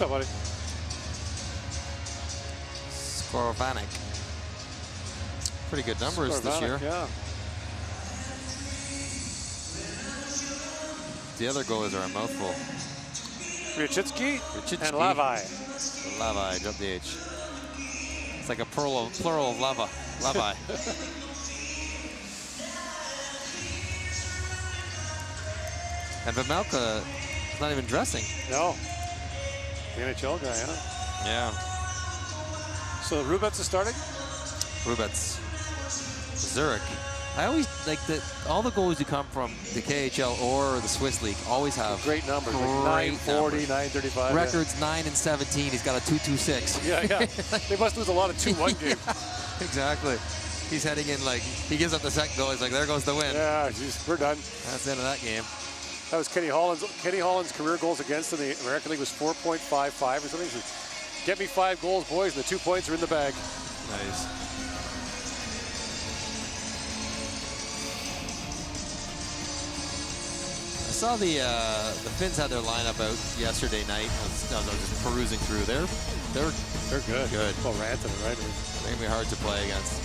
What's up, buddy? Skorvanik. Pretty good numbers this year. Yeah. The other goalies are a mouthful. Rychitsky and Lavai. Lavai, drop the H. It's like a plural of lava. Lavai. And Vamelka is not even dressing. No. The NHL guy, huh? Yeah. So Rubets is starting? Rubets. Zurich. I always like that all the goalies who come from the KHL or the Swiss League always have great numbers. Like 940, 935. Records 9 and 17. He's got a 226. Yeah, yeah. They must lose a lot of 2-1 games. Yeah, exactly. He's heading in like, he gives up the second goal. He's like, there goes the win. Yeah, geez, we're done. That's the end of that game. That was Kenny Holland's. Kenny Holland's career goals against in the American League was 4.55 or something. So get me 5 goals, boys, and the 2 points are in the bag. Nice. I saw the Finns had their lineup out yesterday night. I was just perusing through. They're good. Good. Well, Rantanen, right? They're gonna be hard to play against.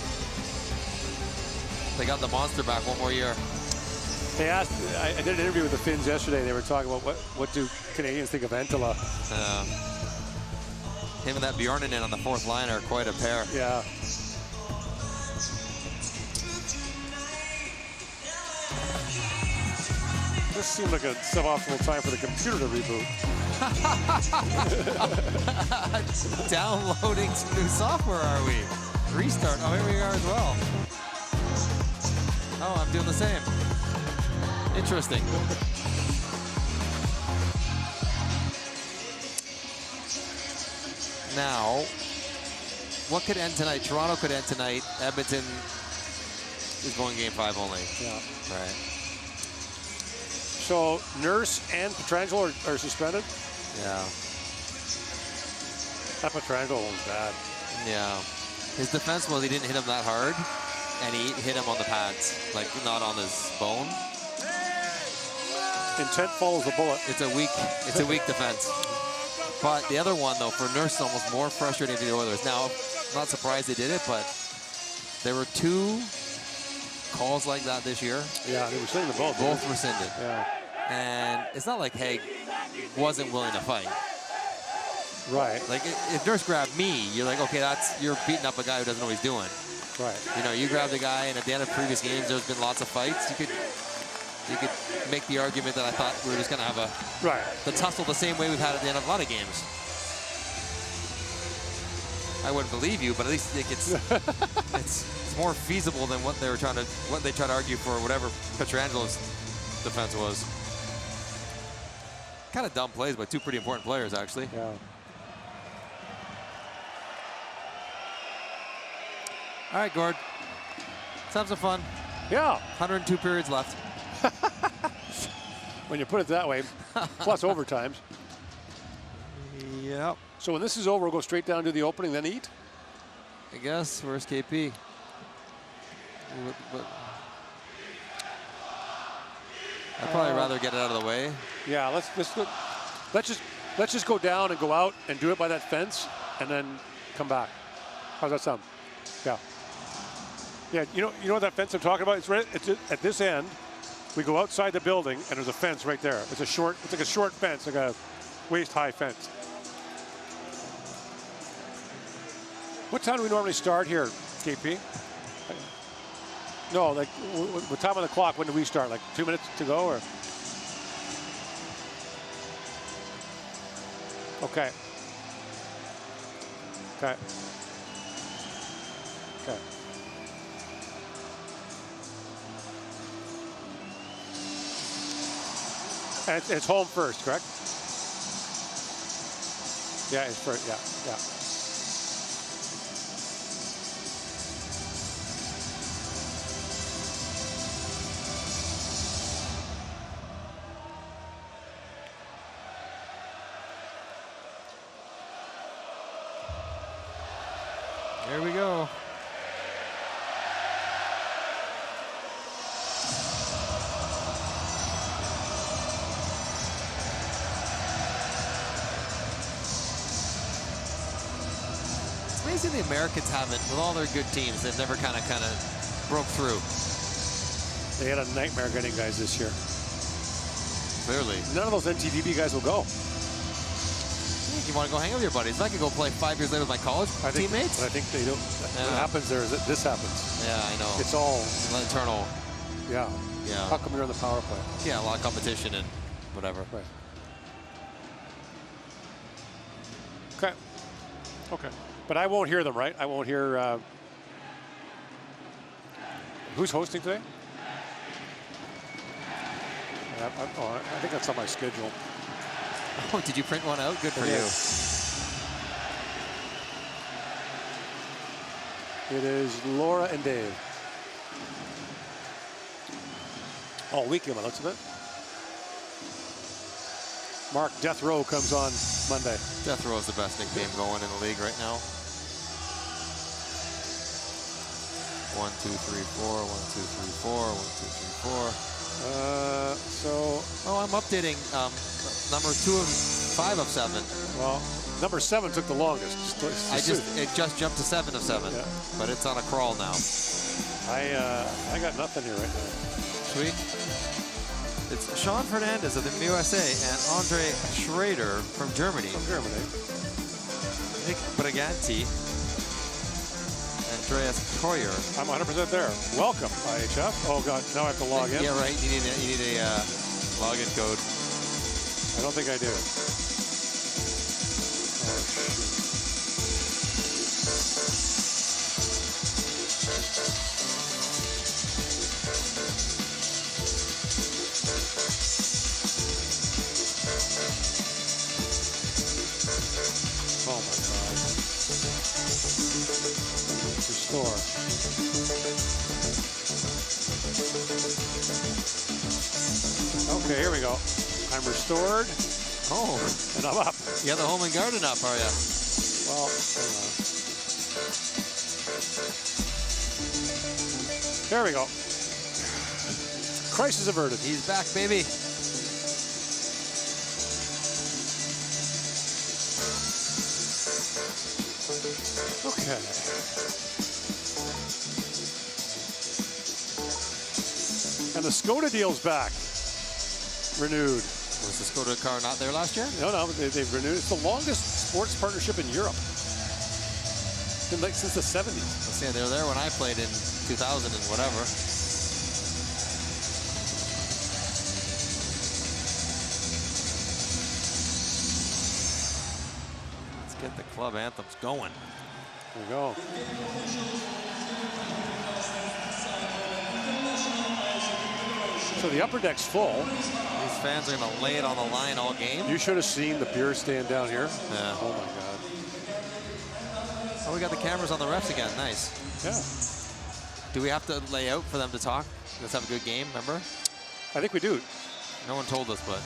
They got the monster back one more year. They asked. I did an interview with the Finns yesterday. They were talking about what do Canadians think of Entala. Him and that Bjorninen on the fourth line are quite a pair. Yeah. This seemed like a suboptimal time for the computer to reboot. Downloading some new software, are we? Restart. Oh, here we are as well. Oh, I'm doing the same. Interesting. Now, what could end tonight? Toronto could end tonight. Edmonton is going game 5 only. Yeah. Right. So Nurse and Pietrangelo are suspended? Yeah. That Pietrangelo was bad. Yeah. His defense was he didn't hit him that hard, and he hit him on the pads, like not on his bone. Intent follows the bullet. It's a weak defense. But the other one, though, for Nurse is almost more frustrating to the Oilers. Now, I'm not surprised they did it, but there were 2 calls like that this year. Yeah, they rescinded both. Both rescinded. Yeah. And it's not like Haig wasn't willing to fight. Right. Like, if Nurse grabbed me, you're like, okay, you're beating up a guy who doesn't know what he's doing. Right. You know, you grab the guy, and at the end of previous games, there's been lots of fights. You could make the argument that I thought we were just going to have the tussle the same way we've had at the end of a lot of games. I wouldn't believe you, but at least it's more feasible than what they tried to argue for whatever Pietrangelo's defense was. Kind of dumb plays by 2 pretty important players, actually. Yeah. All right, Gord. Let's have some fun. Yeah. 102 periods left. When you put it that way, plus overtimes. Yep. So when this is over, we'll go straight down to the opening, then eat? I guess. Where's KP? I'd probably rather get it out of the way. Yeah, let's just go down and go out and do it by that fence, and then come back. How's that sound? Yeah. Yeah. You know that fence I'm talking about? It's right. It's at this end. We go outside the building, and there's a fence right there. It's like a short fence, like a waist-high fence. What time do we normally start here, KP? No, like what time on the clock? When do we start? Like 2 minutes to go, or? Okay. Okay. Okay. And it's home first, correct? Yeah, it's first. Yeah, yeah. There we go. surprising the Americans haven't, with all their good teams, they've never kind of broke through. They had a nightmare getting guys this year. Clearly. None of those NTDB guys will go. You want to go hang out with your buddies? I could go play 5 years later with my college teammates. But I think they don't. What happens there is that this happens. Yeah, I know. It's all internal. Yeah. Yeah. How come you're on the power play? Yeah, a lot of competition and whatever. Right. Okay. Okay. But I won't hear them, right? I won't hear. Who's hosting today? I think that's on my schedule. Oh, did you print one out? Good for you. It is Laura and Dave. All weekend, by the looks of it. Mark Death Row comes on Monday. Death Row is the best nickname going in the league right now. 1, 2, 3, 4. 1, 2, 3, 4. 1, 2, 3, 4. Oh, I'm updating number 2 of 5 of 7. Well, number 7 took the longest. It just jumped to 7 of 7, yeah. But it's on a crawl now. I got nothing here right now. Sweet. It's Sean Fernandez of the USA and Andre Schrader from Germany. Nick Briganti. Andreas Koyer. I'm 100% there. Welcome, IIHF. Oh God, now I have to log in. Yeah, right. You need a login code. I don't think I do. Oh my God. Restore. Okay, here we go. I'm restored. Oh. And I'm up. You have the home and garden up, are you? Well, there we go. Crisis averted. He's back, baby. Okay. And the Skoda deal's back. Renewed. Was the Skoda car not there last year? No, they've renewed. It's the longest sports partnership in Europe. Been like since the 70s. Let's see, they were there when I played in 2000 and whatever. Let's get the club anthems going. There we go. So the upper deck's full. These fans are going to lay it on the line all game. You should have seen the beer stand down here. Yeah. Oh my God. Oh, we got the cameras on the refs again. Nice. Yeah. Do we have to lay out for them to talk? Let's have a good game, remember? I think we do. No one told us, but.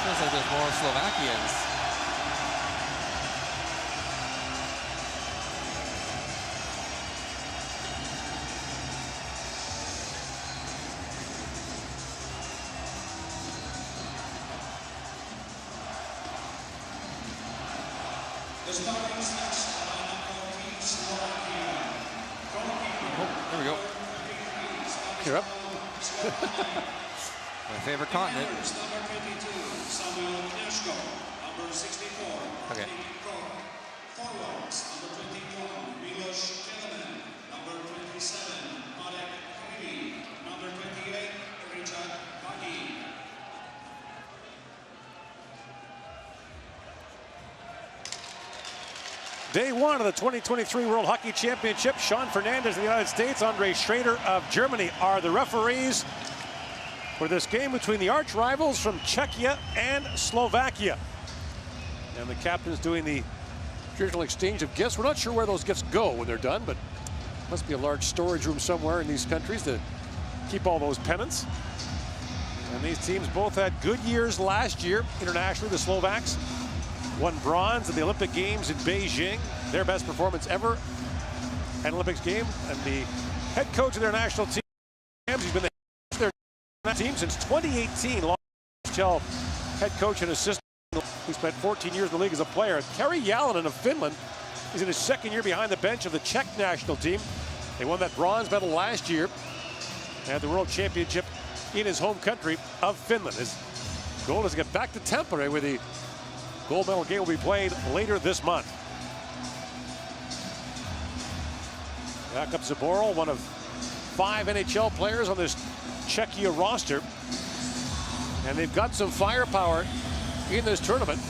Feels like there's more Slovakians. There we go. You're up. My favorite continent. Okay. Day one of the 2023 World Hockey Championship. Sean Fernandez of the United States, Andre Schrader of Germany are the referees for this game between the arch rivals from Czechia and Slovakia. And the captain's doing the traditional exchange of gifts. We're not sure where those gifts go when they're done, but must be a large storage room somewhere in these countries to keep all those pennants. And these teams both had good years last year internationally. The Slovaks won bronze at the Olympic Games in Beijing, their best performance ever at an Olympics game. And the head coach of their national team, he's been the head of their team since 2018. NHL head coach and assistant. He spent 14 years in the league as a player. Kari Jalonen of Finland is in his second year behind the bench of the Czech national team. They won that bronze medal last year at the World Championship in his home country of Finland. His goal is to get back to Tampere, where the gold medal game will be played later this month. Jakub Zboril, one of 5 NHL players on this Czechia roster. And they've got some firepower in this tournament.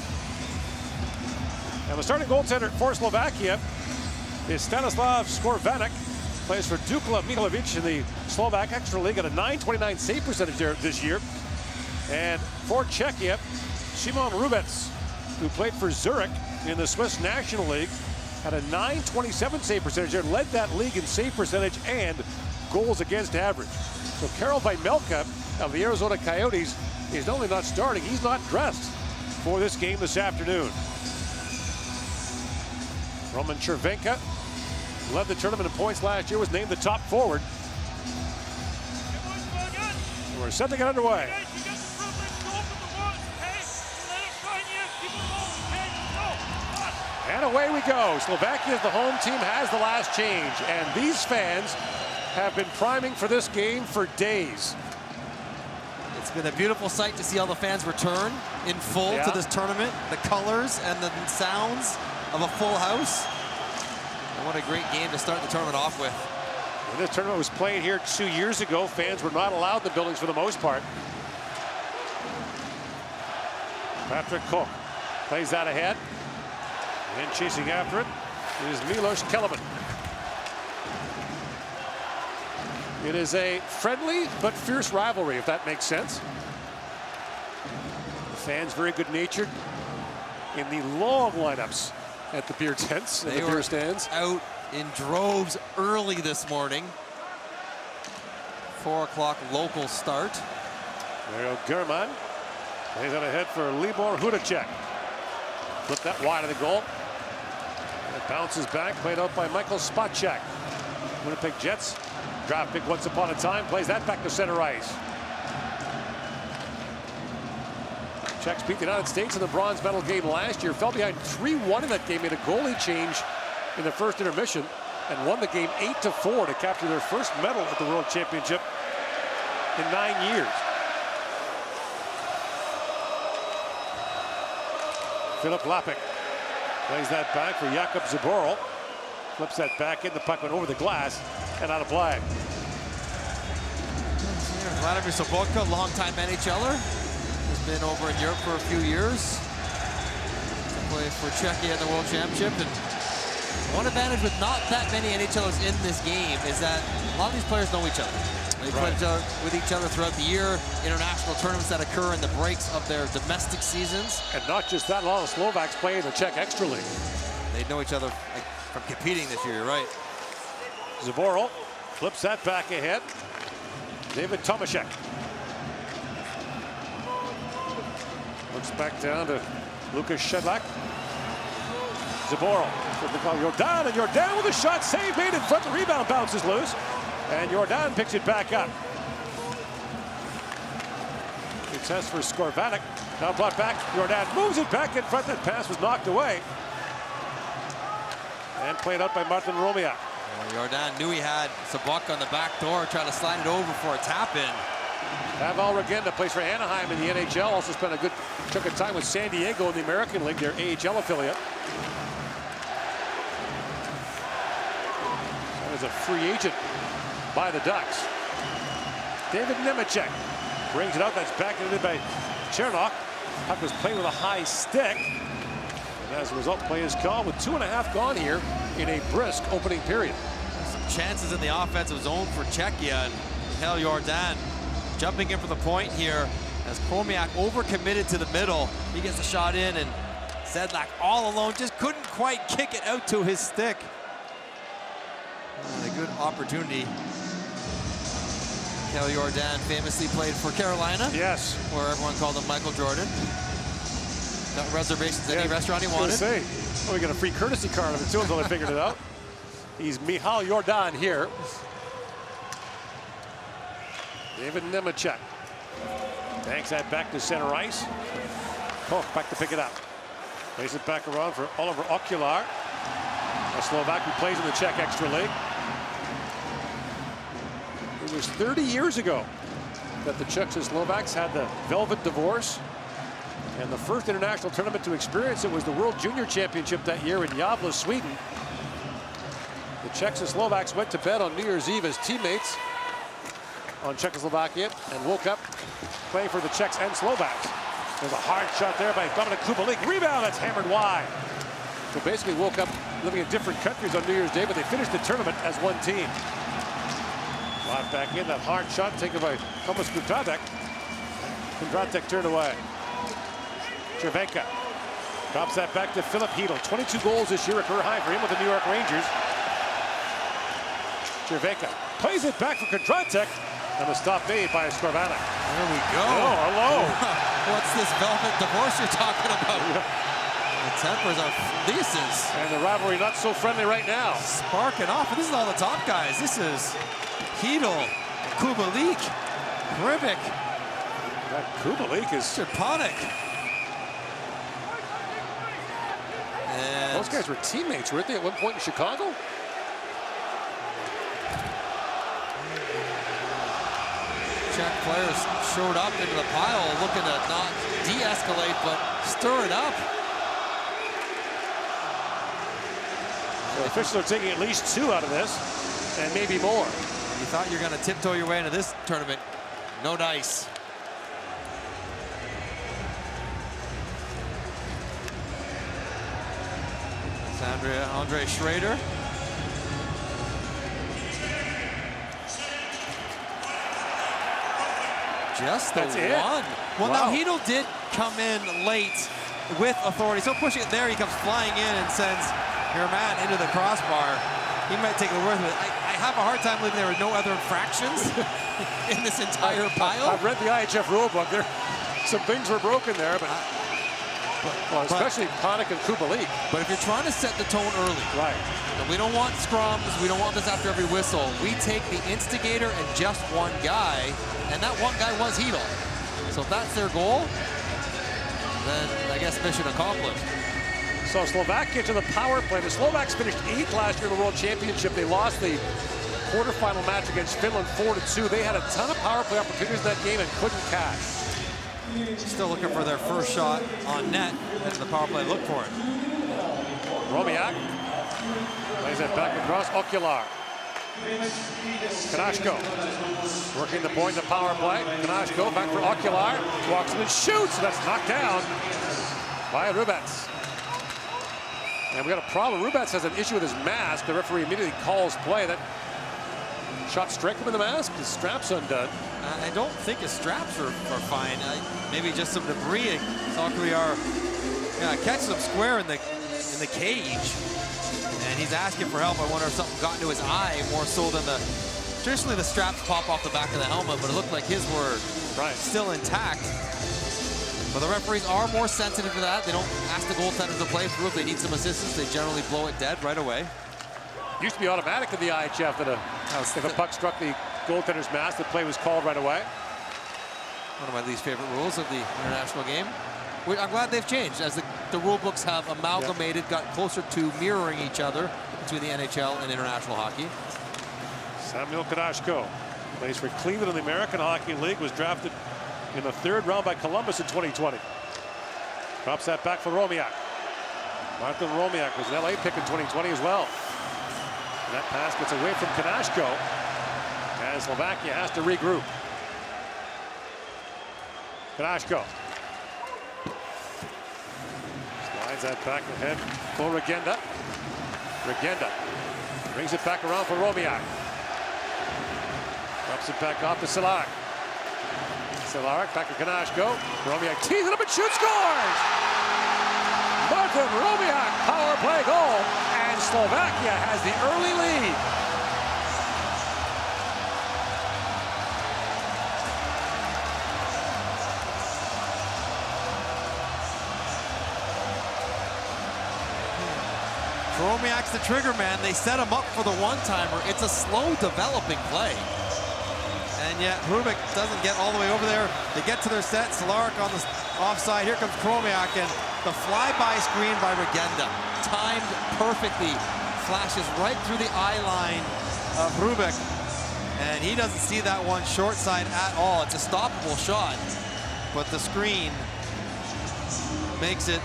And the starting goaltender for Slovakia is Stanislav Skorvanek. Plays for Dukla Mihalovic in the Slovak Extra League at a .929 save percentage there this year. And for Czechia, Šimon Rubec, who played for Zurich in the Swiss National League, had a .927 save percentage there, led that league in save percentage and goals against average. So Karel Vejmelka of the Arizona Coyotes is not only not starting, he's not dressed for this game this afternoon. Roman Chervenka led the tournament in points last year, was named the top forward. We're set to get underway. And away we go. Slovakia, the home team, has the last change. And these fans have been priming for this game for days. It's been a beautiful sight to see all the fans return in full to this tournament. The colors and the sounds of a full house. And what a great game to start the tournament off with. When this tournament was played here 2 years ago, fans were not allowed in the buildings for the most part. Patrick Koch plays that ahead. And chasing after it is Milos Kelemen. It is a friendly but fierce rivalry, if that makes sense. The fans very good-natured in the long lineups at the beer tents and the beer stands. Out in droves early this morning. 4 o'clock local start. There you go, German. Plays out ahead for Libor Hudacek. Flip that wide of the goal. And it bounces back, played out by Michael Spacek. Winnipeg Jets draft pick once upon a time, plays that back to center ice. Czechs beat the United States in the bronze medal game last year, fell behind 3-1 in that game, made a goalie change in the first intermission, and won the game 8-4 to capture their first medal at the World Championship in 9 years. Philip Lapik plays that back for Jakub Zboril. Flips that back in, the puck went over the glass and out of play. Vladimir Sobotka, longtime NHLer, has been over in Europe for a few years. Plays for Czechia in the World Championship. And one advantage with not that many NHLers in this game is that a lot of these players know each other. They play with each other throughout the year, international tournaments that occur in the breaks of their domestic seasons. And not just that, a lot of Slovaks play in the Czech Extra League. They know each other from competing this year, you're right. Zboril flips that back ahead. David Tomaszek. Looks back down to Lukas Shedlak. Zboril. Jordan, and Jordan with a shot, save made in front. The rebound bounces loose. And Jordan picks it back up. Success for Skorvanek. Now brought back. Jordan moves it back in front. That pass was knocked away. And played out by Martin Romiak. Jordan knew he had Sobotka on the back door, trying to slide it over for a tap-in. Pavel Regenda plays for Anaheim in the NHL. Also spent a good chunk of time with San Diego in the American League, their AHL affiliate. That was a free agent by the Ducks. David Nemecek brings it out. That's backed in by Chernok. Puck was played with a high stick. And as a result, play is called with 2.5 gone here in a brisk opening period. Some chances in the offensive zone for Czechia. And Hel Jordan jumping in for the point here as Chromiak overcommitted to the middle. He gets the shot in, and Sedlak all alone just couldn't quite kick it out to his stick. And a good opportunity. Michael Jordan famously played for Carolina. Yes. Where everyone called him Michael Jordan. Got reservations at any restaurant he wanted. Say, oh, we got a free courtesy card of it too until I figured it out. He's Michal Jordan here. David Nemechek. Banks that back to center ice. Koch back to pick it up. Plays it back around for Oliver Okular. A Slovak who plays in the Czech Extra League. It was 30 years ago that the Czechs and Slovaks had the Velvet Divorce. And the first international tournament to experience it was the World Junior Championship that year in Gävle, Sweden. The Czechs and Slovaks went to bed on New Year's Eve as teammates on Czechoslovakia and woke up playing for the Czechs and Slovaks. There's a hard shot there by Dominik Kubalik. Rebound, that's hammered wide. So basically woke up living in different countries on New Year's Day, but they finished the tournament as one team. Locked back in, that hard shot taken by Tomas Kondratek. Kondratek turned away. Cervenka drops that back to Philip Hedl. 22 goals this year, a career high for him with the New York Rangers. Cervenka plays it back for Kondratek, and the stop made by Skorvanek. There we go. Oh, hello. What's this velvet divorce you're talking about? The tempers are fleeces. And the rivalry not so friendly right now. Sparking off. This is all the top guys. This is Hedl, Kubalik, Rivik. That Kubalik is... Stepanek. Those guys were teammates, weren't they, at one point in Chicago? Czech players showed up into the pile, looking to not de-escalate, but stir it up. The officials are taking at least 2 out of this, and maybe more. You thought you were going to tiptoe your way into this tournament. No dice. Andre Schrader. Just the one. Well, wow. Now Hedl did come in late with authority. So pushing it there, he comes flying in and sends your man into the crossbar. He might take the worth of it. I have a hard time believing there were no other infractions in this entire pile. I've read the IIHF rulebook. There, some things were broken there, but well, especially Panik and Kubalik. But if you're trying to set the tone early, right? And we don't want scrums. We don't want this after every whistle. We take the instigator and just one guy, and that one guy was Hedl. So if that's their goal, then I guess mission accomplished. So Slovakia to the power play. The Slovaks finished 8th last year in the World Championship. They lost the quarterfinal match against Finland 4-2. They had a ton of power play opportunities in that game and couldn't cash. Still looking for their first shot on net, and the power play look for it. Romiak plays it back across Okular. Kanashko working the point, the power play. Kanashko back for Okular. Walks in and shoots. That's knocked down by Rubats. And we got a problem. Rubats has an issue with his mask. The referee immediately calls play. That shot strike him in the mask. His strap's undone. I don't think his straps are fine. Maybe just some debris. Okular catches him square in the cage, and he's asking for help. I wonder if something got into his eye more so than the. Traditionally, the straps pop off the back of the helmet, but it looked like his were still intact. But the referees are more sensitive to that. They don't ask the goaltenders to play through. If they need some assistance, they generally blow it dead right away. Used to be automatic in the IIHF that if a puck struck the goaltender's mask, the play was called right away. One of my least favorite rules of the international game. I'm glad they've changed as the rule books have amalgamated, got closer to mirroring each other between the NHL and international hockey. Samuel Kanashko plays for Cleveland in the American Hockey League, was drafted in the 3rd round by Columbus in 2020. Drops that back for Romiak. Martin Romiak was an LA pick in 2020 as well. And that pass gets away from Kanashko, and Slovakia has to regroup. Kanashko slides that back ahead for Regenda. Regenda brings it back around for Romiak. Drops it back off to Cehlarik. Cehlarik back to Kanashko. Romiak tees it up and shoots, scores! Martin Romiak, power play goal, and Slovakia has the early lead. Kromiak's the trigger man. They set him up for the one-timer. It's a slow developing play. And yet Hrubik doesn't get all the way over there. They get to their set. Cehlarik on the offside. Here comes Kromiak, and the flyby screen by Regenda. Timed perfectly. Flashes right through the eye line of Hrubik. And he doesn't see that one short side at all. It's a stoppable shot. But the screen makes it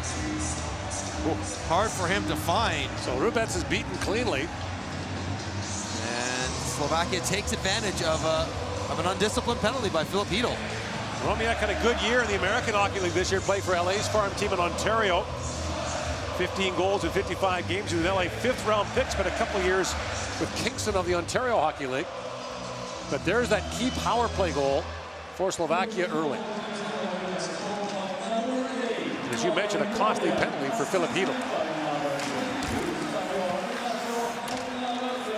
hard for him to find. So Rubets is beaten cleanly. And Slovakia takes advantage of an undisciplined penalty by Filip Chytil. Kromiak had a good year in the American Hockey League this year, played for LA's farm team in Ontario. 15 goals in 55 games. He was an LA 5th round pick, spent a couple years with Kingston of the Ontario Hockey League. But there's that key power play goal for Slovakia early. As you mentioned, a costly penalty for Filip Chytil.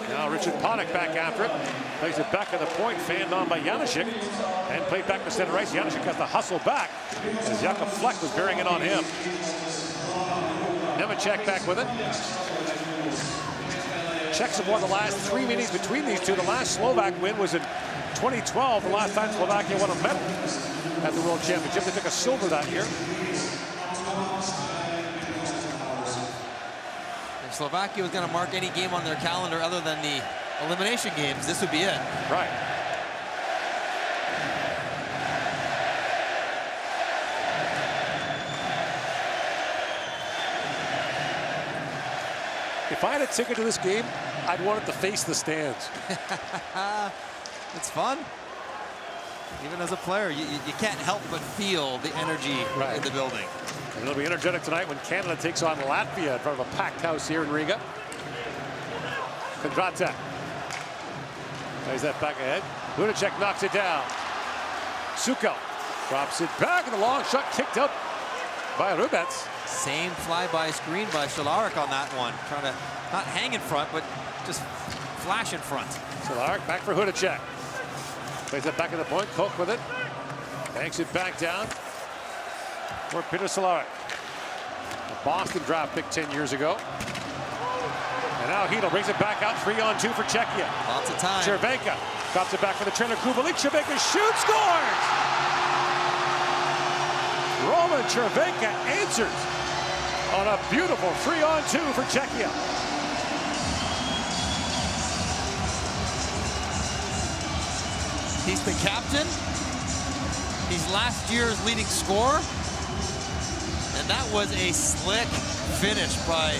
Now Richard Panik back after it. Plays it back at the point, fanned on by Janešek. And played back to center ice. Janešek has to hustle back as Jakub Fleck was bearing it on him. Nemecek back with it. Czechs have won the last 3 meetings between these two. The last Slovak win was in 2012, the last time Slovakia won a medal at the World Championship. They took a silver that year. If Slovakia was going to mark any game on their calendar other than the elimination games, this would be it. Right. If I had a ticket to this game, I'd want it to face the stands. It's fun. Even as a player, you can't help but feel the energy in the building. And it'll be energetic tonight when Canada takes on Latvia in front of a packed house here in Riga. Kondratek plays that back ahead. Lunacek knocks it down. Suko drops it back, and the long shot kicked out by Rubets. Same flyby screen by Cehlarik on that one. Trying to not hang in front, but just flash in front. Cehlarik back for Hudacek. Plays it back at the point. Koch with it. Banks it back down for Peter Cehlarik. A Boston draft pick 10 years ago. And now Chytil brings it back out 3-on-2 for Czechia. Lots of time. Červenka drops it back for the trainer Kubalik. Červenka shoots, scores! Roman Červenka answers on a beautiful 3-on-2 for Czechia. He's the captain. He's last year's leading scorer. And that was a slick finish by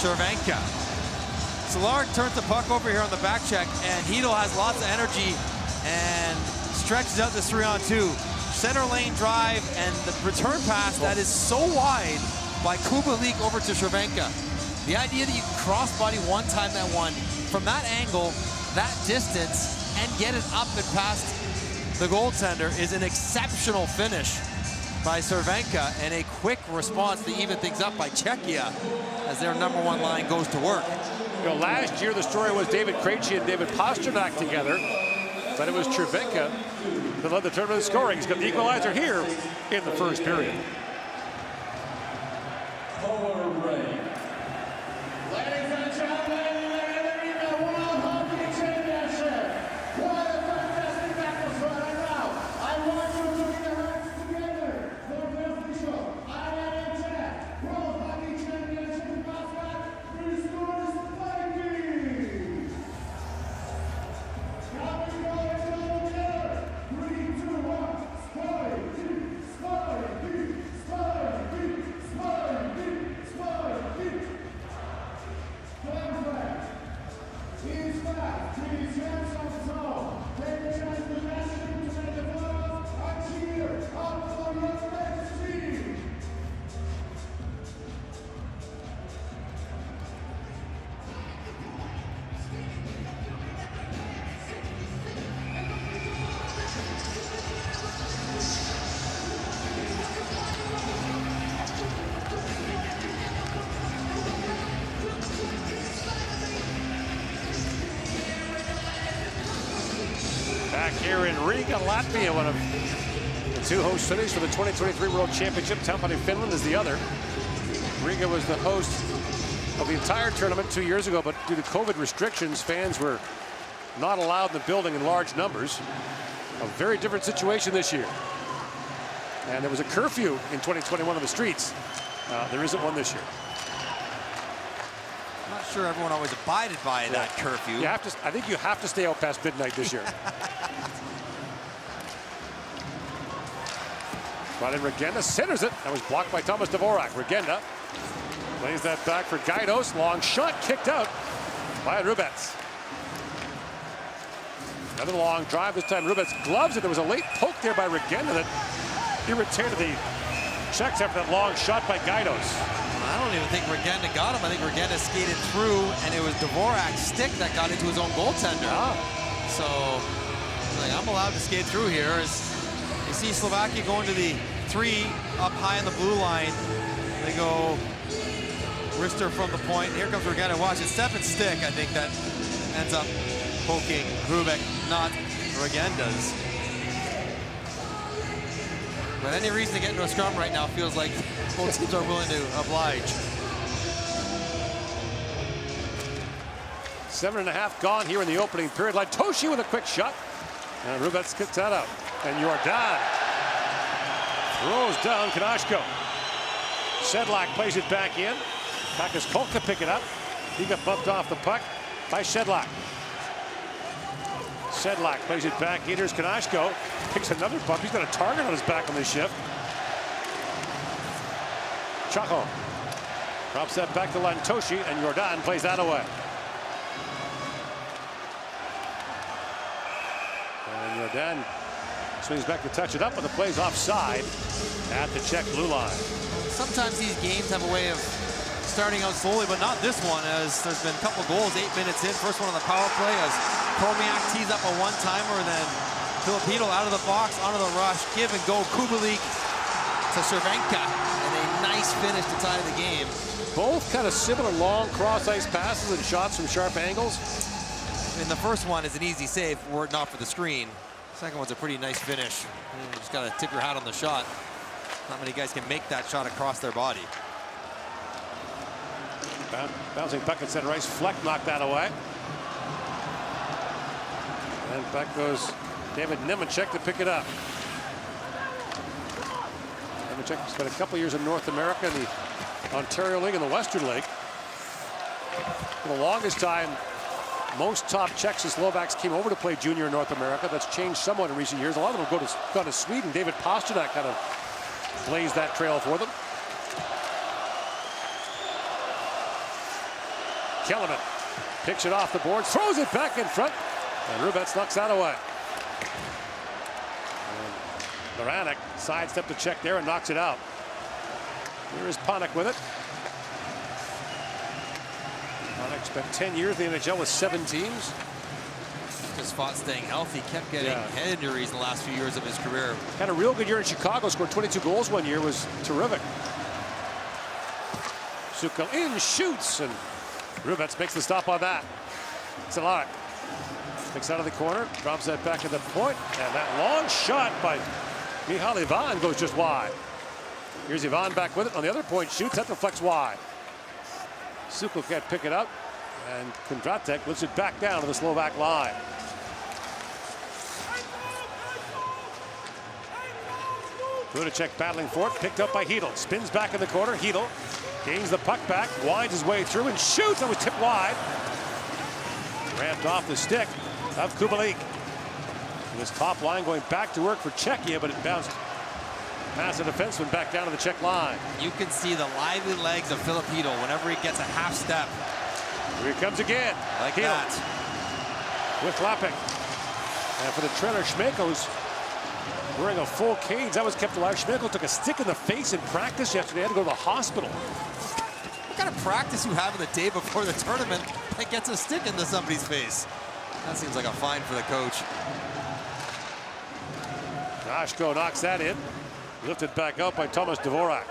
Červenka. Cehlarik turns the puck over here on the back check, and Chytil has lots of energy and stretches out this 3-on-2. Center lane drive and the return pass that is so wide by Kubalik over to Červenka. The idea that you can cross-body one-time that one from that angle, that distance, and get it up and past the goaltender is an exceptional finish by Červenka, and a quick response to even things up by Czechia as their #1 line goes to work. You know, last year the story was David Krejci and David Pastrnak together, but it was Červenka that led the tournament in scoring. He's got the equalizer here in the first period. Back here in Riga, Latvia, one of the two host cities for the 2023 World Championship. Tampere, Finland is the other. Riga was the host of the entire tournament 2 years ago, but due to COVID restrictions, fans were not allowed in the building in large numbers. A very different situation this year. And there was a curfew in 2021 on the streets. There isn't one this year. I'm not sure everyone always abided by that curfew. You have to. I think you have to stay out past midnight this year. Brought in Regenda, centers it. That was blocked by Thomas Dvorak. Regenda plays that back for Gaidos. Long shot kicked out by Rubets. Another long drive. This time Rubets gloves it. There was a late poke there by Regenda that irritated the Czechs after that long shot by Gaidos. I don't even think Regenda got him. I think Regenda skated through, and it was Dvorak's stick that got into his own goaltender. So, like, I'm allowed to skate through here. As you see Slovakia going to the 3 up high on the blue line. They go Rister from the point. Here comes Regenda. Watch it. Step and stick. I think that ends up poking Hrubek, not Regenda's. But any reason to get into a scrum right now feels like both teams are willing to oblige. 7.5 gone here in the opening period. Toshi with a quick shot. And Rubets gets that out. And Jordan throws down Kanashko. Sedlak plays it back in. Bakas Kolka pick it up. He got bumped off the puck by Sedlak. Sedlak plays it back in. Here's Kanashko. Picks another bump. He's got a target on his back on this shift. Chaco drops that back to Lantoshi, and Jordan plays that away. And Jordan swings back to touch it up, but the play's offside at the Czech blue line. Sometimes these games have a way of starting out slowly, but not this one, as there's been a couple goals 8 minutes in. First one on the power play as Chromiak tees up a one-timer, and then Filipino out of the box, onto the rush, give and go. Kubalik to Cervenka, and a nice finish to tie the game. Both kind of similar long cross-ice passes and shots from sharp angles. And the first one is an easy save, were it not for the screen. Second one's a pretty nice finish. You just got to tip your hat on the shot. Not many guys can make that shot across their body. Bouncing puck at center ice. Fleck knocked that away. And back goes David Nemechek to pick it up. Nemechek spent a couple years in North America, in the Ontario League and the Western League. For the longest time, most top Czechs and Slovaks came over to play junior in North America. That's changed somewhat in recent years. A lot of them gone to Sweden. David Pasternak kind of blazed that trail for them. Kellerman picks it off the boards, throws it back in front, and Rubets knocks that away. Baranek sidestepped the check there and knocks it out. Here is Panik with it. Panik spent 10 years in the NHL with 7 teams. Just fought staying healthy, kept getting head injuries in the last few years of his career. Had a real good year in Chicago, scored 22 goals one year, was terrific. Sukal in, shoots, and Rubets makes the stop on that. Cehlarik picks out of the corner, drops that back at the point, and that long shot by Michal Ivan goes just wide. Here's Ivan back with it. On the other point, shoots, that deflects wide. Sukal can't pick it up, and Kondratek lifts it back down to the Slovak line. Budacek battling for it, picked up by Hedl. Spins back in the corner. Hedl gains the puck back, winds his way through and shoots. That was tipped wide. Ramped off the stick of Kubalik. And his top line going back to work for Czechia, but it bounced past the defenseman back down to the Czech line. You can see the lively legs of Filipino whenever he gets a half step. Here he comes again. Like Hedl that. with Lapping. And for the trainer, Schmeichel, who's wearing a full cage. That was kept alive. Schmeichel took a stick in the face in practice yesterday. Had to go to the hospital. What kind of practice you have in the day before the tournament that gets a stick into somebody's face? That seems like a fine for the coach. Kanashko knocks that in. Lifted back out by Thomas Dvorak.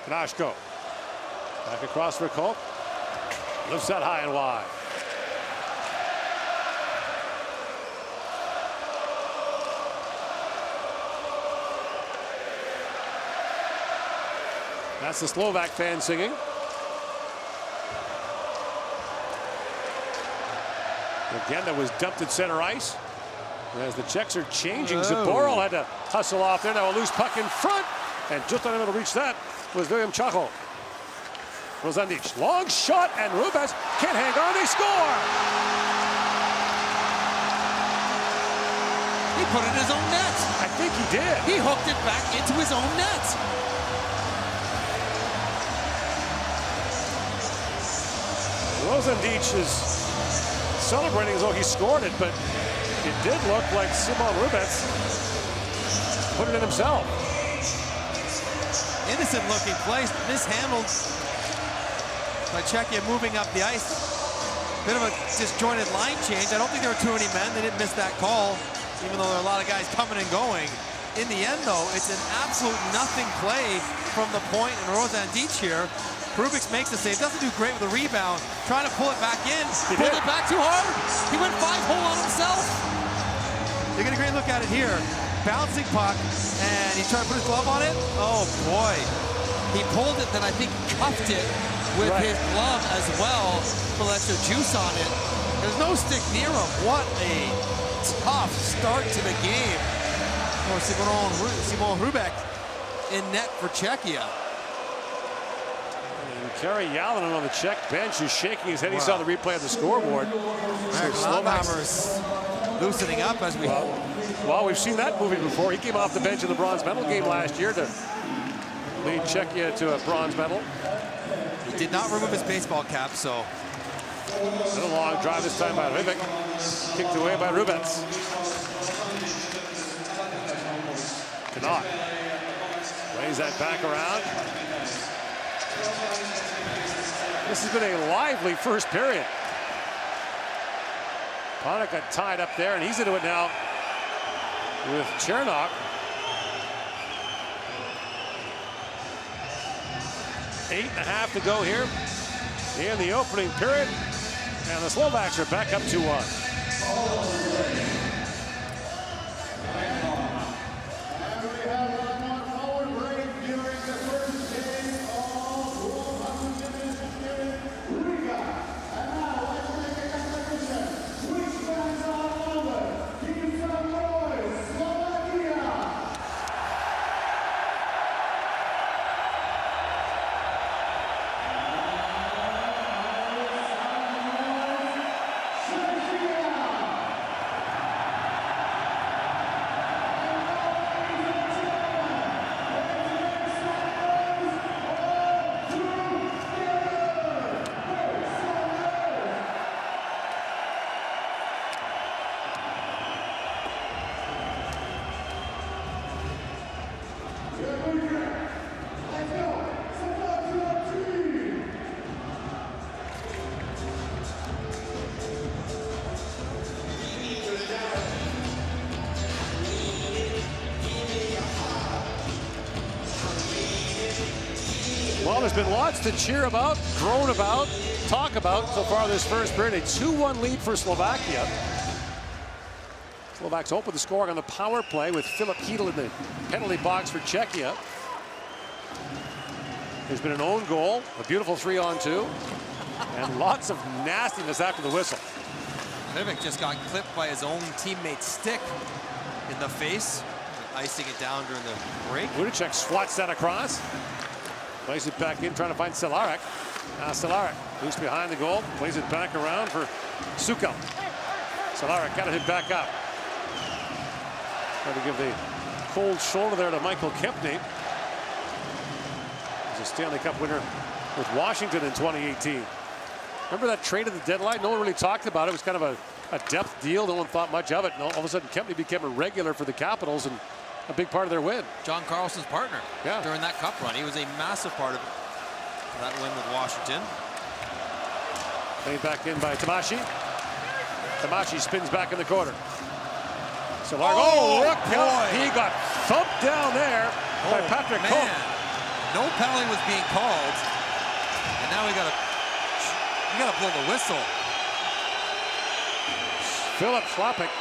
Kanashko back across for Kolk. Lifts that high and wide. That's the Slovak fan singing. Again, that was dumped at center ice. As the Czechs are changing, Zaboral had to hustle off there. Now a loose puck in front. And just unable to reach that was William Chacho. Rosandic, long shot, and Rubens can't hang on. They score! He put it in his own net. I think he did. He hooked it back into his own net. Rosandic is celebrating as though he scored it, but it did look like Simon Rubens put it in himself. Innocent looking play, mishandled by Czechia moving up the ice. Bit of a disjointed line change. I don't think there were too many men. They didn't miss that call, even though there are a lot of guys coming and going. In the end, though, it's an absolute nothing play from the point, and Rosandic here. Rubix makes the save, doesn't do great with the rebound, trying to pull it back in. Pulled it back too hard. He went 5-hole on himself. They get a great look at it here. Bouncing puck, and he's trying to put his glove on it. Oh boy. He pulled it, then I think cuffed it with his glove as well for extra juice on it. There's no stick near him. What a tough start to the game for Simon Rubik in net for Czechia. Kerry Yalonen on the Czech bench is shaking his head. He saw the replay of the scoreboard. Slovak's loosening up as we... Well, we've seen that movie before. He came off the bench in the bronze medal game last year to lead Czechia to a bronze medal. He did not remove his baseball cap, so... And a long drive this time by Rivik. Kicked away by Rubens. Cannot. Plays that back around. This has been a lively first period. Panik got tied up there, and he's into it now with Chernok. 8.5 to go here in the opening period, and the Slovaks are back up 2-1. Well, there's been lots to cheer about, groan about, talk about so far this first period. A 2-1 lead for Slovakia. Slovaks open the scoring on the power play with Filip Chytil in the penalty box for Czechia. There's been an own goal, a beautiful 3-on-2, and lots of nastiness after the whistle. Vivek just got clipped by his own teammate's stick in the face, icing it down during the break. Ludacek swats that across. Plays it back in, trying to find Cehlarik. Now Cehlarik loose behind the goal, plays it back around for Sukel. Cehlarik got to hit back up. Trying to give the cold shoulder there to Michael Kempney. He's a Stanley Cup winner with Washington in 2018. Remember that trade at the deadline? No one really talked about it. It was kind of a depth deal. No one thought much of it. And all of a sudden, Kempney became a regular for the Capitals and a big part of their win. John Carlson's partner during that cup run. He was a massive part of that win with Washington. Played back in by Tamashi. Tamashi spins back in the corner. So look, he got thumped down there by Patrick Cope. No penalty was being called, and now we gotta blow the whistle. Filip Chlapik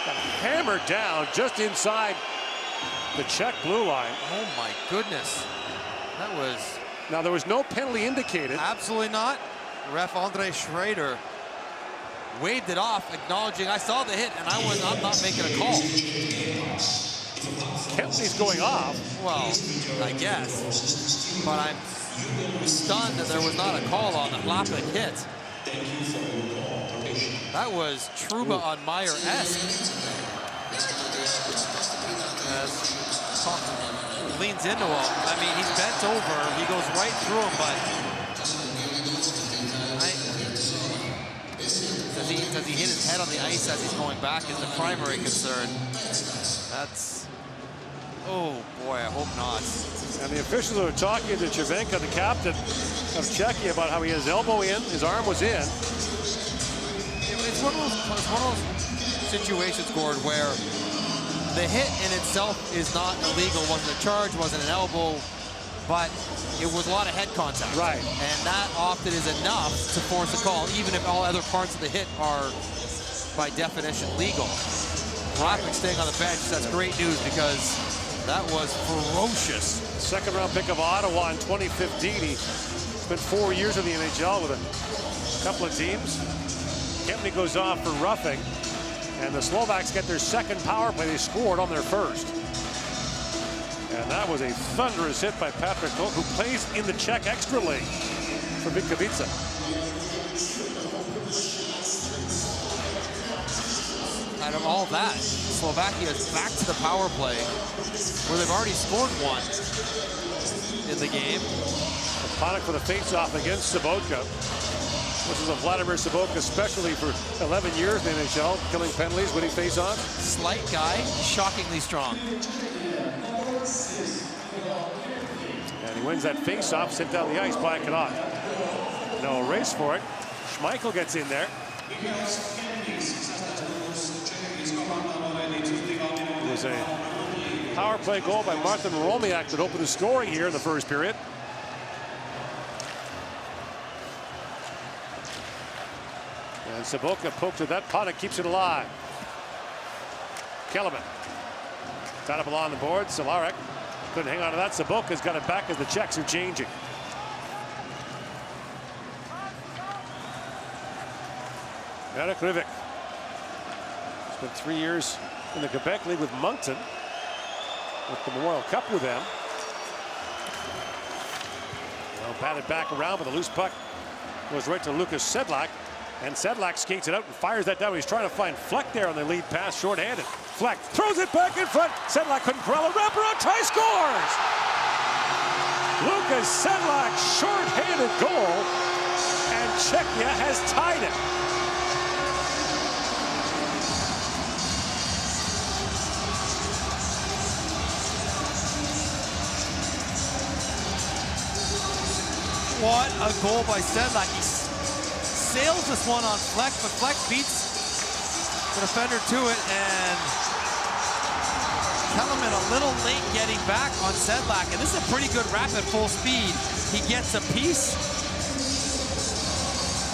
got hammered down just inside the Czech blue line. Oh my goodness. That was... Now, there was no penalty indicated. Absolutely not. Ref Andre Schrader waved it off, acknowledging I saw the hit and I'm not making a call. Kempney's going off. Well, I guess. But I'm stunned that there was not a call on the Lapik hit. That was Trouba on Meyer-esque. Leans into him. I mean, he's bent over. He goes right through him, but does he hit his head on the ice as he's going back is the primary concern. That's, oh boy, I hope not. And the officials are talking to Cervenka, the captain of Czechia, about how he had his elbow in, his arm was in. It's one of those situations, Gord, where the hit in itself is not illegal, wasn't a charge, wasn't an elbow, but it was a lot of head contact. Right. And that often is enough to force a call, even if all other parts of the hit are, by definition, legal. Lapik staying on the bench, that's great news because that was ferocious. Second round pick of Ottawa in 2015. He spent 4 years in the NHL with a couple of teams. Kempney goes off for roughing. And the Slovaks get their second power play. They scored on their first. And that was a thunderous hit by Patrick Koch, who plays in the Czech Extra League for Vitkovice. Out of all that, Slovakia is back to the power play, where they've already scored one in the game. Panik for the face-off against Sobotka. This is a Vladimir Sobotka specialty for 11 years in the NHL, killing penalties, winning face-offs. Slight guy, shockingly strong. And he wins that face-off, sent down the ice by Kanat. No race for it. Schmeichel gets in there. It was a power play goal by Martin Romiak that opened the scoring here in the first period. And Sobotka pokes at that. Panik keeps it alive. Kellerman. Got up along the board. Cehlarik couldn't hang on to that. Sobotka's got it back as the Czechs are changing. Eric Rivik. Spent 3 years in the Quebec League with Moncton. With the Memorial Cup with them. Well, batted back around, but the loose puck goes right to Lucas Sedlak. And Sedlak skates it out and fires that down. He's trying to find Fleck there on the lead pass, short-handed. Fleck throws it back in front. Sedlak couldn't corral a wraparound tie, scores! Lucas Sedlak, short-handed goal, and Czechia has tied it. What a goal by Sedlak. He sails this one on Fleck, but Fleck beats the defender to it, and Kellerman a little late getting back on Sedlak, and this is a pretty good wrap at full speed. He gets a piece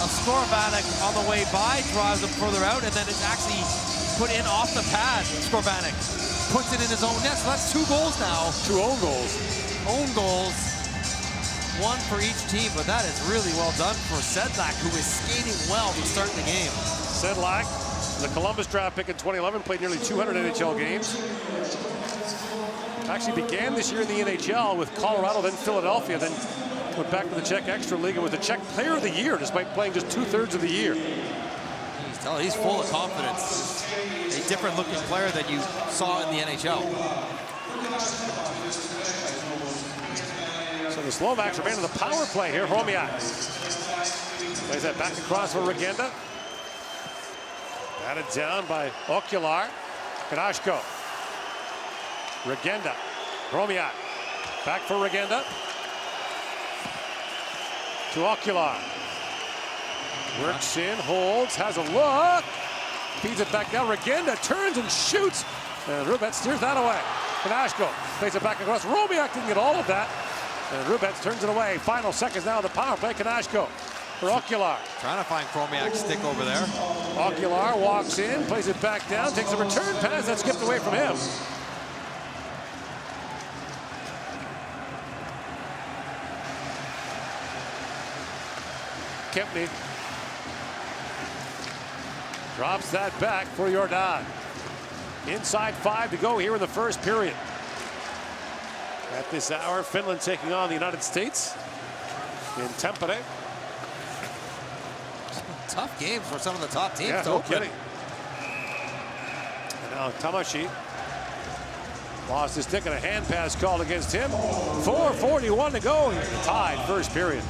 of Skorbanek on the way by, drives him further out, and then it's actually put in off the pad. Skorbanek puts it in his own net, so that's 2 goals now. 2 own goals. Own goals. 1 for each team, but that is really well done for Sedlak, who is skating well to start the game. Sedlak, the Columbus draft pick in 2011, played nearly 200 NHL games. Actually began this year in the NHL with Colorado, then Philadelphia, then went back to the Czech Extra League and was the Czech Player of the Year, despite playing just 2/3 of the year. He's full of confidence. A different looking player than you saw in the NHL. So the Slovaks remain on the power play here. Hromiak plays that back across for Regenda. Batted down by Okular. Kanashko. Regenda. Hromiak. Back for Regenda. To Okular. Works in, holds, has a look. Feeds it back down. Regenda turns and shoots. And Rubet steers that away. Kanashko plays it back across. Hromiak didn't get all of that. And Rubets turns it away. Final seconds now of the power play. Kanashko for Okular. Trying to find Chromiak's stick over there. Okular walks in, plays it back down, takes a return pass that skipped away from him. Kempney drops that back for Jordan. Inside 5 to go here in the first period. At this hour, Finland taking on the United States in Tampere. Tough games for some of the top teams. Yeah, to no open. kidding. And now Tamashi lost his stick and a hand pass called against him. 4:41 to go. Tied first period.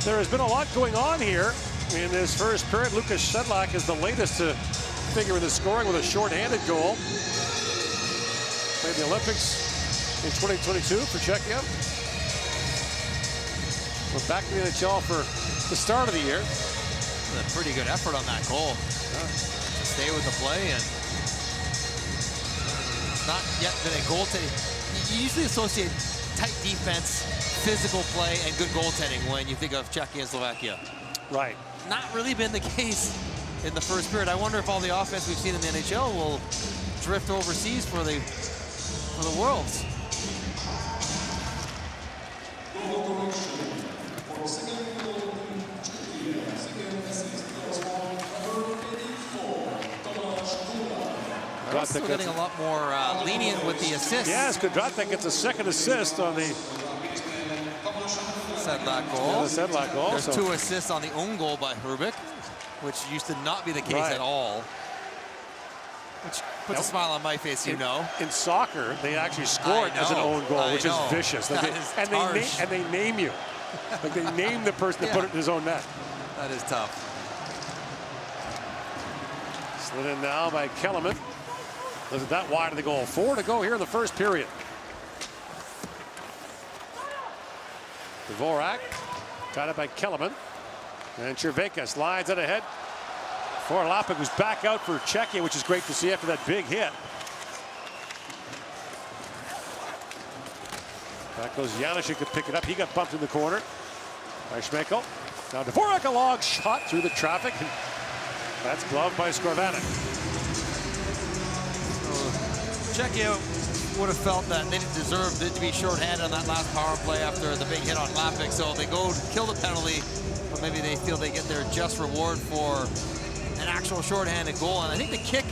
There has been a lot going on here in this first period. Lukas Sedlak is the latest to figure in the scoring with a shorthanded goal. Played the Olympics in 2022 for Czechia. We're back to the NHL for the start of the year. A pretty good effort on that goal. To stay with the play, and it's not yet been a goaltending. You usually associate tight defense, physical play, and good goaltending when you think of Czechia and Slovakia. Right. Not really been the case in the first period. I wonder if all the offense we've seen in the NHL will drift overseas for the Worlds. They're also getting a lot more lenient with the assists. Yes, Kudratek gets a second assist on the Sedlak goal. Yeah, the Sedlak goal. There's 2 assists on the own goal by Hrbek, which used to not be the case at all. Which puts a smile on my face, you know. In soccer, they actually score it as an own goal, which is vicious. Like they name you. Like they name the person that put it in his own net. That is tough. Slid in now by Kellerman. Isn't that wide of the goal? 4 to go here in the first period. Dvorak got it by Kellerman. And Cerveka slides it ahead for Lapik, who's back out for Czechia, which is great to see after that big hit. Back goes Janusik to pick it up. He got bumped in the corner by Schmeichel. Now Dvorak, a long shot through the traffic. And that's gloved by Skorvanek. Czechia would have felt that they didn't deserve it to be shorthanded on that last power play after the big hit on Lapik. So they go to kill the penalty, but maybe they feel they get their just reward for an actual shorthanded goal. And I think the kick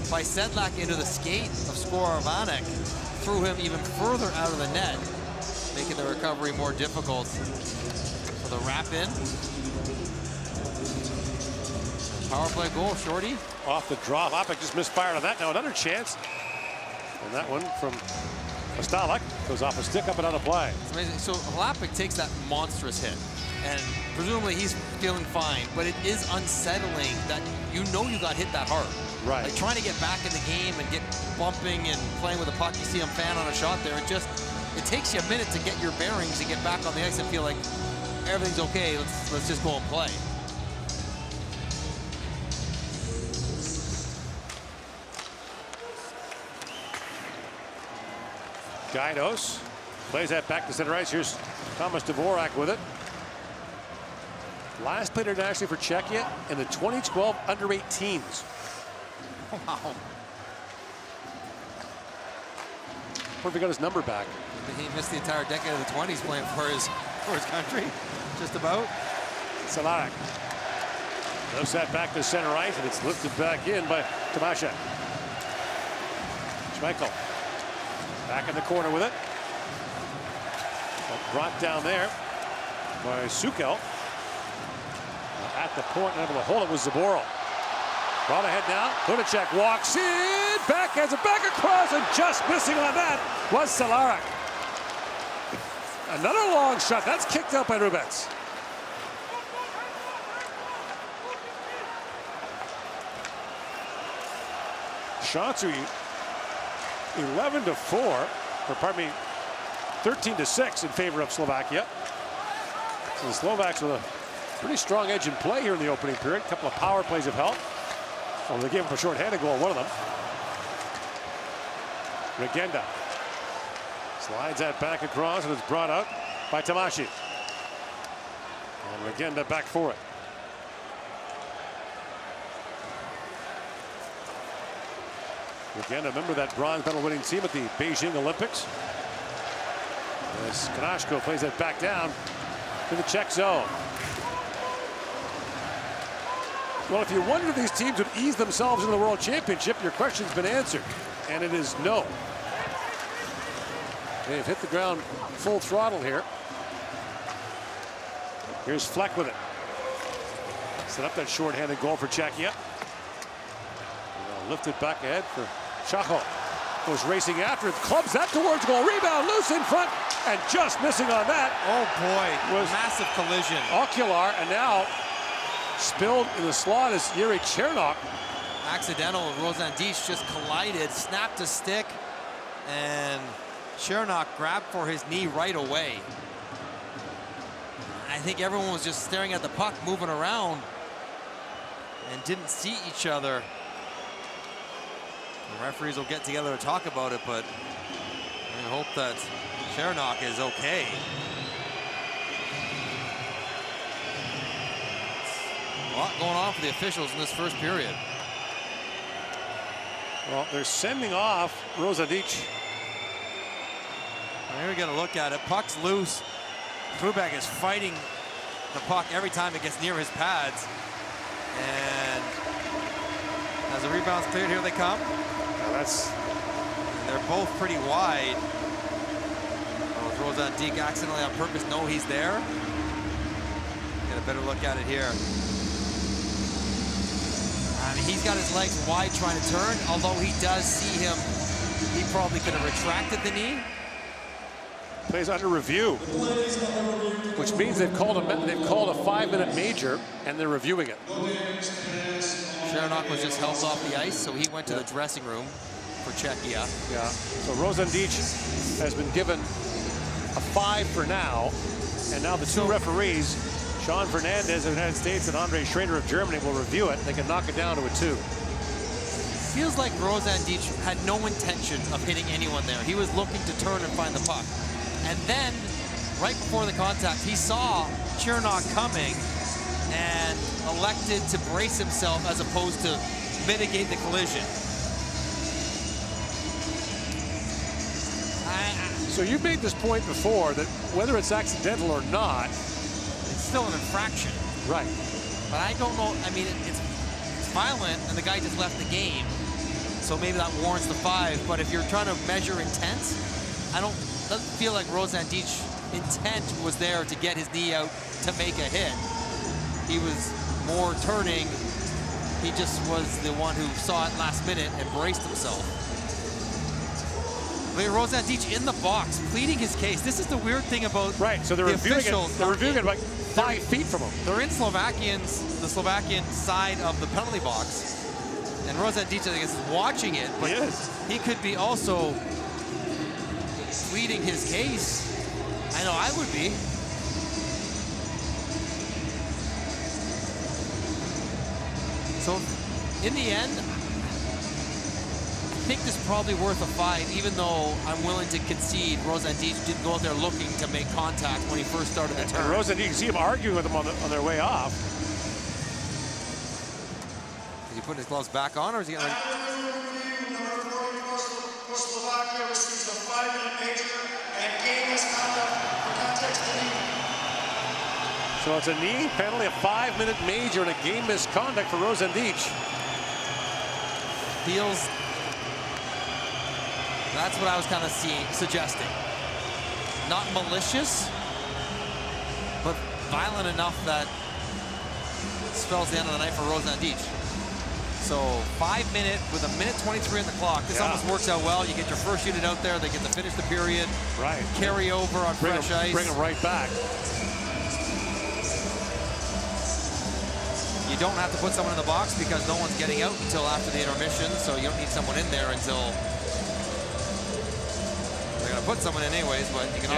by Sedlak into the skate of Skorvanek threw him even further out of the net, making the recovery more difficult. For the wrap in. Power play goal, Shorty. Off the draw. Lapik just misfired on that. Now another chance. And that one from Ostalek goes off a stick up and out of play. It's amazing. So Lapik takes that monstrous hit, and presumably he's feeling fine, but it is unsettling that you know you got hit that hard. Right. Like trying to get back in the game and get bumping and playing with the puck. You see him fan on a shot there. It takes you a minute to get your bearings and get back on the ice and feel like everything's okay. Let's just go and play. Gaidos plays that back to center ice. Here's Thomas Dvorak with it. Last played internationally for Czechia in the 2012 under-18s. Wow. Where have we got his number back? He missed the entire decade of the 20s playing for his country, just about. Cehlarik lifts that back to center ice, and it's lifted back in by Tomasha. Schmeichel Back in the corner with it. But brought down there by Sukel. At the point, and able to hold it was Zaboral. Brought ahead now. Lunacek walks in. Back has it back across, and just missing on that was Cehlarik. Another long shot. That's kicked out by Rubens. Shots are 11-4, or pardon me, 13-6 in favor of Slovakia. So the Slovaks with a pretty strong edge in play here in the opening period. A couple of power plays have helped. Well, they gave him a short-handed goal, one of them. Regenda slides that back across, and it's brought out by Tamashi. And Regenda back for it. Regenda, remember that bronze medal winning team at the Beijing Olympics? As Kanashko plays it back down to the Czech zone. Well, if you wondered if these teams would ease themselves into the World Championship, your question's been answered, and it is no. They've hit the ground full throttle here. Here's Fleck with it. Set up that short-handed goal for Czechia. Lifted back ahead for Chacho. Goes racing after it, clubs that towards goal. Rebound, loose in front, and just missing on that. Oh boy, was massive collision. Ocular, and now spilled in the slot is Yuri Chernok. Accidental. Rozandic just collided, snapped a stick, and Chernok grabbed for his knee right away. I think everyone was just staring at the puck, moving around, and didn't see each other. The referees will get together to talk about it, but I hope that Chernok is okay. A lot going on for the officials in this first period. Well, they're sending off Rozadic. Here we get a look at it. Puck's loose. Krubak is fighting the puck every time it gets near his pads. And as the rebound's cleared, here they come. They're both pretty wide. Oh, Rozandic accidentally on purpose. No, he's there. Get a better look at it here. I mean, he's got his legs wide trying to turn, although he does see him. He probably could have retracted the knee. Plays under review, which means they've called a 5-minute major, and they're reviewing it. Chernok was just helped off the ice, so he went to the dressing room for Czechia. Yeah. So Rozandic has been given a 5 for now, and now the two referees, Sean Fernandez of the United States and Andre Schrader of Germany, will review it. They can knock it down to a 2. Feels like Rozandic had no intention of hitting anyone there. He was looking to turn and find the puck. And then, right before the contact, he saw Chernok coming and elected to brace himself as opposed to mitigate the collision. So you made this point before that whether it's accidental or not, it's still an infraction. Right. But I don't know. I mean, it's violent, and the guy just left the game. So maybe that warrants the 5. But if you're trying to measure intent, doesn't feel like Rozandic's intent was there to get his knee out to make a hit. He was more turning. He just was the one who saw it last minute and braced himself. But Rozandic in the box, pleading his case. This is the weird thing about so they're reviewing it. They're reviewing it like 5 feet from him. They're in the Slovakian side of the penalty box, and Rozandic, I think, is watching it. But he could be also pleading his case. I know I would be. So in the end, I think this is probably worth a 5, even though I'm willing to concede Rozandic didn't go out there looking to make contact when he first started the turn. And Rozandic, you can see him arguing with him on their way off. Is he putting his gloves back on, or is he going to... Slovakia receives a 5-minute major and game misconduct for context to knee. So it's a knee penalty, a 5-minute major, and a game misconduct for Rozandic. Feels That's what I was kind of suggesting. Not malicious, but violent enough that spells the end of the night for Rosandic. So 5 minute with 1:23 on the clock. This almost works out well. You get your first unit out there. They get to finish the period. Right. Carry over on fresh ice. Bring them right back. You don't have to put someone in the box because no one's getting out until after the intermission. So you don't need someone in there until they're going to put someone in anyways. But you can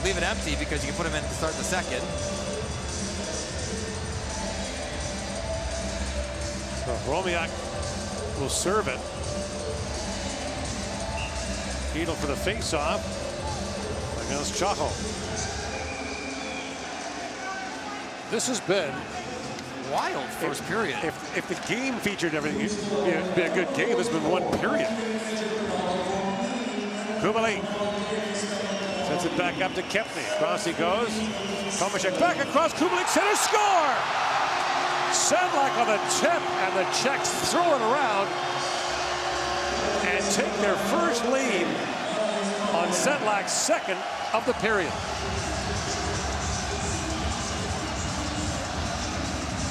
leave it empty because you can put them in to start the second. So Romiak will serve it. Heedle for the face-off against Chaco. This has been wild first period. If the game featured everything, it'd be a good game. It's been one period. Kubalik sends it back up to Kempny. Across he goes. Tomaszek back across. Kubalik center score. Sedlak on the tip, and the Czechs throw it around and take their first lead on Sedlak's second of the period.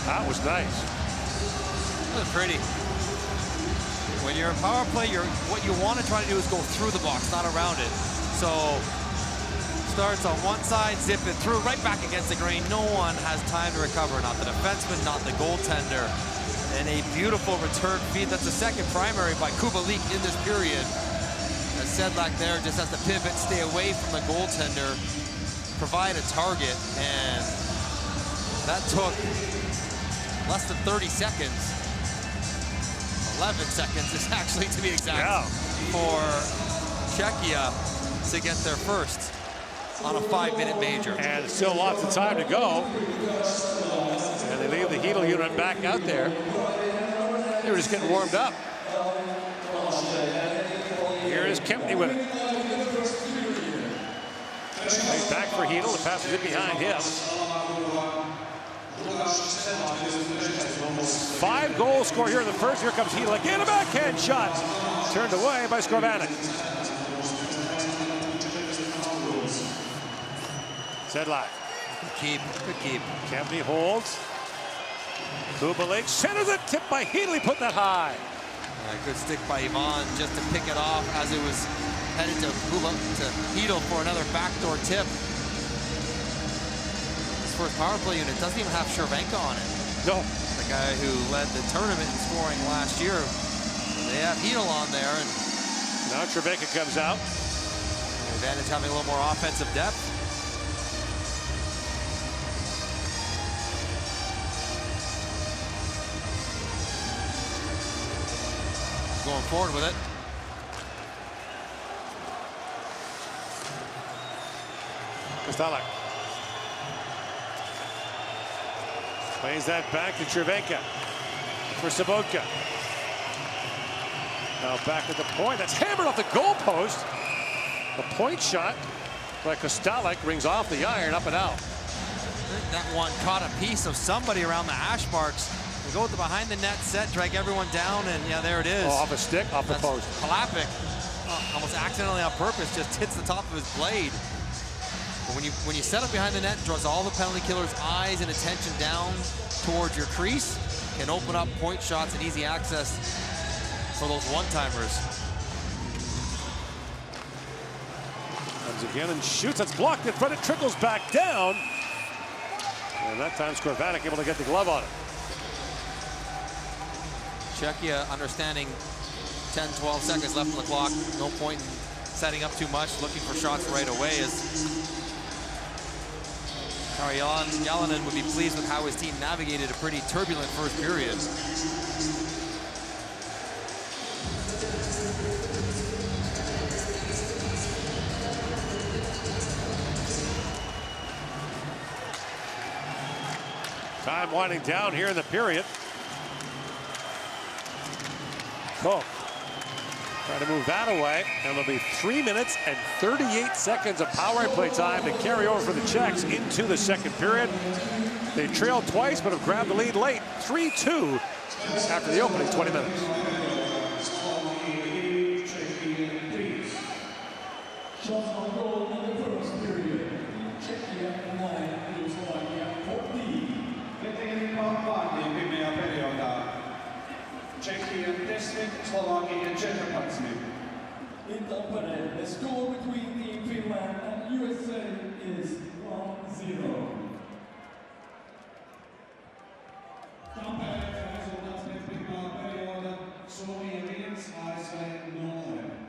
That was nice. That was pretty. When you're a power play, what you want to try to do is go through the box, not around it. So starts on one side, zip it through, right back against the grain. No one has time to recover. Not the defenseman, not the goaltender. And a beautiful return feed. That's the second primary by Kubalik in this period. As Sedlak there just has to pivot, stay away from the goaltender, provide a target, and that took less than 30 seconds. 11 seconds is actually, to be exact, for Czechia to get their first on a 5-minute major. And still lots of time to go. And they leave the Heedle unit back out there. They were just getting warmed up. Here is Kempny with it. He's back for Heedle. The pass is in behind him. 5-goal score here in the first. Here comes Heedle again. A backhand shot. Turned away by Skorvanek. Sedlak. Good keep. Kempny holds. Kubalik centers it. Tipped by Heedle. He put that high. Good stick by Ivan just to pick it off as it was headed to Heedle for another backdoor tip. This first power play unit doesn't even have Cervenka on it. No. The guy who led the tournament in scoring last year. They have Heedle on there. And now Cervenka comes out. Advantage having a little more offensive depth. Going forward with it. Kostalak plays that back to Cervenka for Sabotka. Now back at the point. That's hammered off the goalpost. The point shot by Kostalak rings off the iron, up and out. I think that one caught a piece of somebody around the hash marks. They go with the behind the net set, drag everyone down, and yeah, there it is. Oh, off a stick, off the post. Halapik, almost accidentally on purpose, just hits the top of his blade. But when you set up behind the net, draws all the penalty killers' eyes and attention down towards your crease, can open up point shots and easy access for those one-timers. Comes again and shoots. It's blocked in front. It trickles back down. And that time Skorvanek able to get the glove on it. Czechia understanding 10, 12 seconds left on the clock. No point in setting up too much, looking for shots right away as Kari Jalonen would be pleased with how his team navigated a pretty turbulent first period. Time winding down here in the period. Koch trying to move that away, and there'll be 3 minutes and 38 seconds of power play time to carry over for the Czechs into the second period. They trailed twice, but have grabbed the lead late, 3-2 after the opening 20 minutes. Czechia tested, Slovakia, Czechia. In the opener, the score between Team Finland and USA is 1-0. Tampereen resultaat met prima periode. Suomi wins, Iceland 0.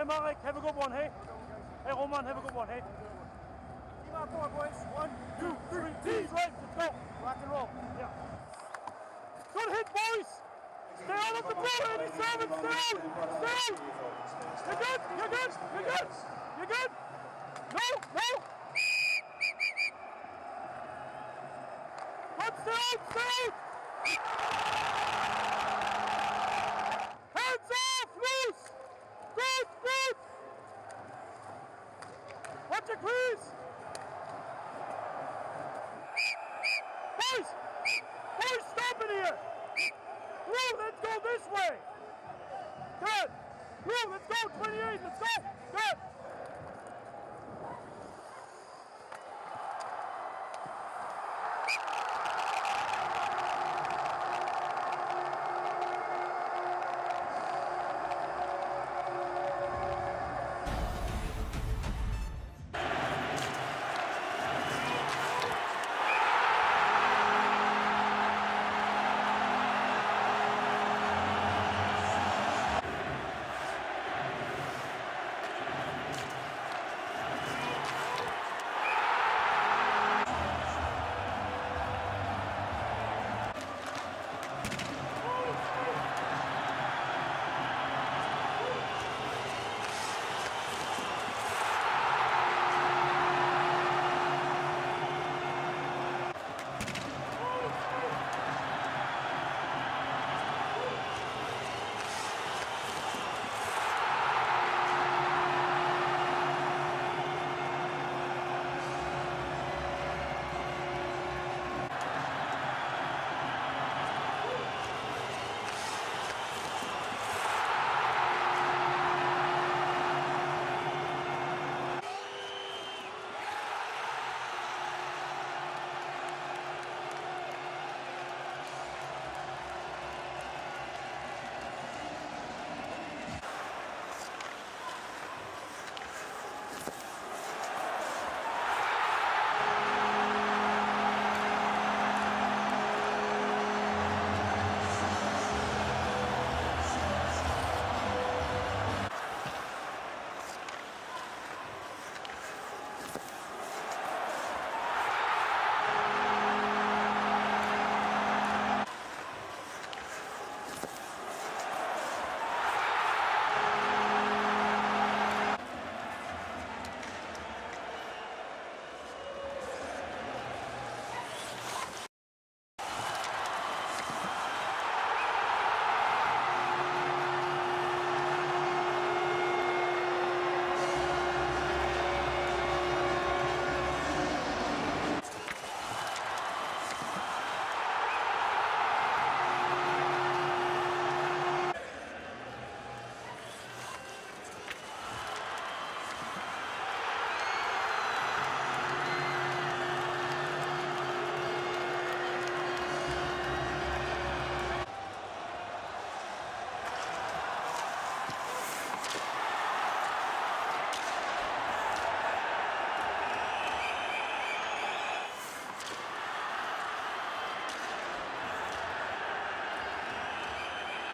Marek, have a good one, hey? Hey, Roman, have a good one, hey? Keep on going, boys. 1, 2, 3, T's right, let's go. Rock and roll, yeah. Good hit, boys! Stay out of the ball, 87, stay out! You're good, you're good, you're good! You're good! No, no! Good, stay out, stay out! Hands off, loose! Good, good! Watch it, please! Boys! Boys, stop it here! Blue, let's go this way! Good! Blue, let's go, 28, let's go! Good!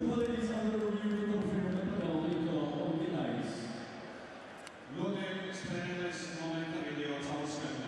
Ladies under review to confirm the penalty call on the ice. Ludek, trenerz moment video cały świat.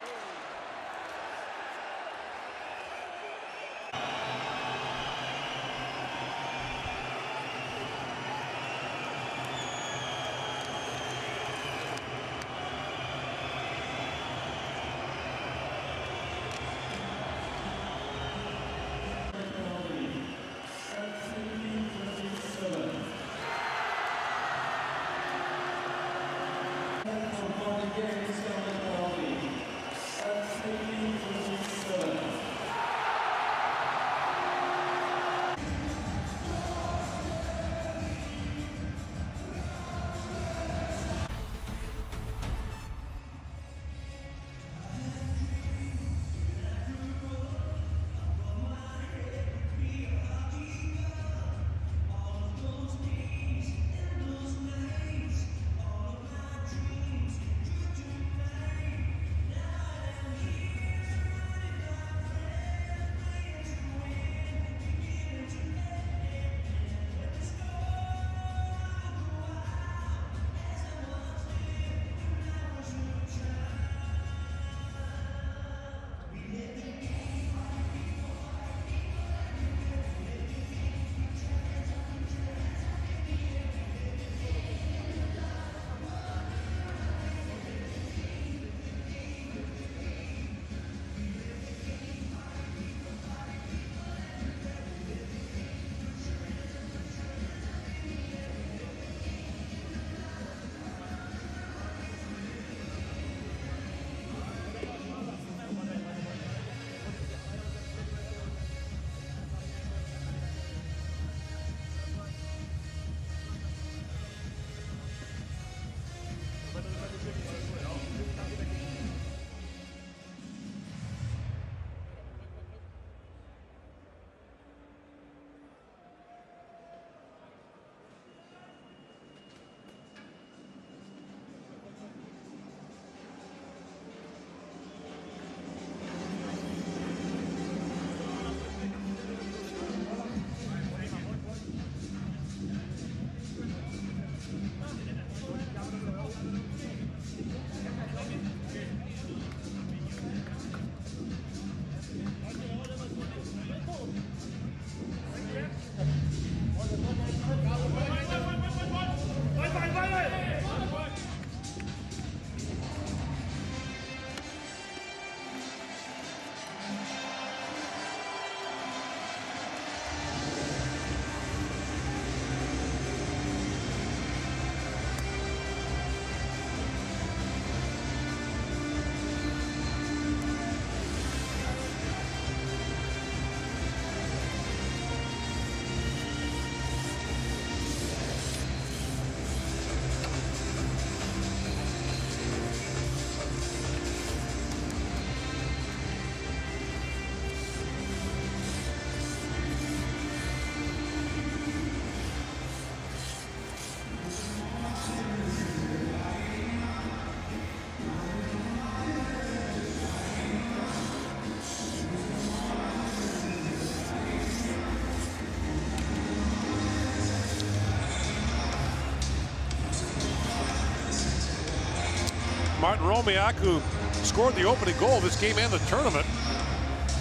Martin Romiak, who scored the opening goal of this game and the tournament,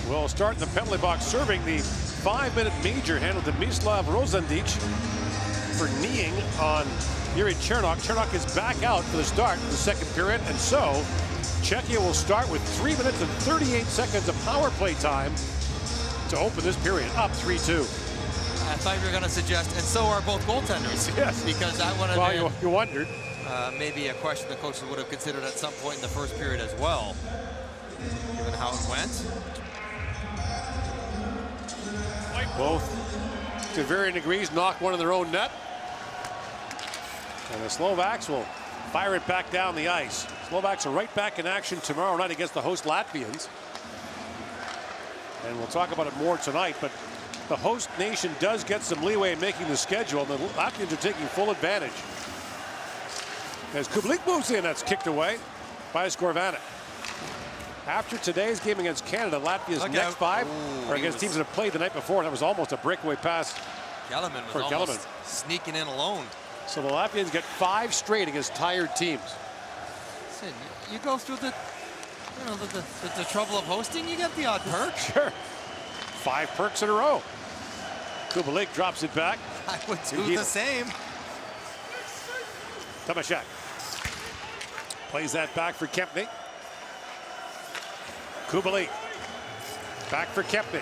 will start in the penalty box serving the 5-minute major handled to Mislav Rosandic for kneeing on Yuri Chernok. Chernok is back out for the start of the second period, and so Czechia will start with 3 minutes and 38 seconds of power play time to open this period, up 3-2. I thought you were going to suggest, and so are both goaltenders. Yes. Because that would have Well, been you wondered. maybe a question the coaches would have considered at some point in the first period as well, given how it went. Both, to varying degrees, knocked one in their own net. And the Slovaks will fire it back down the ice. Slovaks are right back in action tomorrow night against the host Latvians. And we'll talk about it more tonight, but the host nation does get some leeway in making the schedule, and the Latvians are taking full advantage. As Kubalik moves in, that's kicked away by Skorvanek. After today's game against Canada, Latvia's next 5 are against teams that have played the night before. That was almost a breakaway pass for Gellerman. Sneaking in alone. So the Latvians get 5 straight against tired teams. Listen, you go through the, you know, the trouble of hosting, you get the odd perk. Sure. 5 perks in a row. Kubalik drops it back. I would do the same. Tomaszek plays that back for Kempny. Kubalik back for Kempny.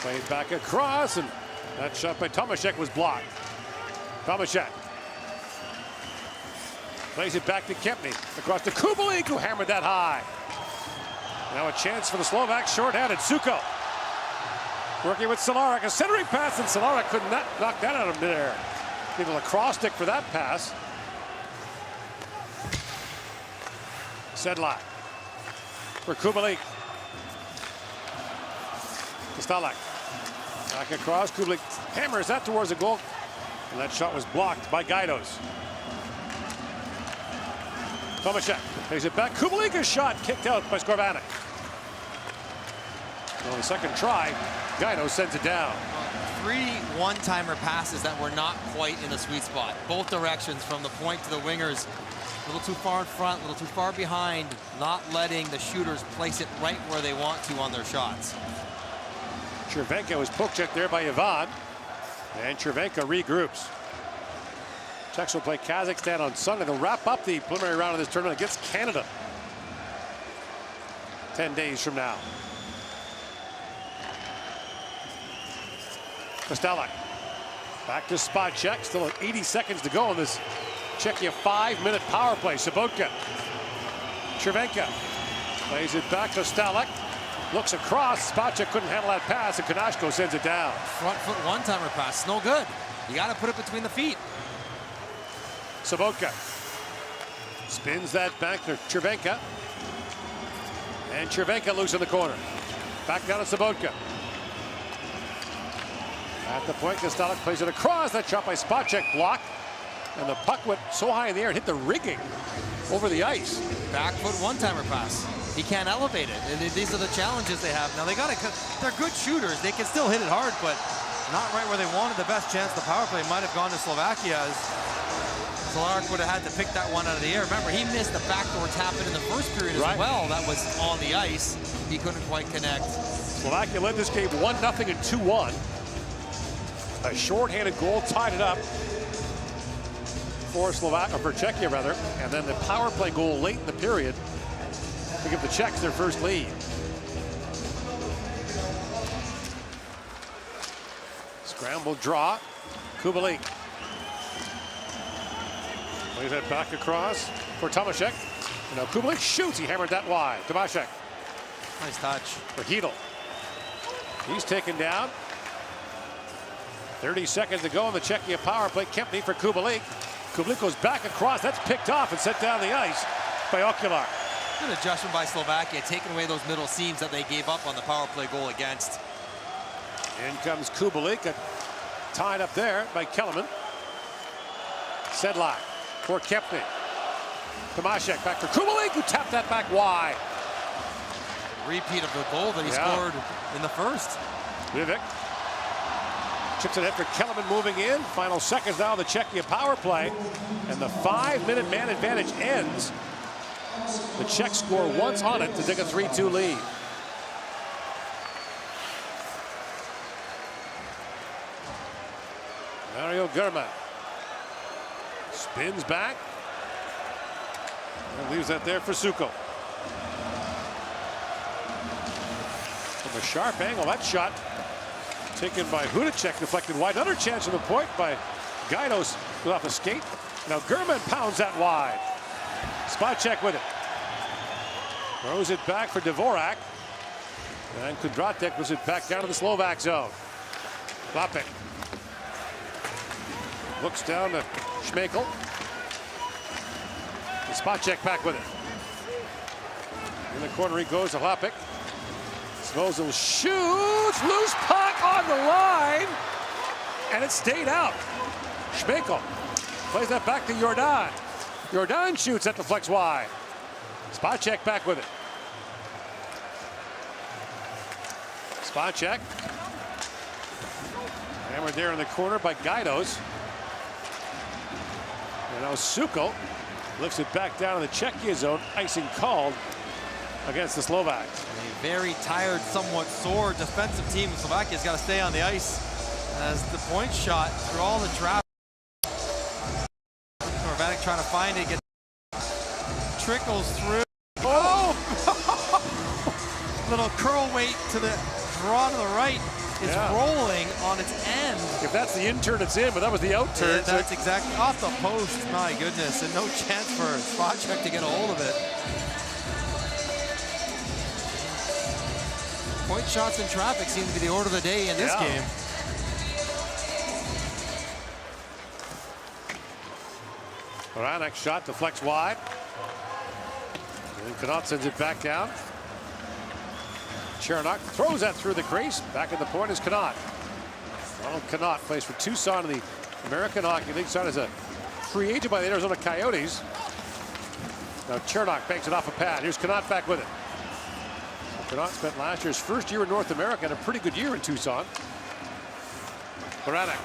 Played back across, and that shot by Tomaszek was blocked. Tomaszek plays it back to Kempny. Across to Kubalik, who hammered that high. Now a chance for the Slovaks, short-handed. Suko working with Cehlarik. A centering pass, and Cehlarik could not knock that out of midair. Gave a lacrosse stick for that pass. Sedlak for Kubalik. Kostelak back across. Kubalik hammers that towards the goal, and that shot was blocked by Gaidos. Tomaszek takes it back. Kubalika's shot kicked out by Skorvanek. On the second try, Gaidos sends it down. 3 one-timer passes that were not quite in the sweet spot. Both directions, from the point to the wingers. A little too far in front, a little too far behind, not letting the shooters place it right where they want to on their shots. Chervenka was poke checked there by Ivan, and Chervenka regroups. Czechs will play Kazakhstan on Sunday. They'll wrap up the preliminary round of this tournament against Canada 10 days from now. Kostelak back to Spacek. Still at 80 seconds to go in this Czechia 5-minute power play. Sobotka. Chervenka plays it back to Kostelak. Looks across. Spacek couldn't handle that pass, and Konashko sends it down. Front foot one-timer pass. No good. You got to put it between the feet. Sobotka spins that back to Chervenka. And Chervenka loose in the corner. Back down to Sobotka. At the point, Kostelak plays it across. That shot by Spacek blocked. And the puck went so high in the air, it hit the rigging over the ice. Back foot one-timer pass. He can't elevate it. And these are the challenges they have. Now they got to. They're good shooters. They can still hit it hard, but Not right where they wanted. The best chance the power play might have gone to Slovakia, as Cehlarik would have had to pick that one out of the air. Remember, he missed the backdoor tap in the first period as well. That was on the ice. He couldn't quite connect. Slovakia led this game 1-0 and 2-1. A shorthanded goal tied it up for Czechia rather, and then the power play goal late in the period to give the Czechs their first lead. Scramble draw. Kubalik plays that back across for Tomaszek. Now Kubalik shoots. He hammered that wide. Tomaszek. Nice touch. For Hedel. He's taken down. 30 seconds to go on the Czechia power play. Kempny for Kubalik. Kubalik goes back across. That's picked off and set down the ice by Okular. Good adjustment by Slovakia, taking away those middle seams that they gave up on the power play goal against. In comes Kubalik, tied up there by Kellerman. Sedlak for Kempny. Tomaszek back for Kubalik, who tapped that back wide. Repeat of the goal that he scored in the first. Vivek chips it in for Kellerman moving in. Final seconds now of the Czechia power play. And the 5-minute man advantage ends The Czechs score once on it to take a 3-2 lead. Mario German spins back and leaves that there for Suko. From a sharp angle, that shot taken by Hudacek, deflected wide. Another chance on the point by Gaidos off a skate. Now German pounds that wide. Spot check with it. Throws it back for Dvorak. And Kondratek was it back down to the Slovak zone. Lapik looks down to Schmeichel. The spot check back with it. In the corner he goes to Lapik. Svozil shoots, loose puck on the line, and it stayed out. Schmeichel plays that back to Jordan. Jordan shoots at the flex wide. Spot check back with it. Spot check. Hammered there in the corner by Gaidos. And now Suko lifts it back down in the Czechia zone. Icing called against the Slovaks. A very tired, somewhat sore defensive team. Slovakia's got to stay on the ice as the point shot through all the traffic. Norvatic trying to find it, trickles through. Oh! Little curl weight to the draw to the right is rolling on its end. If that's the in turn, it's in, but that was the out turn. Yeah, that's exactly off the post. My goodness, and no chance for Spacek to get a hold of it. Point shots in traffic seem to be the order of the day in this game. Oranek shot deflects wide. And Connaught sends it back down. Chernak throws that through the crease. Back at the point is Connaught. Ronald Connaught plays for Tucson in the American Hockey League. Signed as a free agent by the Arizona Coyotes. Now Chernak banks it off a pad. Here's Connaught back with it. Connaught spent last year's first year in North America and a pretty good year in Tucson. Oranek.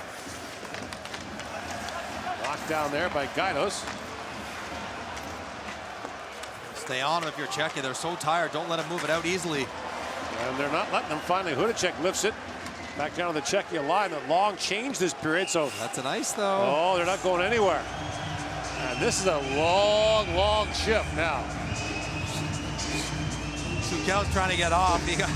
Locked down there by Gaidos. Stay on him if you're Czechia. They're so tired. Don't let him move it out easily. And they're not letting them. Finally, Hudacek lifts it back down to the Czechia line. A long change this period. So that's an ice though. Oh, they're not going anywhere. And this is a long, long shift now. Sukel's trying to get off. He got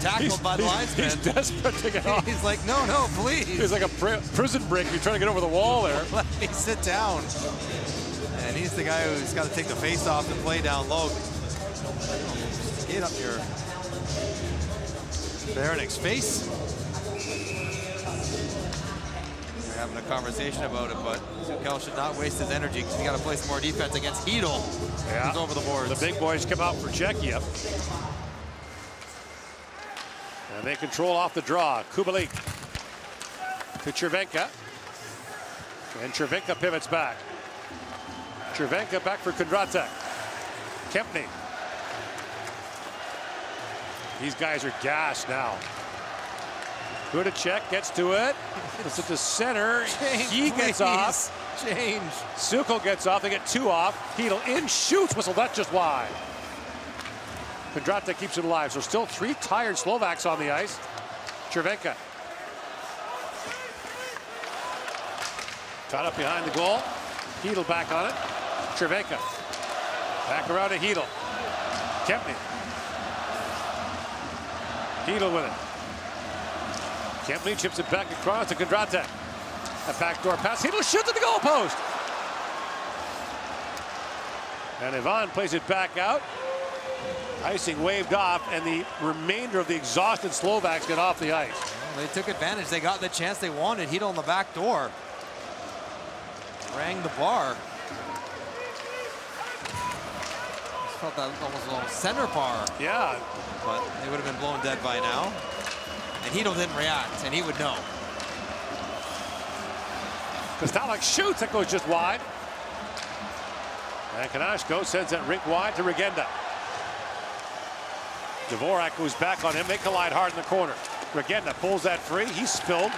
tackled by the linesman. He's desperate to get off. He's like, no, no, please. He's like a prison break. He's trying to get over the wall there. Let me sit down. And he's the guy who's got to take the face off and play down low. Skate up here. Baranek's face. We're having a conversation about it, but Sukel should not waste his energy because he got to play some more defense against Hedel. Yeah. He's over the boards. The big boys come out for Czechia. And they control off the draw. Kubalik to Chervenka. And Chervenka pivots back. Chervenka back for Kondratek. Kempny. These guys are gassed now. Hudacek gets to it. It's at the center. He gets off. Change. Suko gets off. They get two off. Hedel in, shoots, whistle. That's just wide. Kondratek keeps it alive. So still three tired Slovaks on the ice. Chervenka. Caught up behind the goal. Hedel back on it. Chervenka. Back around to Hedel. Kempny. Hedel with it. Kempny chips it back across to Kondratek. A backdoor pass. Hedel shoots at the goal post. And Ivan plays it back out. Icing waved off, and the remainder of the exhausted Slovaks get off the ice. Well, they took advantage. They got the chance they wanted. Hedel on the back door. Rang the bar. Just felt that almost a little center bar. Yeah. But they would have been blown dead by now. And Hedel didn't react, and he would know. Kostelnik shoots, that goes just wide. And Kanashko sends that rink wide to Regenda. Dvorak goes back on him. They collide hard in the corner. Regenda pulls that free. He's spilled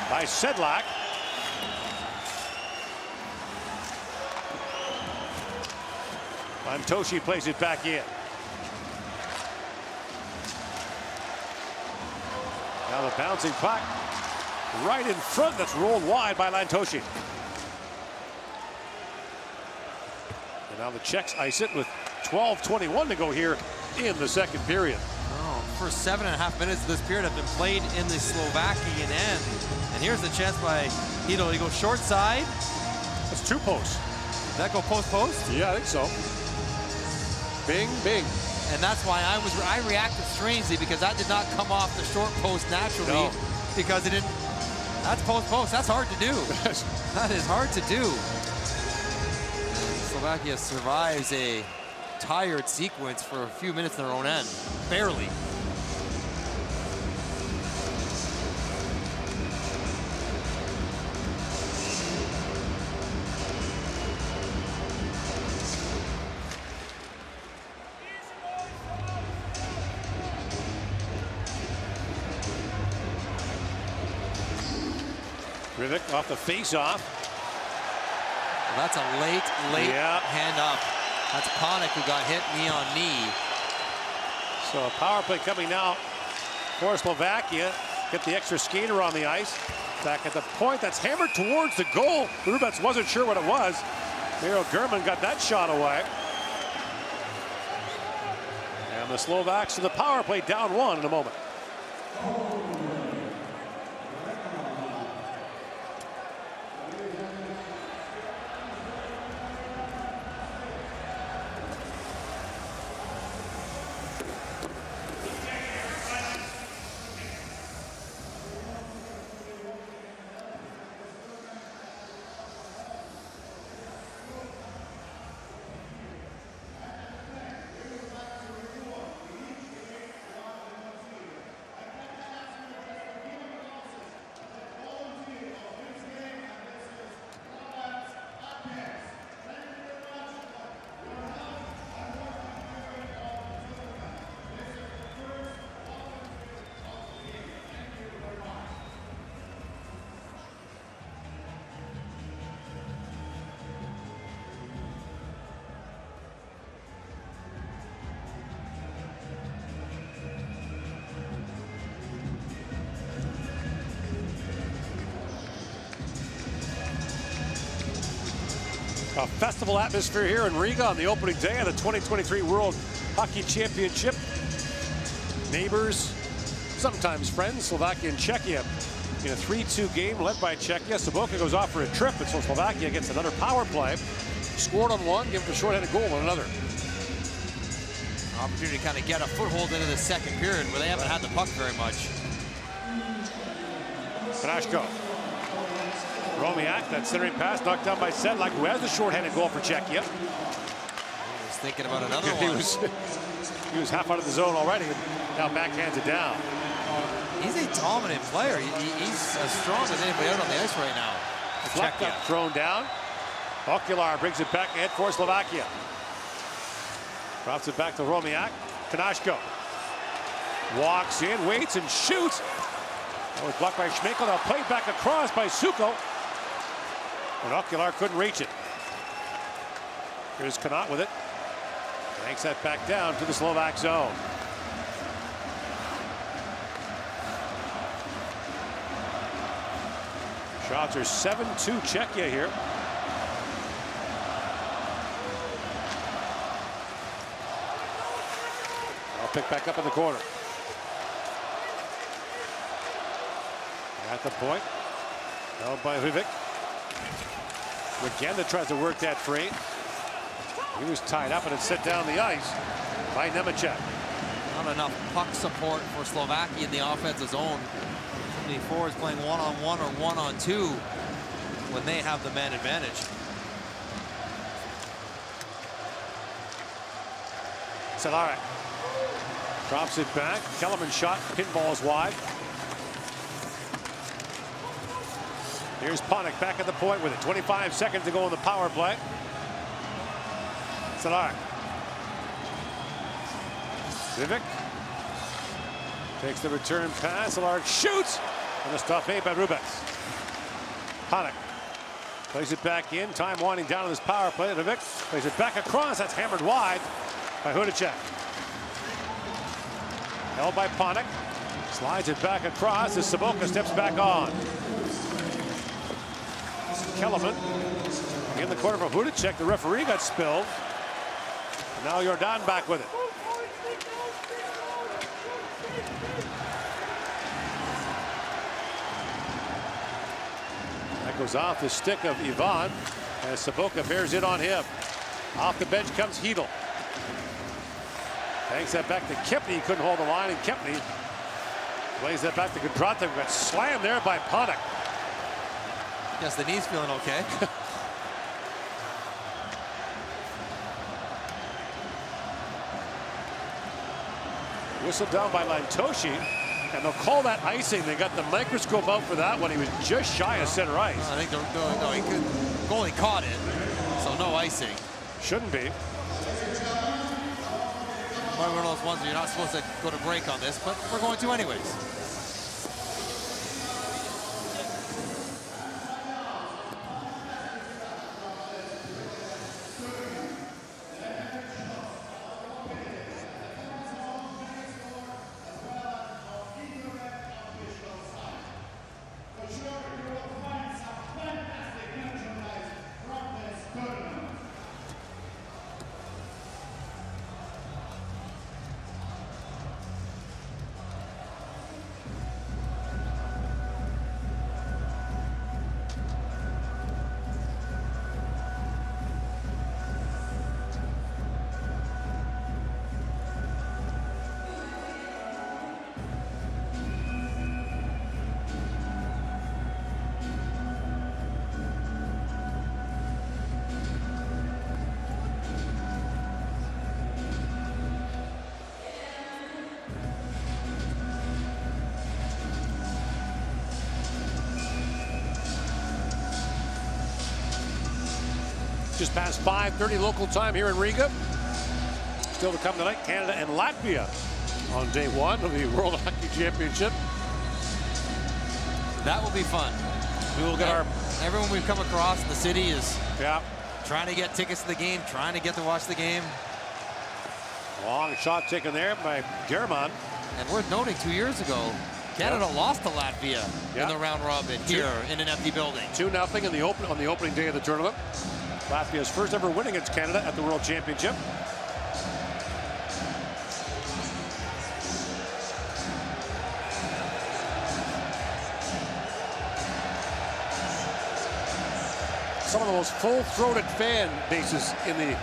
by Sedlak. Lantoshi plays it back in. Now the bouncing puck right in front. That's rolled wide by Lantoshi. And now the Czechs ice it with 12:21 to go here in the second period. Oh, first 7.5 minutes of this period have been played in the Slovakian end. And here's the chance by Hito. He goes short side. That's two posts. Did that go post-post? Yeah, I think so. Bing, bing. And that's why I reacted strangely, because that did not come off the short post naturally. No. Because it didn't. That's post-post. That's hard to do. That is hard to do. Slovakia survives a tired sequence for a few minutes in their own end. Barely. Rivik off the face-off. Well, that's a late hand up. That's Panik who got hit knee on knee. So a power play coming now for Slovakia. Get the extra skater on the ice. Back at the point, that's hammered towards the goal. Rubets wasn't sure what it was. Miro German got that shot away. And the Slovaks to the power play, down one in a moment. A festival atmosphere here in Riga on the opening day of the 2023 World Hockey Championship. Neighbors, sometimes friends, Slovakia and Czechia in a 3-2 game led by Czechia. Sobotka goes off for a trip, and so Slovakia gets another power play. Scored on one, give him a shorthanded goal on another. Opportunity to kind of get a foothold into the second period where they haven't had the puck very much. Kanashko. Romiak, that centering pass knocked down by Sedlak, who has the shorthanded goal for Czechia. He was thinking about another one. He was half out of the zone already, and now backhands it down. He's a dominant player. He's as strong as anybody out on the ice right now. Flecked up, thrown down. Okular brings it back ahead for Slovakia. Drops it back to Romiak. Kanashko walks in, waits, and shoots. That was blocked by Schmeichel. Now played back across by Suko. And Okular couldn't reach it. Here's Connaught with it. Yanks that back down to the Slovak zone. Shots are 7-2 Czechia here. I'll pick back up in the corner. At the point. Held by Rivik. Regenda tries to work that free. He was tied up and it's set down the ice by Nemecek. Not enough puck support for Slovakia in the offensive zone. Too many forwards playing one-on-one or one-on-two when they have the man advantage. Cehlarik drops it back. Kellerman shot, pinballs wide. Here's Panik back at the point with it. 25 seconds to go in the power play. Cehlarik. Vivek takes the return pass. Cehlarik shoots. And a stop made by Rubets. Panik. Plays it back in. Time winding down on this power play. Levick plays it back across. That's hammered wide by Hudacek. Held by Panik. Slides it back across as Saboka steps back on. Kellerman in the corner for Hudacek. The referee got spilled. Now Jordan back with it. That goes off the stick of Ivan as Saboka bears it on him. Off the bench comes Hedel. Banks that back to Kempny. He couldn't hold the line, and Kempny plays that back to Kondratek. Got slammed there by Panik. Yes, the knee's feeling okay. Whistled down by Lantoshi, and they'll call that icing. They got the microscope out for that one. He was just shy of center ice. I think they're no, he could. Goalie caught it, so no icing. Shouldn't be. Probably one of those ones where you're not supposed to go to break on this, but we're going to anyways. Just past 5:30 local time here in Riga. Still to come tonight, Canada and Latvia on day one of the World Hockey Championship. That will be fun. We will get everyone we've come across in the city is trying to get tickets to the game, trying to get to watch the game. Long shot taken there by German. And worth noting, 2 years ago, Canada lost to Latvia in the round robin here in an empty building. 2-0 in the on the opening day of the tournament. Latvia's first ever win against Canada at the World Championship. Some of the most full-throated fan bases in the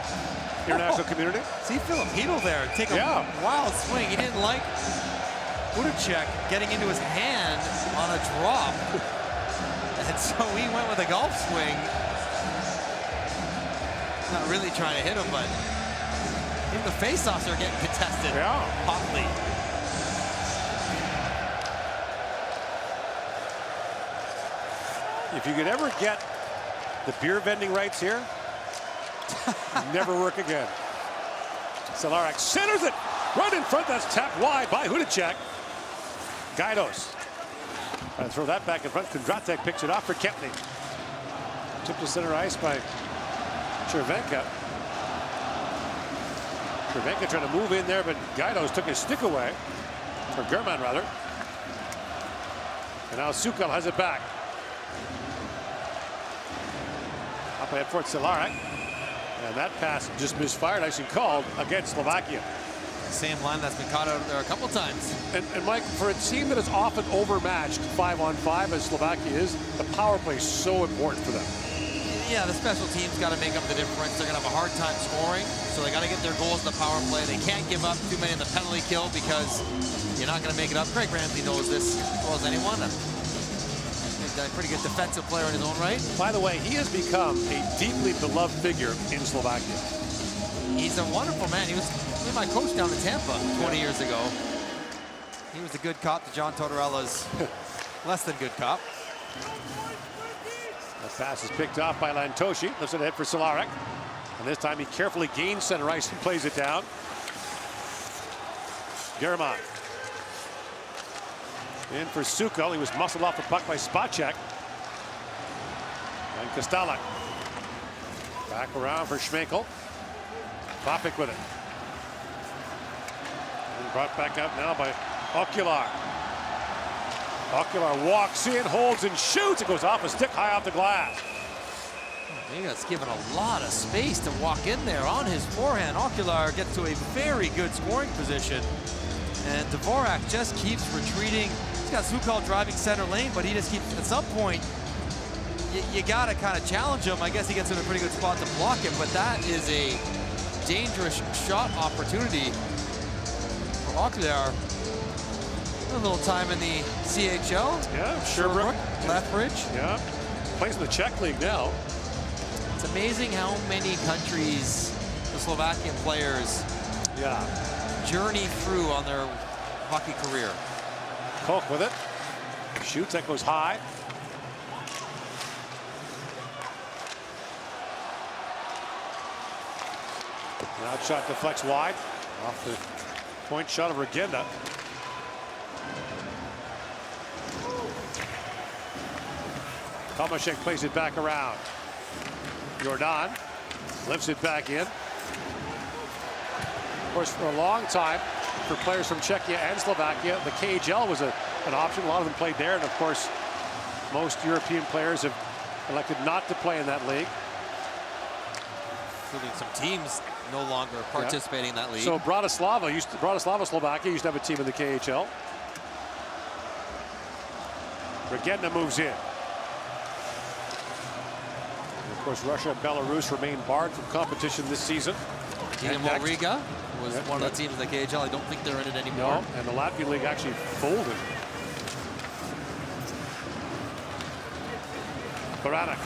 international community. See Philip Hedel there take a wild swing. He didn't like Hudacek getting into his hand on a drop. And so he went with a golf swing. Not really trying to hit him, but even the faceoffs are getting contested hotly. If you could ever get the beer vending rights here, never work again. Cehlarik centers it right in front. That's tapped wide by Hudacek. Gaidos. And throw that back in front. Kondratek picks it off for Kempny. Tipped to center ice by Chervenka. Chervenka trying to move in there, but Gaidos took his stick away. Or German, rather. And now Sukal has it back. Up ahead for Cehlarik. And that pass just misfired, icing called against Slovakia. Same line that's been caught out there a couple times. And Mike, for a team that is often overmatched 5-on-5 as Slovakia is, the power play is so important for them. Yeah, the special team's got to make up the difference. They're going to have a hard time scoring, so they got to get their goals in the power play. They can't give up too many in the penalty kill because you're not going to make it up. Craig Ramsey knows this as well as anyone. He's a pretty good defensive player in his own right. By the way, he has become a deeply beloved figure in Slovakia. He's a wonderful man. He was my coach down in Tampa 20 years ago. He was a good cop to John Tortorella's less than good cop. That pass is picked off by Lantoshi. Lifts it ahead for Cehlarik. And this time he carefully gains center ice and plays it down. German. In for Sukal. He was muscled off the puck by Spacek. And Kostelak. Back around for Schmeichel. Topic with it. And brought back out now by Ocular. Ocular walks in, holds and shoots. It goes off a stick high off the glass. Vega's given a lot of space to walk in there on his forehand. Ocular gets to a very good scoring position. And Dvorak just keeps retreating. He's got Sukal driving center lane, but he just keeps, at some point, you got to kind of challenge him. I guess he gets in a pretty good spot to block it, but that is a dangerous shot opportunity for Ocular. A little time in the CHL. Yeah, Sherbrooke. Lethbridge. Yeah, plays in the Czech league now. It's amazing how many countries the Slovakian players journey through on their hockey career. Koch with it. Shoots, that goes high. Now shot deflects wide. Off the point shot of Regenda. Tomaszek plays it back around. Jordan lifts it back in. Of course, for a long time, for players from Czechia and Slovakia, the KHL was an option. A lot of them played there, and of course, most European players have elected not to play in that league. Including some teams no longer participating in that league. So Bratislava, Slovakia used to have a team in the KHL. Regenda moves in. Of course, Russia and Belarus remain barred from competition this season. Dinamo Riga was one of the teams in the KHL. I don't think they're in it anymore. No, and the Latvian league actually folded. Baranek.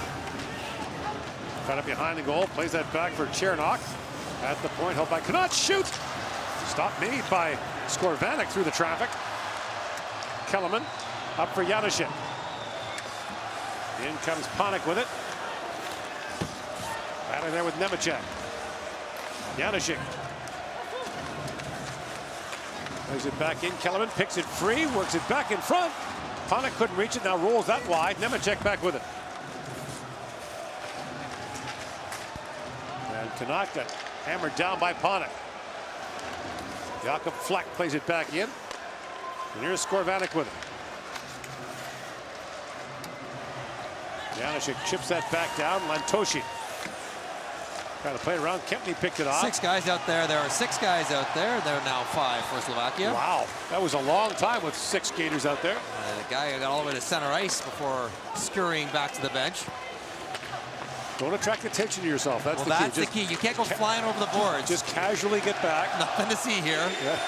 Got it behind the goal, plays that back for Chernok. At the point, held by cannot shoot. Stop made by Skorvanek through the traffic. Kellerman up for Januszek. In comes Panik with it. Battling there with Nemecek. Januszek. Plays it back in. Kellerman picks it free, works it back in front. Panik couldn't reach it, now rolls that wide. Nemecek back with it. And Tanaka hammered down by Panik. Jakob Fleck plays it back in. And here's Skorvanek with it. Januszek chips that back down. Lantoshi trying to play it around. Kempny picked it off. 6 guys out there. There are 6 guys out there. There are now 5 for Slovakia. Wow, that was a long time with 6 skaters out there. The guy got all the way to center ice before scurrying back to the bench. Don't attract attention to yourself. That's Well, the key. that's the key. You can't go flying over the boards. Just casually get back. Nothing to see here. Yeah.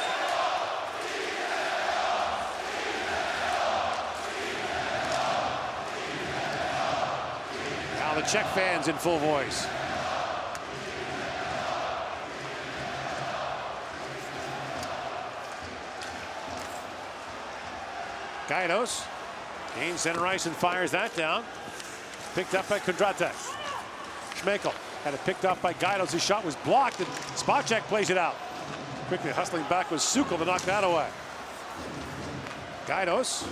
Now the Czech fans in full voice. Gaidos gains center ice and fires that down. Picked up by Kondratek. Schmeichel had it picked off by Gaidos. His shot was blocked, and Spacek plays it out. Quickly hustling back was Sukal to knock that away. Gaidos.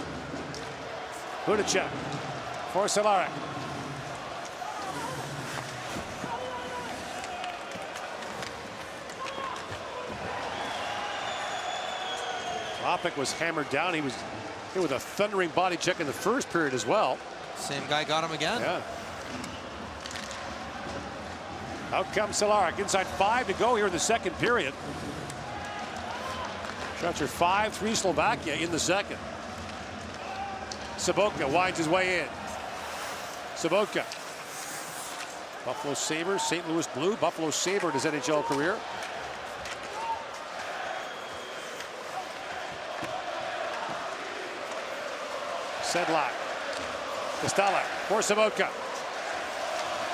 Hudacek for Cehlarik. Topic was hammered down. He was hit with a thundering body check in the first period as well. Same guy got him again. Yeah. Out comes Cehlarik. Inside 5 to go here in the second period. Shots are 5-3 Slovakia in the second. Saboka winds his way in. Saboka. Buffalo Sabres, St. Louis Blue. Buffalo Sabre in his NHL career. Sedlak. Kostelak for Saboka.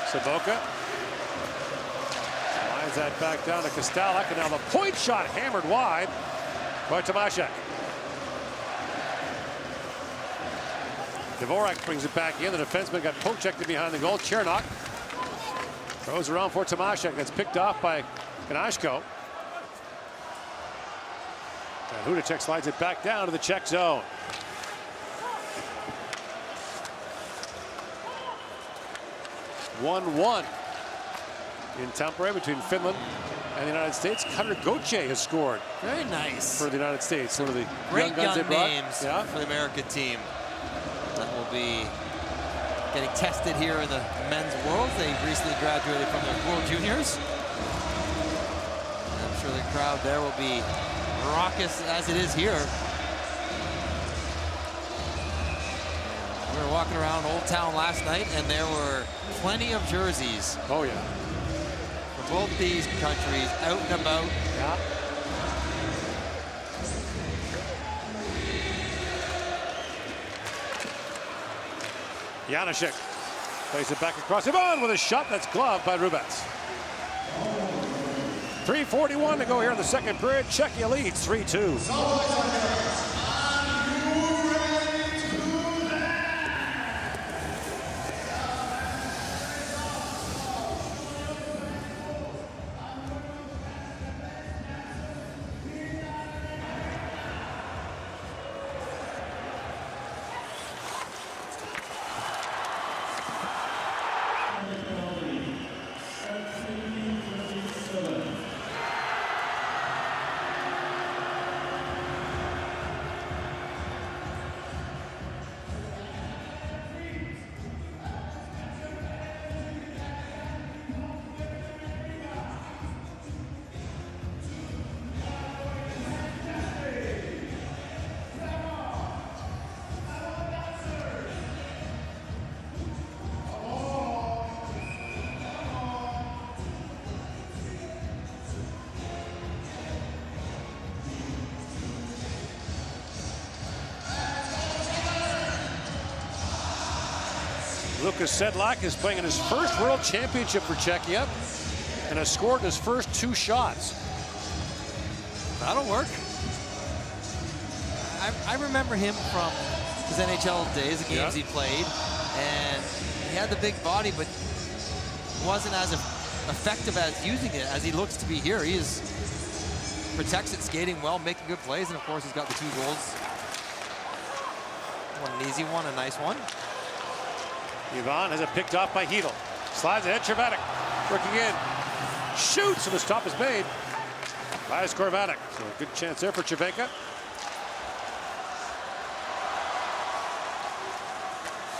Saboka lines that back down to Kostelak, and now the point shot hammered wide by Tomaszek. Dvorak brings it back in. The defenseman got poke checked behind the goal. Chernok throws around for Tomaszek. That's picked off by Kanashko. And Hudacek slides it back down to the Czech zone. 1-1 in Tampere between Finland and the United States. Cutter Gauthier has scored. Very nice. For the United States. One of the great young guns they brought. names for the American team that will be getting tested here in the men's world. They recently graduated from their World Juniors. And I'm sure the crowd there will be raucous as it is here. We were walking around Old Town last night, and there were plenty of jerseys. Oh, yeah. For both these countries out and about. Yeah. Janacek plays it back across Ivan with a shot that's gloved by Rubats. 3:41 to go here in the second period. Czechia leads 3-2. Lukas Sedlak is playing in his first World Championship for Czechia and has scored in his first 2 shots. That'll work. I remember him from his NHL days, the games he played, and he had the big body, but wasn't as effective as using it as he looks to be here. He protects it, skating well, making good plays, and of course he's got the 2 goals. One an easy one, a nice one. Ivan has it picked off by Hedel. Slides ahead, Cervatic working in. Shoots, and the stop is made by Skorvatic. So a good chance there for Cervenka.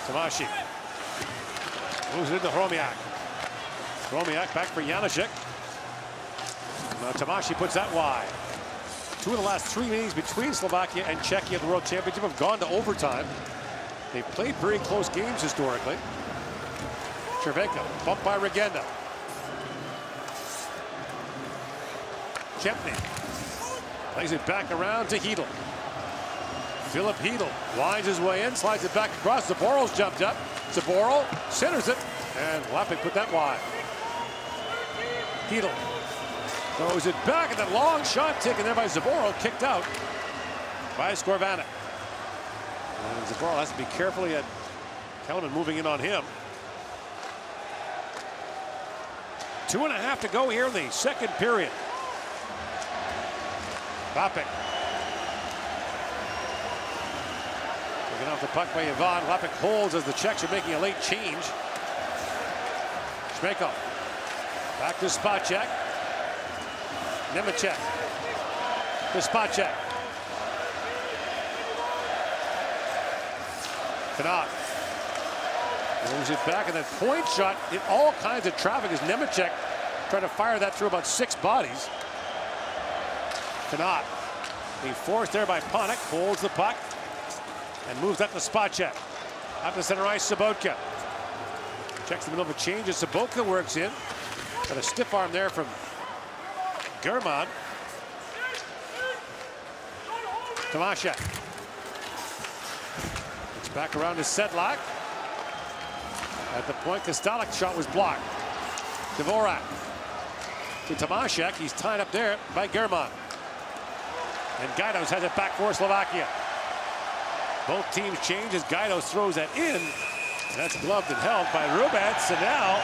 Tomashi moves it into Hromiak. Hromiak back for Janacek. Now Tomashi puts that wide. 2 of the last 3 meetings between Slovakia and Czechia at the World Championship have gone to overtime. They've played very close games historically. Cervenka, bumped by Regenda. Kempny plays it back around to Hedel. Philip Hedel winds his way in, slides it back across. Zaboral's jumped up. Zaboral centers it, and Lapik put that wide. Hedel throws it back, and that long shot taken there by Zaboral, kicked out by Skorvatic. And Zaboral has to be careful. He had Kelman moving in on him. 2.5 to go here in the second period. Lapik. Taken off the puck by Ivan. Lapik holds as the Czechs are making a late change. Schmeichel. Back to Spacek. Nemecek. To Spacek. Knott moves it back, and that point shot in all kinds of traffic as Nemecek trying to fire that through about 6 bodies. Knott being forced there by Panik, holds the puck and moves that to Spacek. Up to center ice, Sobotka. Checks the middle of a change as Sobotka works in. Got a stiff arm there from German. Tomaszek. It's back around to Sedlak. At the point, Kostalik's shot was blocked. Dvorak to Tomaszek. He's tied up there by German. And Gaidos has it back for Slovakia. Both teams change as Gaidos throws that in. And that's gloved and held by Rubats. And now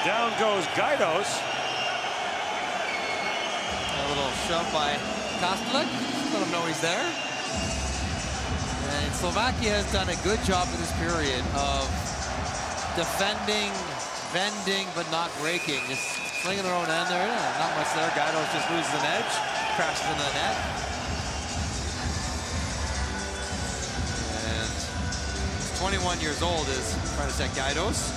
down goes Gaidos. A little shove by Kostalik. Let him know he's there. And Slovakia has done a good job in this period of defending bending but not breaking. Just slinging their own end there. Yeah, not much there. Gaidos just loses an edge, crashes into the net. And 21 years old is trying to set Gaidos.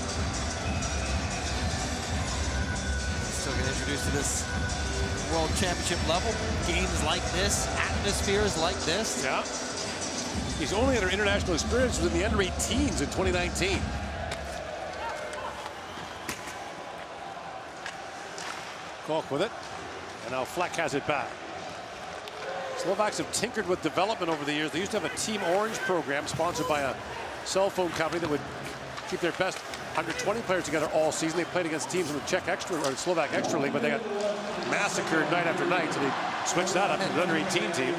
Still getting introduced to this World Championship level. Games like this, atmospheres like this. Yeah. He's only had international experience with the under-18s in 2019. Kalk with it. And now Fleck has it back. Slovaks have tinkered with development over the years. They used to have a Team Orange program sponsored by a cell phone company that would keep their best under 20 players together all season. They played against teams in the Czech Extra or Slovak Extra League, but they got massacred night after night, so they switched that up to the under-18 team.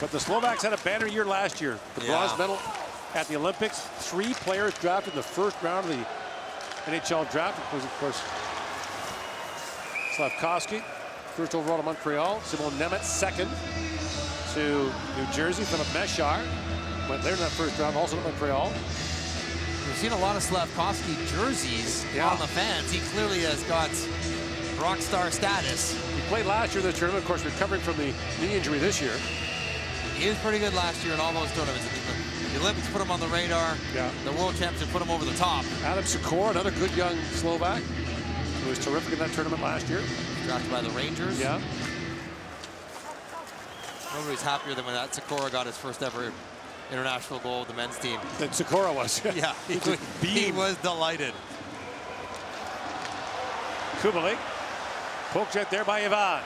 But the Slovaks had a banner year last year. The bronze medal at the Olympics. 3 players drafted in the first round of the NHL draft. It was, of course, Slavkovsky, first overall to Montreal. Simon Nemeth, second to New Jersey. Philip Meshar went later in that first round, also to Montreal. We've seen a lot of Slavkovsky jerseys on the fans. He clearly has got rock star status. He played last year in this tournament, of course, recovering from the knee injury this year. He was pretty good last year in all those tournaments. The Olympics put him on the radar. Yeah. The World Championship put him over the top. Adam Sikora, another good young Slovak, who was terrific in that tournament last year. Drafted by the Rangers. Yeah. Nobody's happier than when that Sikora got his first ever international goal with the men's team. That Sikora was. Yeah, he was delighted. Kubalik. Poked out there by Ivan.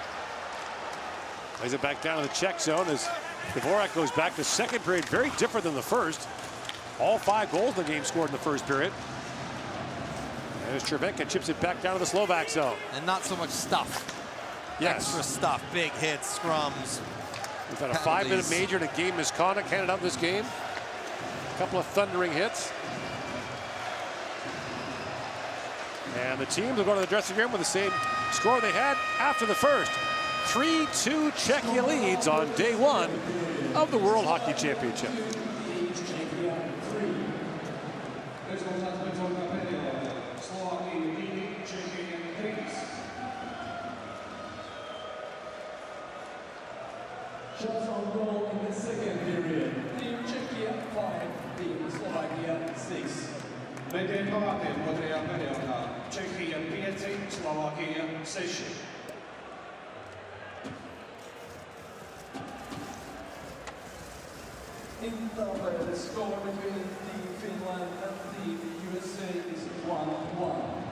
Plays it back down to the Czech zone as Dvorak goes back. The second period, very different than the first. All 5 goals in the game scored in the first period. And as Cervenka chips it back down to the Slovak zone. And not so much stuff. Yes. Extra stuff, big hits, scrums. We've had a 5-minute major and a game misconduct handed out in this game. A couple of thundering hits. And the teams will go to the dressing room with the same score they had after the first. 3-2 Czechia leads on day 1 of the World Hockey Championship. Shots on goal in the second period. Team Czechia 5, Team Slovakia 6. Vedie 9. modrá perióda. Czechia 5, Slovakia 6. In the score between Team Finland and Team USA is 1-1.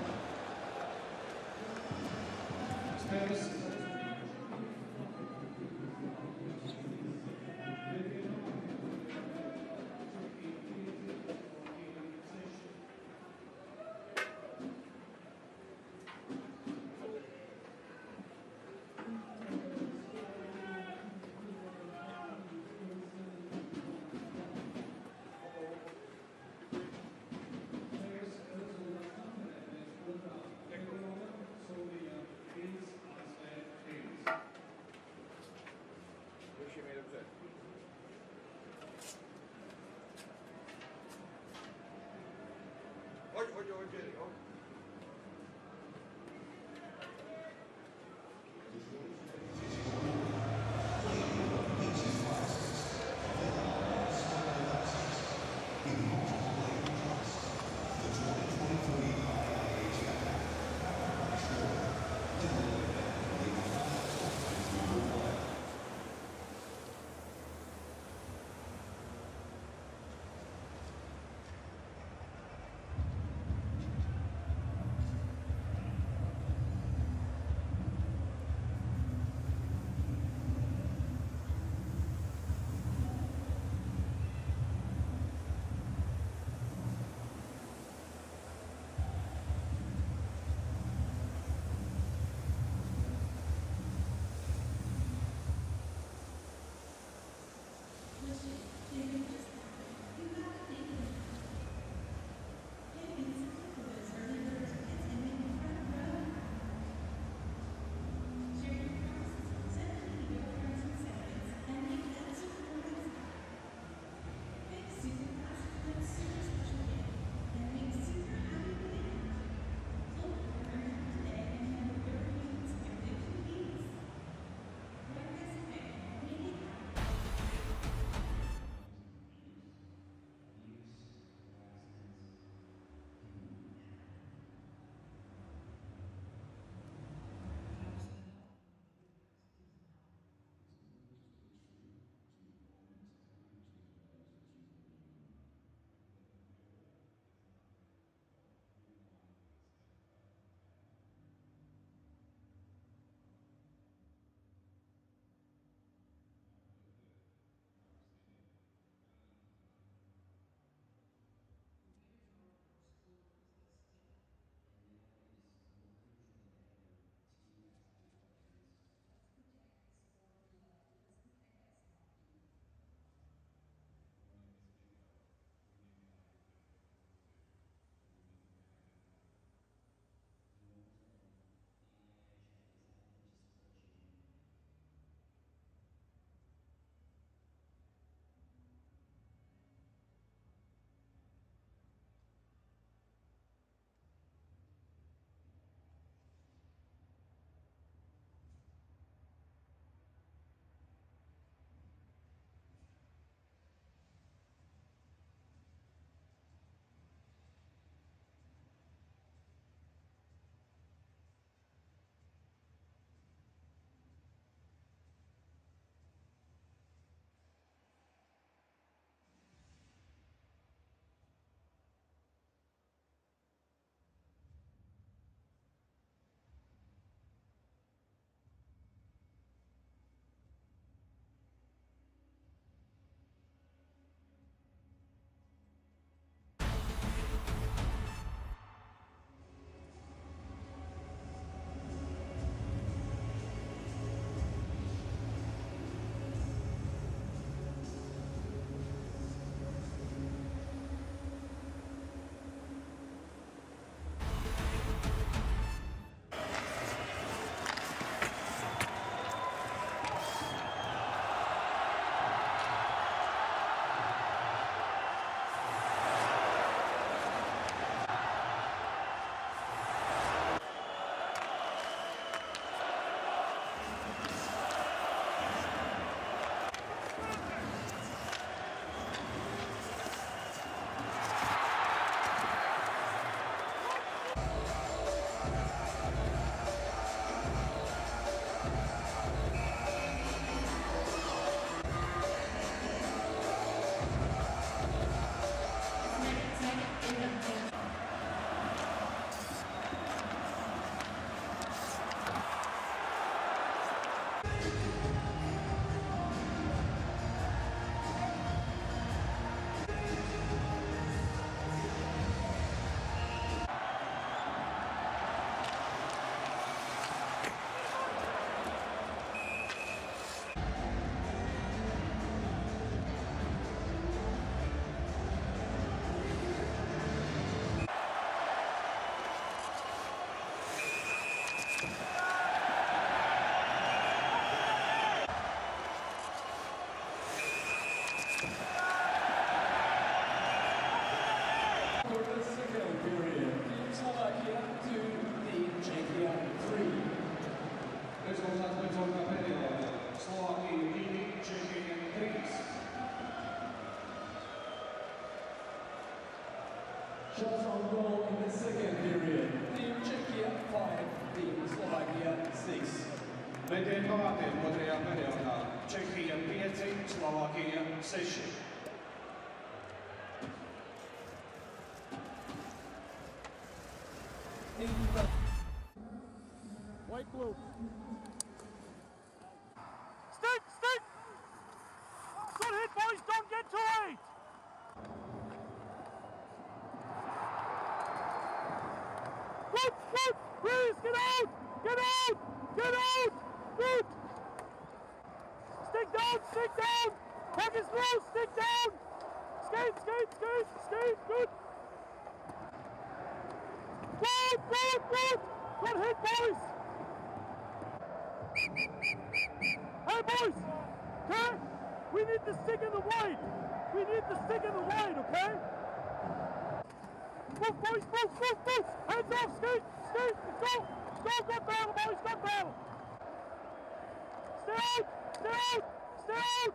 For the second period, Team Slovakia 2, Team Czechia 3. Rezultat końcówka periodu. Slovakia leading Czechia 3. Shots on goal in the second period. Team Czechia 5, Team Slovakia 6. Vedie páté modrá perioda. Czechia 5, Slovakia 6. White, blue. Stick, stick! Good hit, boys, don't get too late! Good, good, please, get out! Get out! Get out! Good! Stick down, stick down! Puck is loose, stick down! Skate, skate, skate, skate, good! Good, good, good! Good hit, boys! Hey, boys! Okay? We need the stick in the white! We need the stick in the white, okay? Move, boys, move, move, move! Hands off, skate, skate, let's go! Let's go, good battle, boys, good battle! Stay out! Stay out! Stay out!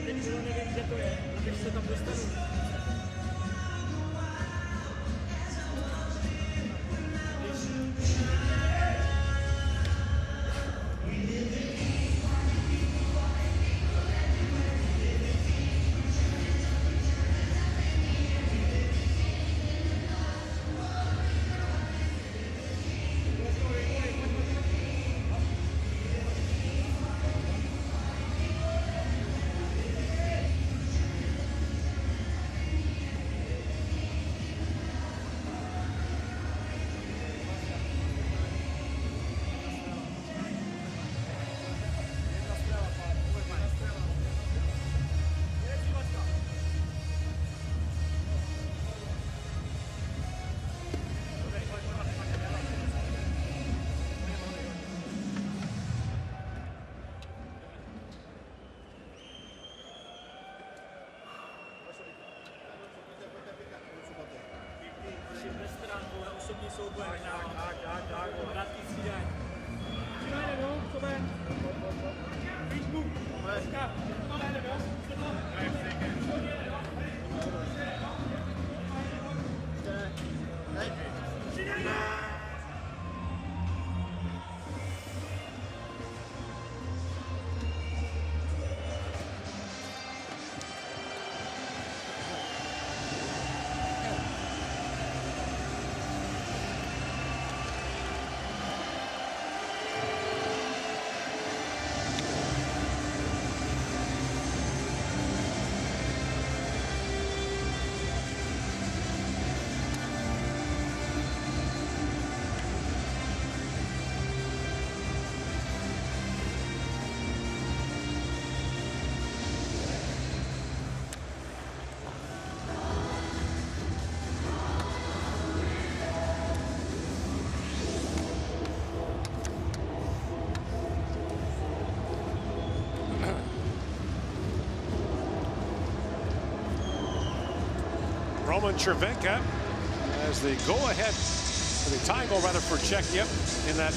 teď nevím, kde to je, abych se tam dostanu. Roman Cervenka as the go-ahead, the tie goal rather for Czechia in that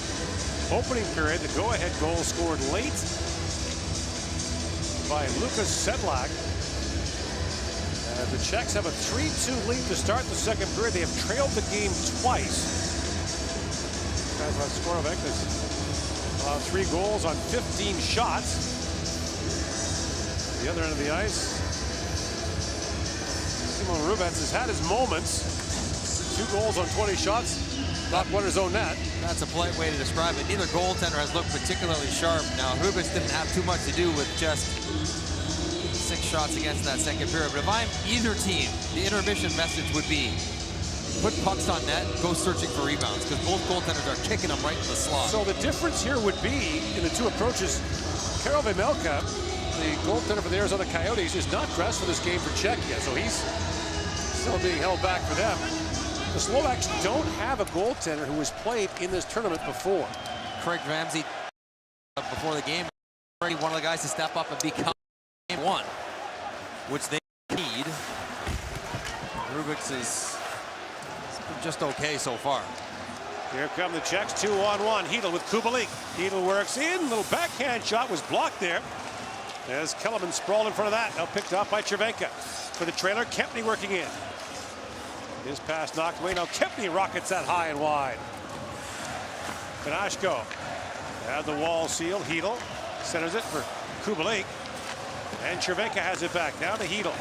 opening period. The go-ahead goal scored late by Lukas Sedlak. The Czechs have a 3-2 lead to start the second period. They have trailed the game twice. Skorovic has 3 goals on 15 shots. The other end of the ice, Rubens has had his moments. 2 goals on 20 shots, not one in his own net. That's a polite way to describe it. Neither goaltender has looked particularly sharp. Now, Rubens didn't have too much to do with just 6 shots against that second period. But if I'm either team, the intermission message would be, put pucks on net, go searching for rebounds, because both goaltenders are kicking them right in the slot. So the difference here would be in the 2 approaches. Karel Vejmelka, the goaltender for the Arizona Coyotes, is not dressed for this game for Czechia, so he's still being held back for them. The Slovaks don't have a goaltender who has played in this tournament before. Craig Ramsey, before the game, one of the guys to step up and become game 1, which they need. Rubix is just okay so far. Here come the Czechs, 2-on-1. Hedl with Kubalik. Hedl works in. Little backhand shot was blocked there as Kellerman sprawled in front of that. Now picked off by Cervenka. For the trailer, Kempny working in. His pass knocked away. Now Kempny rockets that high and wide. Kanashko had the wall sealed. Hedl centers it for Kubalik. And Cervenka has it back. Now to Hedl.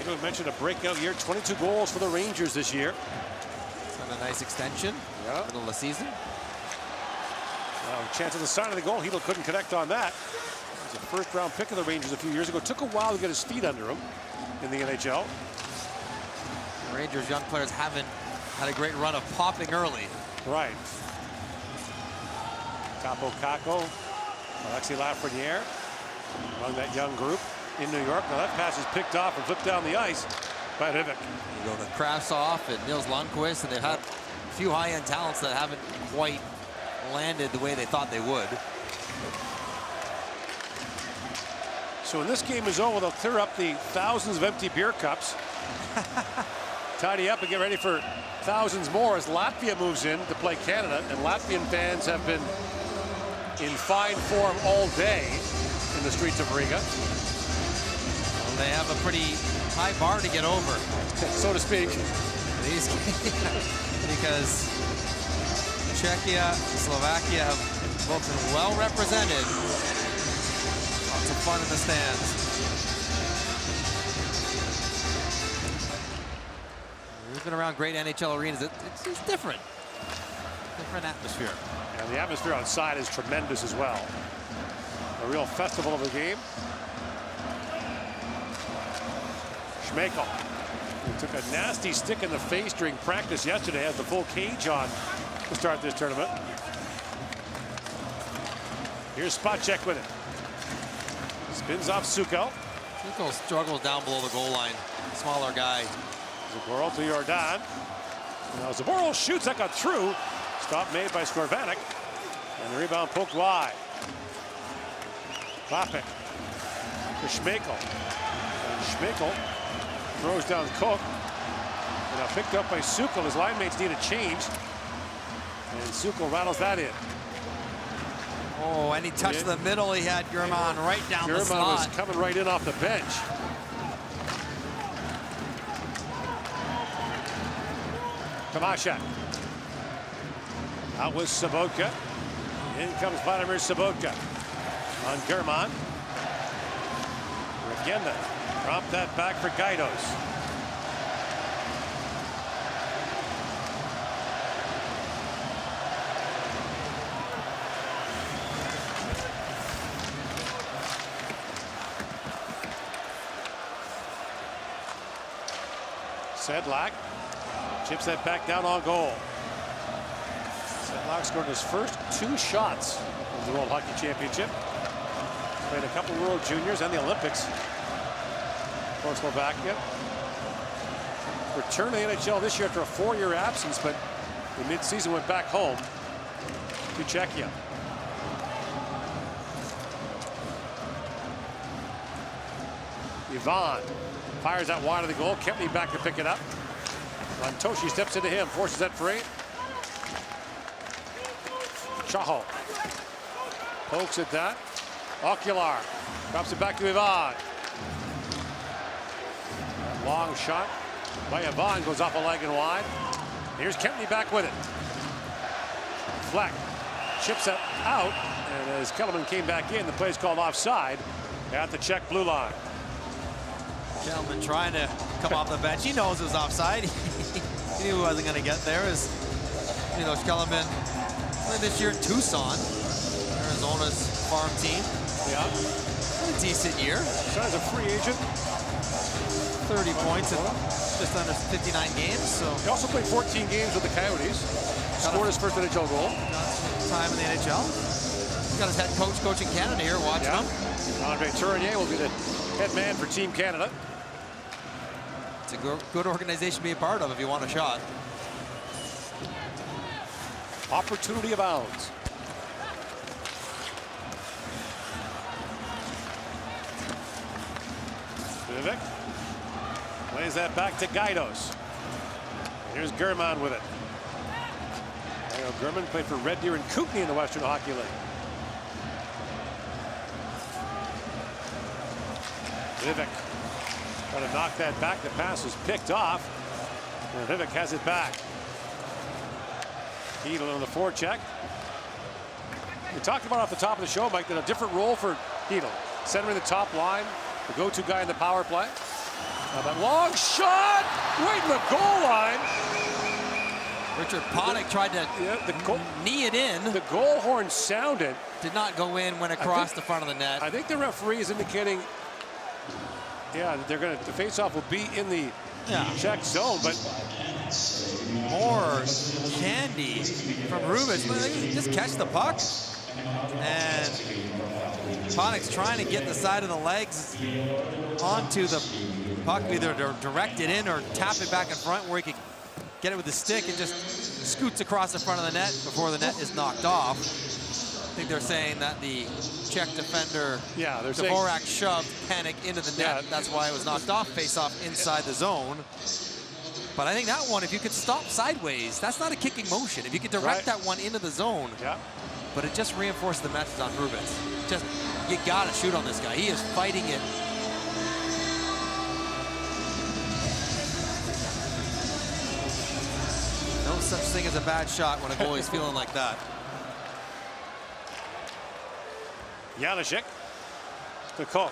Hedl mentioned a breakout year. 22 goals for the Rangers this year. It's been a nice extension. Yeah. Middle of the season. Well, chance of the sign of the goal. Hedl couldn't connect on that. He was a first-round pick of the Rangers a few years ago. Took a while to get his feet under him in the NHL. The Rangers young players haven't had a great run of popping early. Right. Capo Caco, Alexis Lafreniere among that young group in New York. Now that pass is picked off and flipped down the ice by Rivik. You go to Krasov and Nils Lundqvist, and they've had a few high-end talents that haven't quite landed the way they thought they would. So when this game is over, they'll clear up the thousands of empty beer cups, tidy up and get ready for thousands more as Latvia moves in to play Canada. And Latvian fans have been in fine form all day in the streets of Riga. Well, they have a pretty high bar to get over. So to speak. Because Czechia, Slovakia have both been well represented. Lots of fun in the stands. We've been around great NHL arenas. It's different. Different atmosphere. And the atmosphere outside is tremendous as well. A real festival of the game. Schmeichel, who took a nasty stick in the face during practice yesterday, has the full cage on to start this tournament. Here's Spacek with it. Spins off Suko. Suko struggles down below the goal line. Smaller guy. Zaboral to Jordan. Now Zaboral shoots, that got through. Stop made by Skorvanek. And the rebound poked wide. Klapik to Schmeichel. And Schmeichel throws down Koch. And now picked up by Sukel. His line mates need a change. And Sukel rattles that in. Oh, and he touched the middle. He had German right down the slot. German was coming right in off the bench. Kamashak. Out with Sabotka. In comes Vladimir Sabotka. On German. Regenda. Drop that back for Gaidos. Sedlak chips that back down on goal. Sedlak scored his first 2 shots of the World Hockey Championship. Played a couple World Juniors and the Olympics for Slovakia. Returned to the NHL this year after a 4-year absence, but in mid-season went back home to Czechia. Ivan fires that wide of the goal. Kempny back to pick it up. Montoshi steps into him, forces that free. Chaho pokes at that. Ocular drops it back to Ivan. Long shot by Ivan goes off a leg and wide. Here's Kempny back with it. Fleck chips it out, and as Kellerman came back in, the play's called offside at the Czech blue line. Gentleman trying to come off the bench. He knows it was offside. He knew he wasn't going to get there. As you know, Kellerman played this year in Tucson, Arizona's farm team. Yeah. A decent year. Signed as a free agent. 30 points in just under 59 games. So he also played 14 games with the Coyotes. Scored his first NHL goal. Got some time in the NHL. He's got his head coach coaching Canada here watching him. Andre Tournier will be the head man for Team Canada. It's a good organization to be a part of if you want a shot. Opportunity abounds. Vivek plays that back to Gaidos. Here's German with it. German played for Red Deer and Kootenay in the Western Hockey League. Vivek trying to knock that back. The pass is picked off. And Vivek has it back. Hedl on the forecheck. We talked about off the top of the show, Mike, that a different role for Hedl. Centering the top line, the go-to guy in the power play. Now that long shot right in the goal line. Richard Panik tried to knee it in. The goal horn sounded. Did not go in, went across the front of the net. I think the referee is indicating, they're going to, the face-off will be in the Czech zone, but more candy from Rubens. Just catch the puck. And Panik's trying to get the side of the legs onto the puck, either direct it in or tap it back in front where he could get it with the stick and just scoots across the front of the net before the net is knocked off. I think they're saying that the Czech defender, Dvorak, shoved Panik into the net. That's why it was knocked off, face-off inside the zone. But I think that one, if you could stop sideways, that's not a kicking motion. If you could direct that one into the zone, but it just reinforced the message on Rubens. Just, you gotta shoot on this guy. He is fighting it. No such thing as a bad shot when a goalie's feeling like that. Janešek to Koch.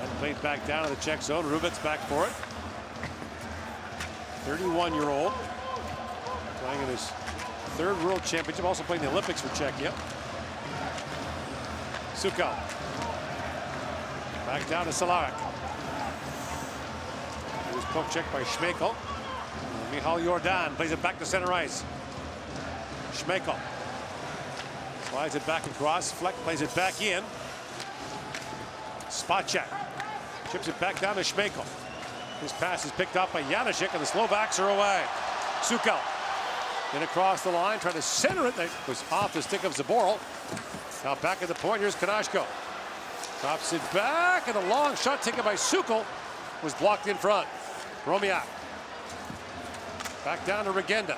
And played back down to the Czech zone. Rubens back for it. 31-year-old. Playing in his third World Championship. Also playing the Olympics for Czechia. Sukal. Back down to Salarik. It was poke check by Schmeichel. Michal Jordan plays it back to center ice. Schmeichel. Slides it back across. Fleck plays it back in. Spot check. Chips it back down to Schmeichel. His pass is picked up by Janešek, and the Slovaks are away. Sukal. In across the line, trying to center it. That was off the stick of Zaboral. Now back at the point, here's Kanashko. Drops it back, and a long shot taken by Sukal was blocked in front. Romiak. Back down to Regenda.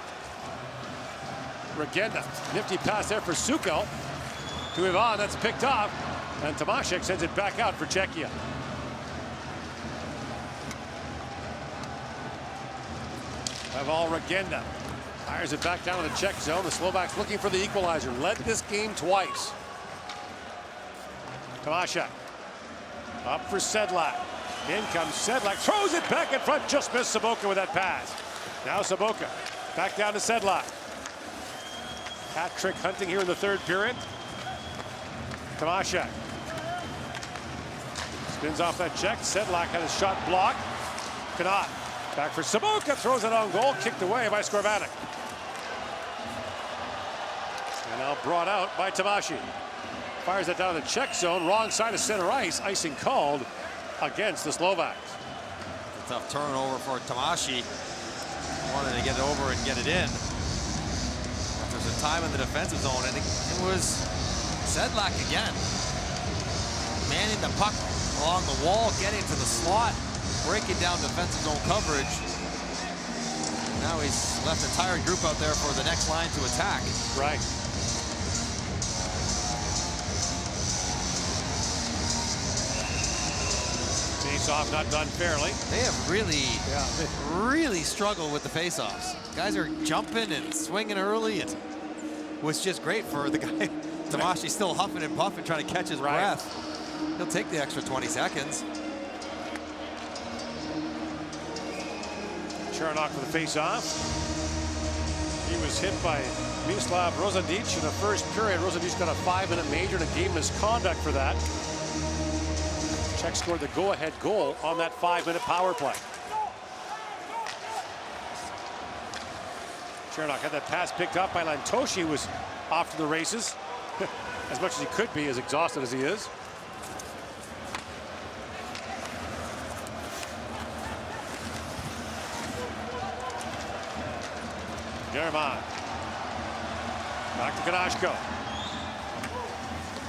Regenda. Nifty pass there for Sukal. To Ivan, that's picked off. And Tomaszek sends it back out for Czechia. Pavel Regenda fires it back down in the Czech zone. The Slovaks looking for the equalizer. Led this game twice. Tomaszek up for Sedlak. In comes Sedlak, throws it back in front, just missed Sobotka with that pass. Now Sobotka back down to Sedlak. Hat trick hunting here in the third period. Tomaszek spins off that check. Sedlak had his shot blocked. Cannot. Back for Sobotka, throws it on goal, kicked away by Skorvanek. And now brought out by Tomashi. Fires it down the Czech zone, wrong side of center ice. Icing called against the Slovaks. A tough turnover for Tomashi. Wanted to get it over and get it in. There's a time in the defensive zone, and it was Sedlak again. Manning the puck along the wall, getting to the slot, breaking down defensive zone coverage. Now he's left a tired group out there for the next line to attack. Right. Face-off not done fairly. They have really struggled with the face-offs. Guys are jumping and swinging early. It was just great for the guy. Tomashi still huffing and puffing, trying to catch his breath. He'll take the extra 20 seconds. Chernak for the face-off. He was hit by Mislav Rosadic in the first period. Rosadic got a 5-minute major and a game misconduct for that. Czech scored the go-ahead goal on that 5-minute power play. Chernak had that pass picked up by Lantoshi, was off to the races. As much as he could be, as exhausted as he is. German. Back to Kanashko.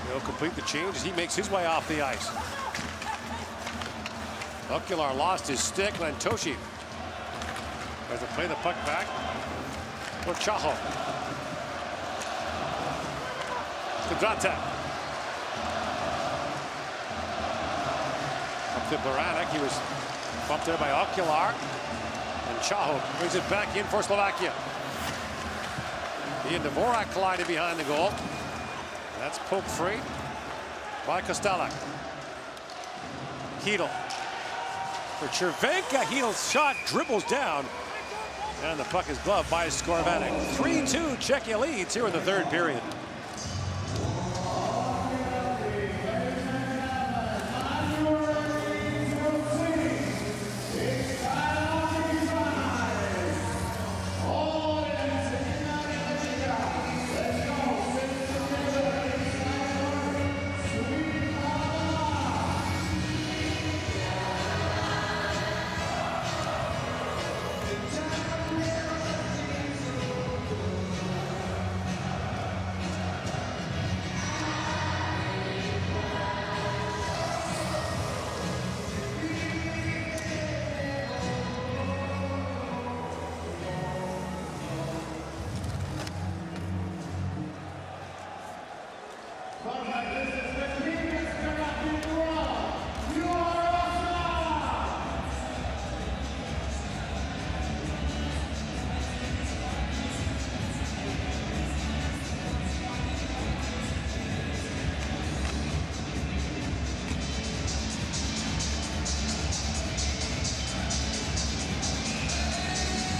He'll complete the change as he makes his way off the ice. Okular lost his stick. Lantoshi has to play the puck back for Chaho. Kvadratek. Up to Baranek. He was bumped there by Okular. And Chaho brings it back in for Slovakia. He and Dvorak collided behind the goal. That's poked free by Kostelak. Hedl for Chervenka. Hedl's shot dribbles down. And the puck is gloved by Skorvanek. 3-2 Czechia leads here in the third period.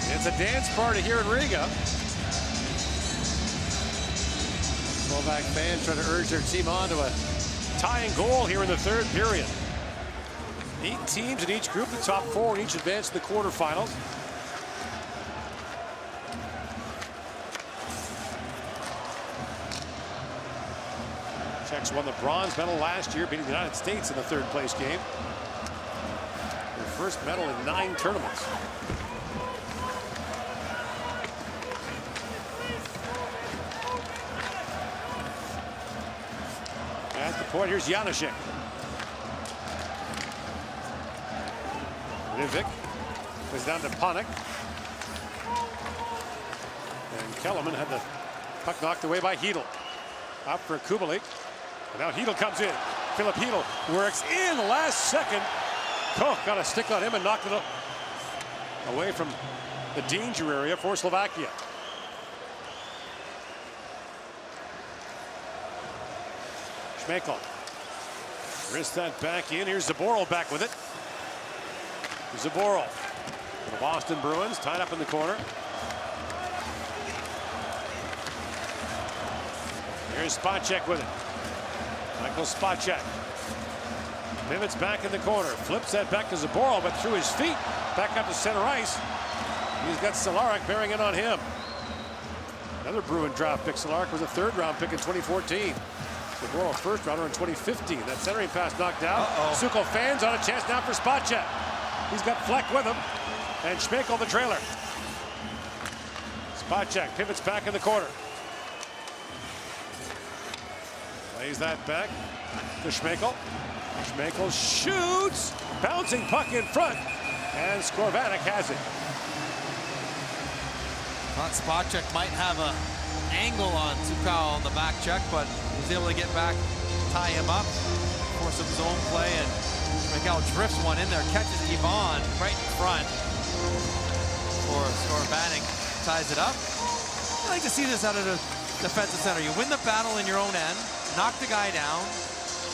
It's a dance party here in Riga. Slovak fans trying to urge their team on to a tying goal here in the third period. 8 teams in each group, the top 4 in each advance to the quarterfinals. Czechs won the bronze medal last year, beating the United States in the third place game. Their first medal in 9 tournaments. At the point, here's Janešek. Rivik was down to Panik. And Kellerman had the puck knocked away by Hedl. Up for Kubalik. And now Hedl comes in. Philip Hedl works in the last second. Koch got a stick on him and knocked it away from the danger area for Slovakia. Schmeichel. Wrist that back in. Here's Zaboral back with it. Zaboral. The Boston Bruins tied up in the corner. Here's Spacek with it. Michael Spacek. Pivots back in the corner. Flips that back to Zaboral, but through his feet. Back up to center ice. He's got Cehlarik bearing in on him. Another Bruin draft pick. Cehlarik was a 3rd round pick in 2014. Zaboral, 1st rounder in 2015. That centering pass knocked out. Sukol fans on a chance now for Spacek. He's got Fleck with him. And Schmeichel the trailer. Spacek pivots back in the corner. Plays that back to Schmeichel. Schmeichel shoots. Bouncing puck in front. And Skorvanek has it. Thought Spacek might have an angle on Sukol on the back check, but he was able to get back, tie him up for some zone play, and Schmeichel drifts one in there, catches Ivan right in front for Skorvanek, ties it up. I like to see this out of the defensive center. You win the battle in your own end, knock the guy down,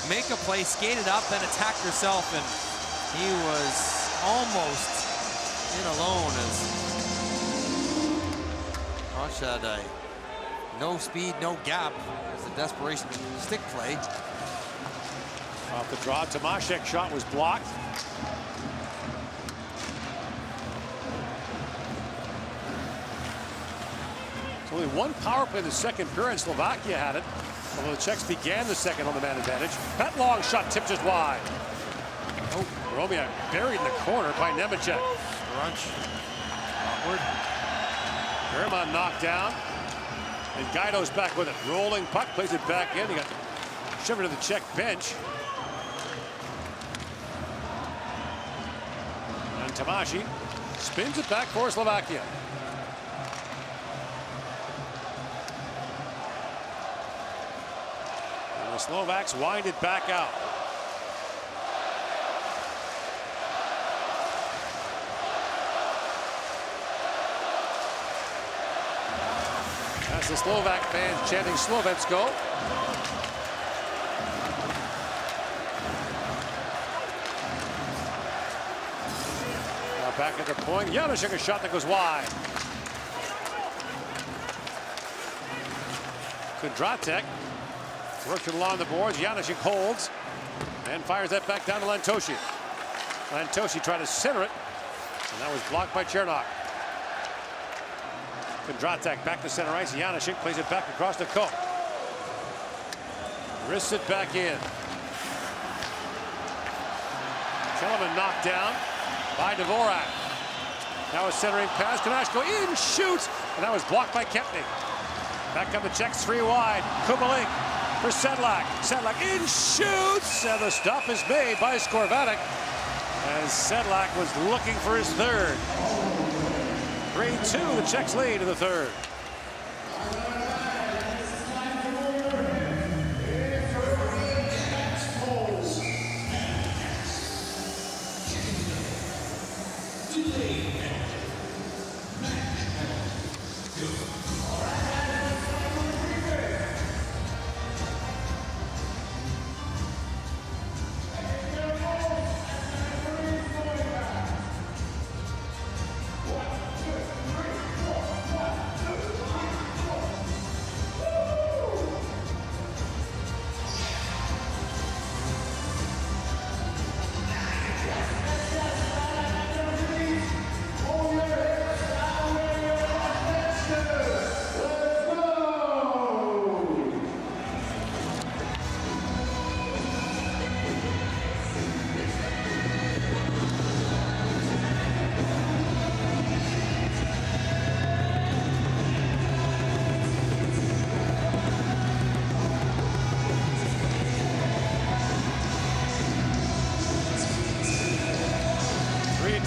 make a play, skate it up, then attack yourself, and he was almost in alone as Rush had a no speed, no gap. It's a desperation stick play. Off the draw, Tomaszek shot was blocked. It's only 1 power play in the second period. Slovakia had it, although the Czechs began the second on the man advantage. That long shot tipped just wide. Oh, Romiak buried in the corner by Nemecek. Crunch. Awkward. Herman knocked down. And Guido's back with it. Rolling puck, plays it back in. He got shivered to the Czech bench. And Tomáši spins it back for Slovakia. And the Slovaks wind it back out. That's the Slovak fans chanting Slovensko. Now back at the point. Janešek, a shot that goes wide. Kondratek works it along the boards. Janešek holds and fires that back down to Lantoshi. Lantoshi tried to center it, and that was blocked by Chernok. Kondratek back to center ice. Janešek plays it back across to Koch. Wrists it back in. Kellerman knocked down by Dvorak. Now a centering pass. Konashko in, shoots, and that was blocked by Kepnik. Back up the Czechs 3 wide. Kubalik for Sedlak. Sedlak in, shoots, and the stop is made by Skorvanek as Sedlak was looking for his 3rd. 3-2, the Czechs lead in the 3rd.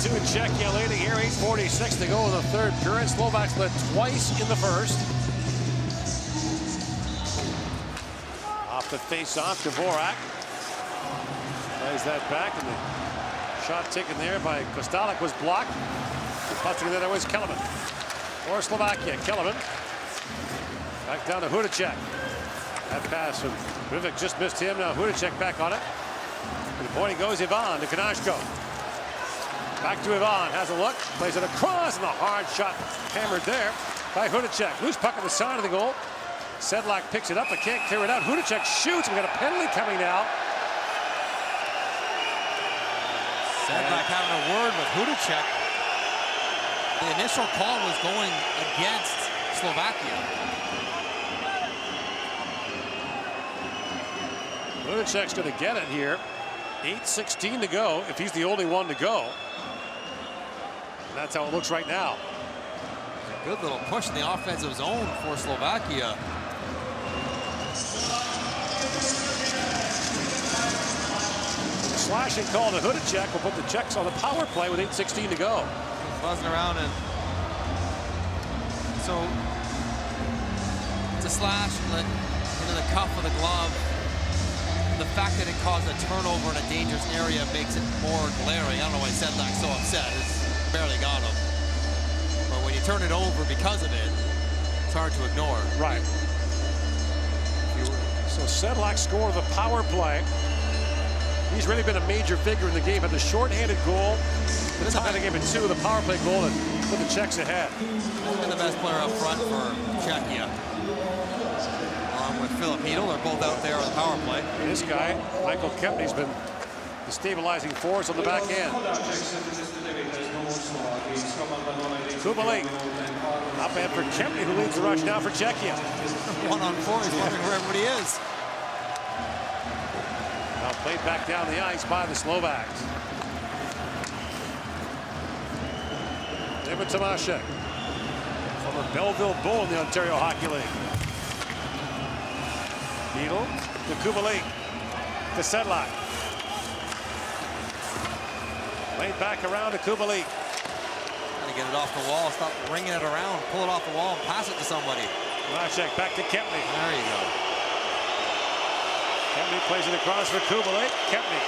2 in Czechia leading here. 8:46 to go in the third period. Slovaks led twice in the first. Off the face-off, Dvorak plays that back, and the shot taken there by Kostalik was blocked. Busting that was Kellerman. For Slovakia, Kellerman. Back down to Hudacek. That pass from Vivek just missed him. Now Hudacek back on it. And the point goes Ivan to Kanashko. Back to Ivan, has a look, plays it across, and a hard shot hammered there by Hudacek. Loose puck on the side of the goal. Sedlak picks it up, but can't clear it out. Hudacek shoots. We got a penalty coming now. Sedlak having a word with Hudacek. The initial call was going against Slovakia. Hudacek's going to get it here. 8:16 to go, if he's the only one to go. And that's how it looks right now. Good little push in the offensive zone for Slovakia. Slashing call to Hudacek will put the Czechs on the power play with 8:16 to go. Buzzing around, and so it's a slash into the cuff of the glove. The fact that it caused a turnover in a dangerous area makes it more glaring. I don't know why Sedlak's so upset. It's barely got him. But when you turn it over because of it, it's hard to ignore. Right. So Sedlak scored the power play. He's really been a major figure in the game. Had the short-handed goal, the tie the game at 2, the power play goal, and put the Czechs ahead. He's been the best player up front for Czechia. Along with Filip Hedl, they're both out there on the power play. And this guy, Michael Kempny's been the stabilizing force on the back end. Kubalik. Up and for Kempny, who leads the rush now for Czechia. 1-on-4, he's wondering where everybody is. Now played back down the ice by the Slovaks. David Tomaszek, former Belleville Bull in the Ontario Hockey League. Hedl to Kubalik to Sedlak. Laid back around to Kubalik. Gotta get it off the wall, stop ringing it around, pull it off the wall and pass it to somebody. Tomaszek back to Kempny. There you go. Kempny plays it across for Kubalik. Kempny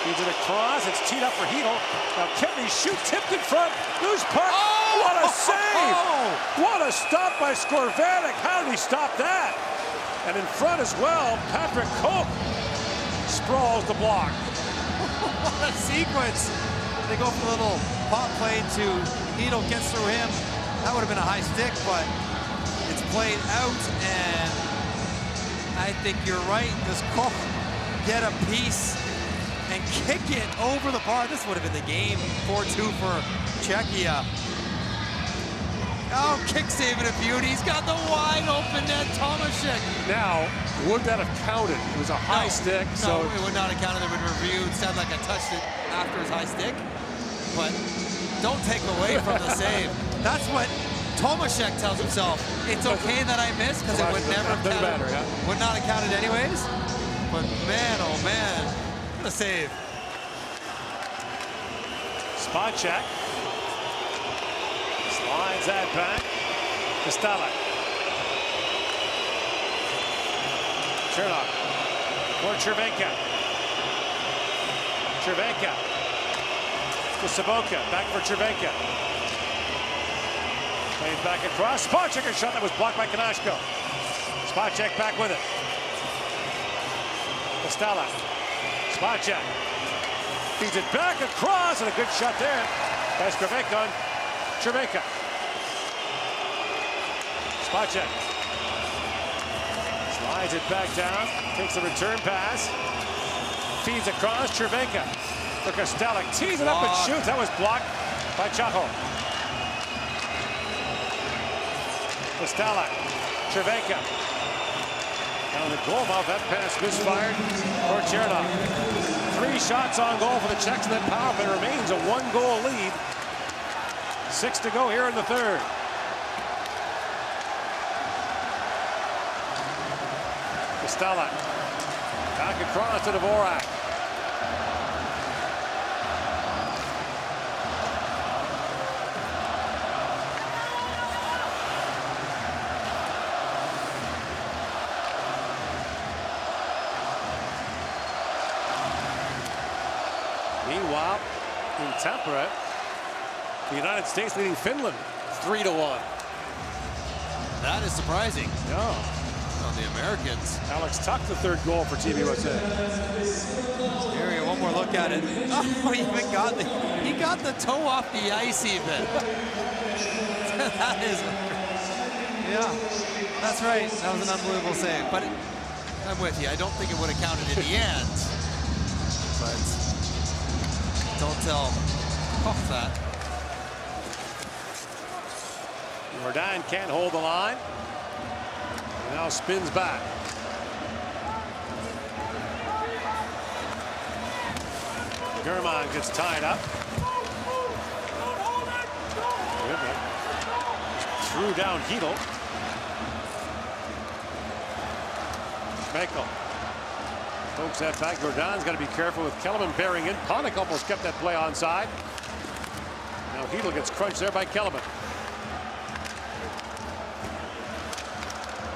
feeds it across. It's teed up for Hedl. Now Kempny shoots, tipped in front. Loose puck. Oh! What a save! What a stop by Skorvanik. How did he stop that? And in front as well, Patrick Koch sprawls the block. What a sequence. They go for a little pop play to Hedl, gets through him. That would have been a high stick, but it's played out, and I think you're right. Does Koch get a piece and kick it over the bar? This would have been the game. 4-2 for Czechia. Oh, kick saving a beauty. He's got the wide open net, Tomaszek. Now, would that have counted? It was a high stick, so it would not have counted. It would have reviewed. Sounds like I touched it after his high stick, but don't take away from the save. That's what Tomaszek tells himself. It's okay that I missed because it would never have counted. Would not have counted anyways. But man, oh man, what a save. Spacek slides that back to Stalik. Chernov for Cervenka. Cervenka to Saboka. Back for Cervenka. Plays back across. Spacek, a shot that was blocked by Kanashko. Spacek back with it. To Stalik. Spacek feeds it back across, and a good shot there by Cervenka on Cervenka. Spacek slides it back down, takes the return pass, feeds across. Cervenka for Kostalik, tees it up and shoots. That was blocked by Chaho. Kostalik, Cervenka. Now the goal mouth, that pass misfired for Chernov. 3 shots on goal for the Czechs, and that power play remains a 1-goal lead. 6 to go here in the third. Kostalik back across to Dvorak. Meanwhile, in Tampere, the United States leading Finland 3-1. That is surprising. Yeah. On the Americans. Alex Tuck, the third goal for Team USA. Here we go, one more look at it. Oh, he got the toe off the ice even. That is, yeah, that's right. That was an unbelievable save. But I'm with you. I don't think it would have counted in the end. But don't tell Koch that. Jordan can't hold the line. He now spins back. German gets tied up. Threw down Hedel. Schmeichel pokes that back. Jordan's got to be careful with Kellerman bearing in. Panik almost kept that play onside. Now Hedel gets crunched there by Kellerman.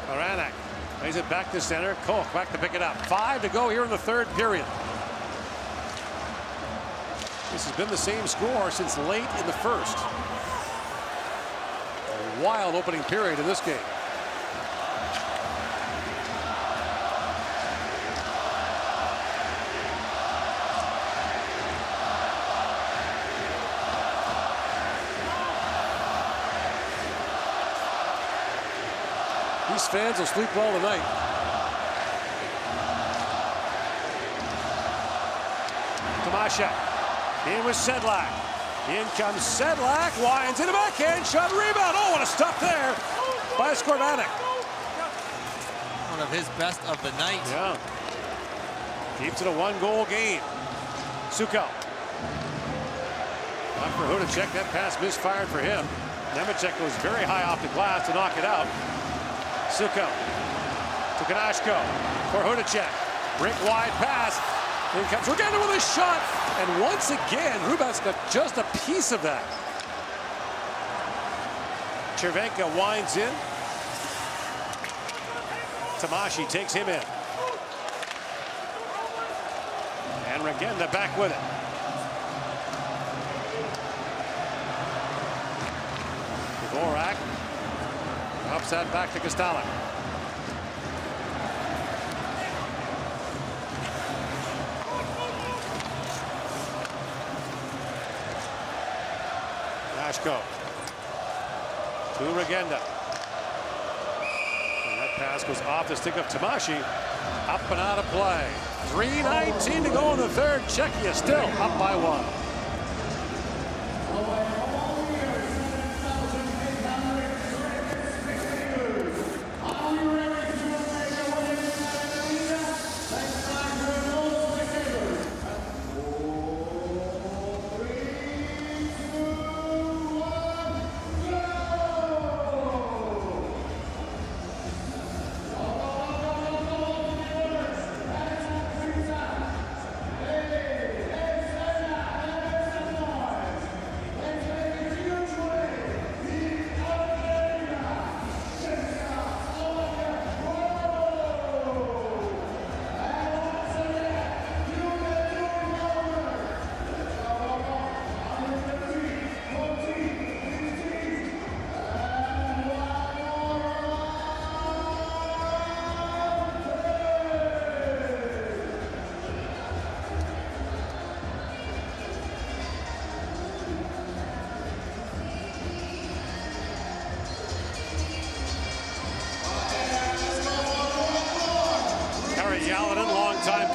Aranek lays it back to center. Koch back to pick it up. 5 to go here in the third period. This has been the same score since late in the first. A wild opening period in this game. These fans will sleep well tonight. Tomasha in with Sedlak. In comes Sedlak, winds in a backhand shot, rebound. Oh, what a stop there by Skorvanek. One of his best of the night. Yeah. Keeps it a 1-goal game. Suko. Not for Hudacek. That pass misfired for him. Nemecek goes very high off the glass to knock it out. Suko to Kanashko for Hudacek. Rink wide pass. In comes Regenda with a shot. And once again, Rubats got just a piece of that. Cervenka winds in. Tamashi takes him in. And Regenda back with it. Dvorak ups that back to Kostala. Nashko to Regenda. And that pass goes off the stick of Tamashi. Up and out of play. 3:19 to go in the third. Czechia still up by 1.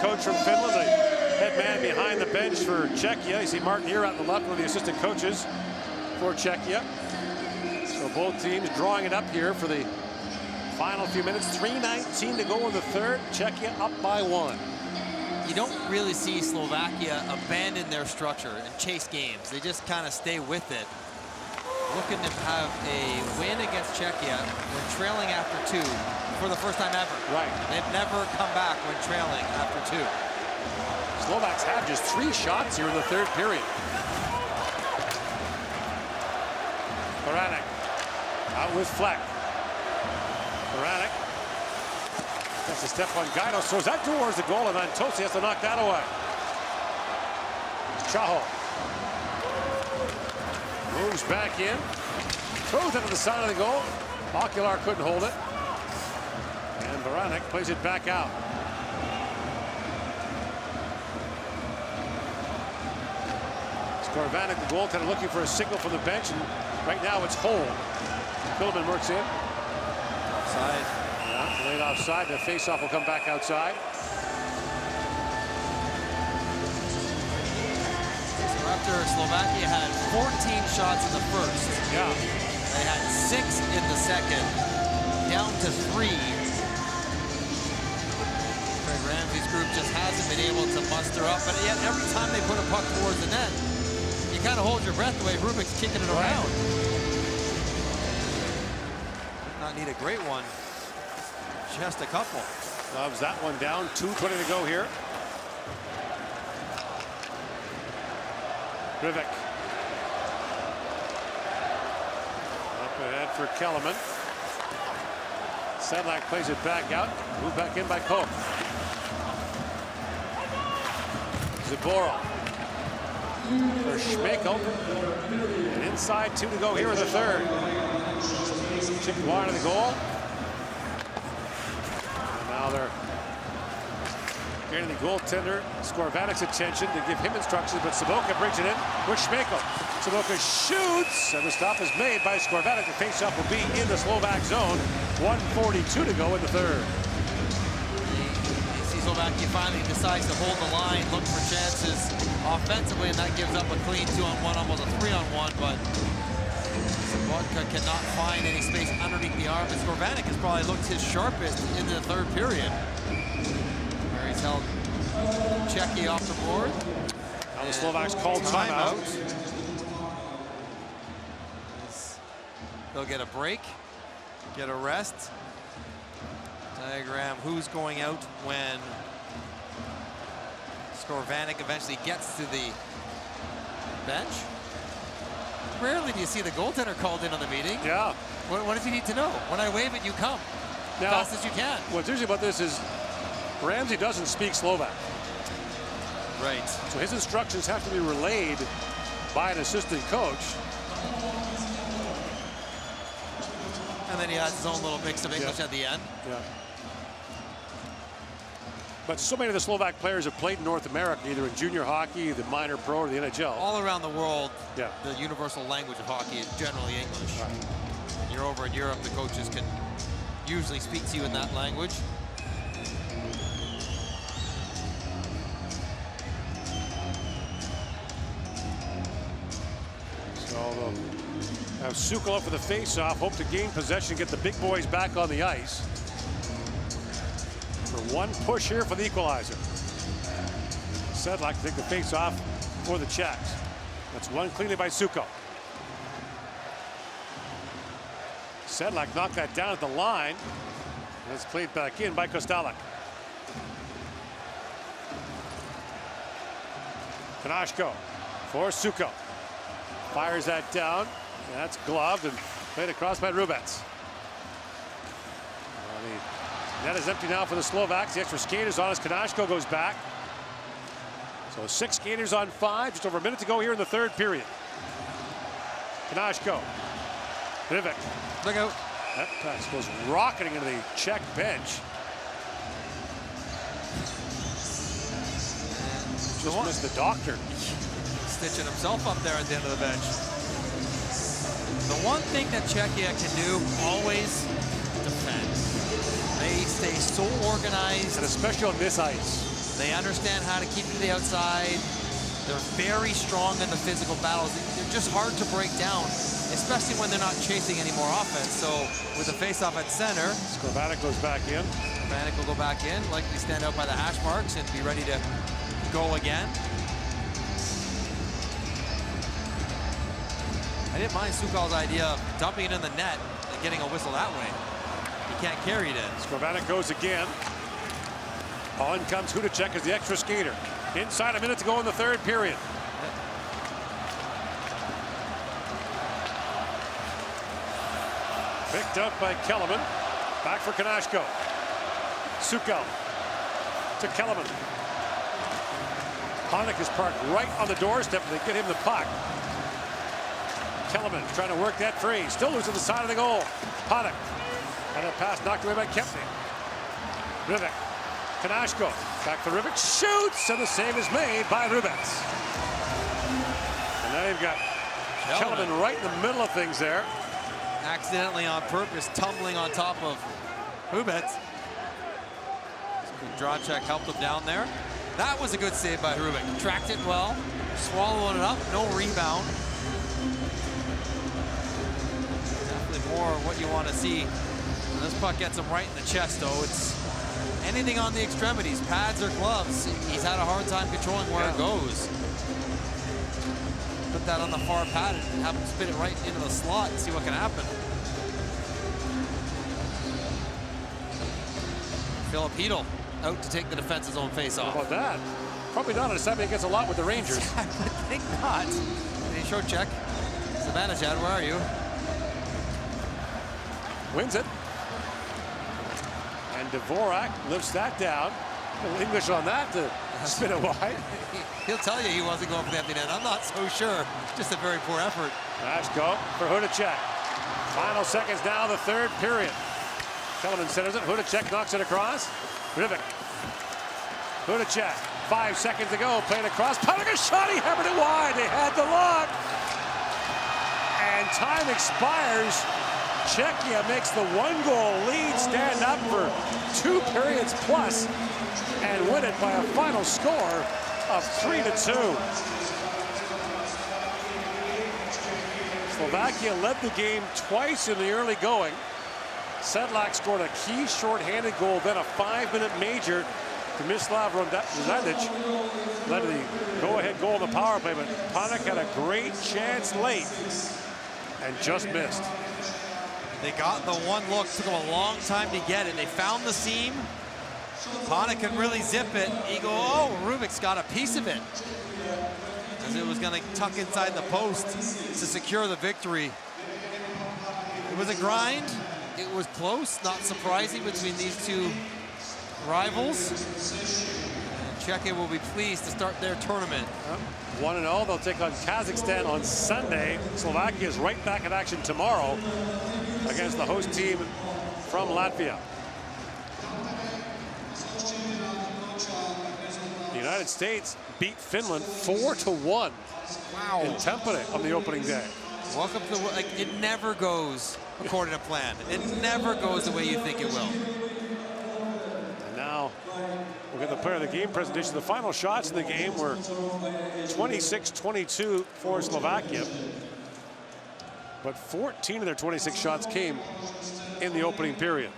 Coach from Finland, the head man behind the bench for Czechia. You see Martin here out on the left, one of the assistant coaches for Czechia. So both teams drawing it up here for the final few minutes. 3:19 to go in the third. Czechia up by 1. You don't really see Slovakia abandon their structure and chase games. They just kind of stay with it. Looking to have a win against Czechia when trailing after 2 for the first time ever. Right. They've never come back when trailing after 2. Slovaks have just 3 shots here in the third period. Baranek out with Fleck. Baranek gets a step on Gaidos, throws that towards the goal, and Antosi has to knock that away. Shaho moves back in, throws it to the side of the goal. Ocular couldn't hold it. And Baranek plays it back out. Skorvanek, the goaltender, looking for a signal from the bench, and right now it's hold. Philman works in. Offside. Yeah, laid offside. The faceoff will come back outside. So after Slovakia had 14 shots in the first, Yeah. they had 6 in the second, down to 3. Craig Ramsey's group just hasn't been able to muster up, but yet every time they put a puck towards the net, you kind of hold your breath the way Rubik's kicking it around. Not need a great one, just a couple. Loves that one down. 2:20 to go here. Rivik. Up ahead for Kellerman. Sedlak plays it back out. Moved back in by Koch. Zaborov. For Schmeichel. And inside 2 to go here in the third. Chipped wide of the goal. And now they're getting the goaltender Skorvanek's attention to give him instructions, but Saboka brings it in with Schmeichel. Saboka shoots, and the stop is made by Skorvanek. The faceoff will be in the Slovak zone. 1:42 to go in the third. You see Slovakia finally decides to hold the line, look for chances offensively, and that gives up a clean 2-on-1, almost a 3-on-1, but Saboka cannot find any space underneath the arm, and Skorvanek has probably looked his sharpest in the third period. Where he's held Czechia off the board. Now the Slovaks called timeout. They'll get a break, get a rest. Diagram who's going out when Skorvanek eventually gets to the bench. Rarely do you see the goaltender called in on the meeting. Yeah. What does he need to know? When I wave it, you come. Now, Fast as you can. What's interesting about this is Ramsey doesn't speak Slovak. Right. So his instructions have to be relayed by an assistant coach. And then he has his own little mix of English at the end. Yeah. But so many of the Slovak players have played in North America, either in junior hockey, the minor pro, or the NHL. All around the world, Yeah. the universal language of hockey is generally English. When you're over in Europe, the coaches can usually speak to you in that language. So they'll have Sukala for the face-off, hope to gain possession, get the big boys back on the ice. For one push here for the equalizer. Sedlak to take the face-off for the Czechs. That's one cleanly by Suko. Sedlak knocked that down at the line. That's played back in by Kostelak. Kanashko for Suko. Fires that down. That's gloved and played across by Rubets. The net is empty now for the Slovaks. The extra skaters on as Kanashko goes back. So 6 skaters on 5. Just over a minute to go here in the third period. Kanashko. Rivik. Look out. That pass goes rocketing into the Czech bench. Just missed the doctor. Stitching himself up there at the end of the bench. The one thing that Czechia can do always defend. They stay so organized. And especially on this ice. They understand how to keep it to the outside. They're very strong in the physical battles. They're just hard to break down, especially when they're not chasing any more offense. So with the faceoff at center, Skorvanek goes back in. Skorvanek will go back in, likely stand out by the hash marks and be ready to go again. I didn't mind Sukal's idea of dumping it in the net and getting a whistle that way. He can't carry it in. Skorvanek goes again. On comes Hudacek as the extra skater. Inside a minute to go in the third period. Picked up by Kellerman. Back for Kanashko. Suko to Kellerman. Panik is parked right on the doorstep, and they get him the puck. Kellerman trying to work that free. Still losing the side of the goal. Panik. And a pass knocked away by Kempney. Rivik. Kanashko. Back for Rivik. Shoots! And the save is made by Rubets. And now you've got Kellerman right in the middle of things there. Accidentally on purpose, tumbling on top of Rubets. Drawcheck helped him down there. That was a good save by Rubik. Tracked it well, swallowing it up, no rebound. Definitely more what you want to see. And this puck gets him right in the chest, though. It's anything on the extremities, pads or gloves. He's had a hard time controlling where it goes. Put that on the far pad and have him spin it right into the slot and see what can happen. Filipino out to take the defense's own face-off. How about that? Probably not. It's something he gets a lot with the Rangers. I would think not. Any short check. Savannah, where are you? Wins it. And Dvorak lifts that down. A little English on that to spin it wide. He'll tell you he wasn't going for the empty net. I'm not so sure. Just a very poor effort. Nice go for Hudacek. Final seconds now, the third period. Kellerman centers it. Hudacek knocks it across. Rivik. Hudacek. 5 seconds to go. Playing across. Panik a shot. He hammered it wide. They had the lock. And time expires. Czechia makes the 1-goal lead stand up for 2 periods plus and win it by a final score of 3-2. Slovakia led the game twice in the early going. Sedlak scored a key short-handed goal, then a 5-minute major to Mislav Zadic. Led to the go-ahead goal in the power play, but Panik had a great chance late and just missed. They got the one look, took them a long time to get it. They found the seam. Panik can really zip it. He go, oh, Rubik's got a piece of it. As it was gonna tuck inside the post to secure the victory. It was a grind. It was close, not surprising between these two rivals. And Czechia will be pleased to start their tournament. 1-0, they'll take on Kazakhstan on Sunday. Slovakia is right back in action tomorrow against the host team from Latvia. The United States beat Finland 4-1 in Tampere on the opening day. Welcome to the, like, it never goes according to plan. It never goes the way you think it will. And now we'll get the player of the game presentation. The final shots in the game were 26-22 for Slovakia. But 14 of their 26 shots came in the opening period.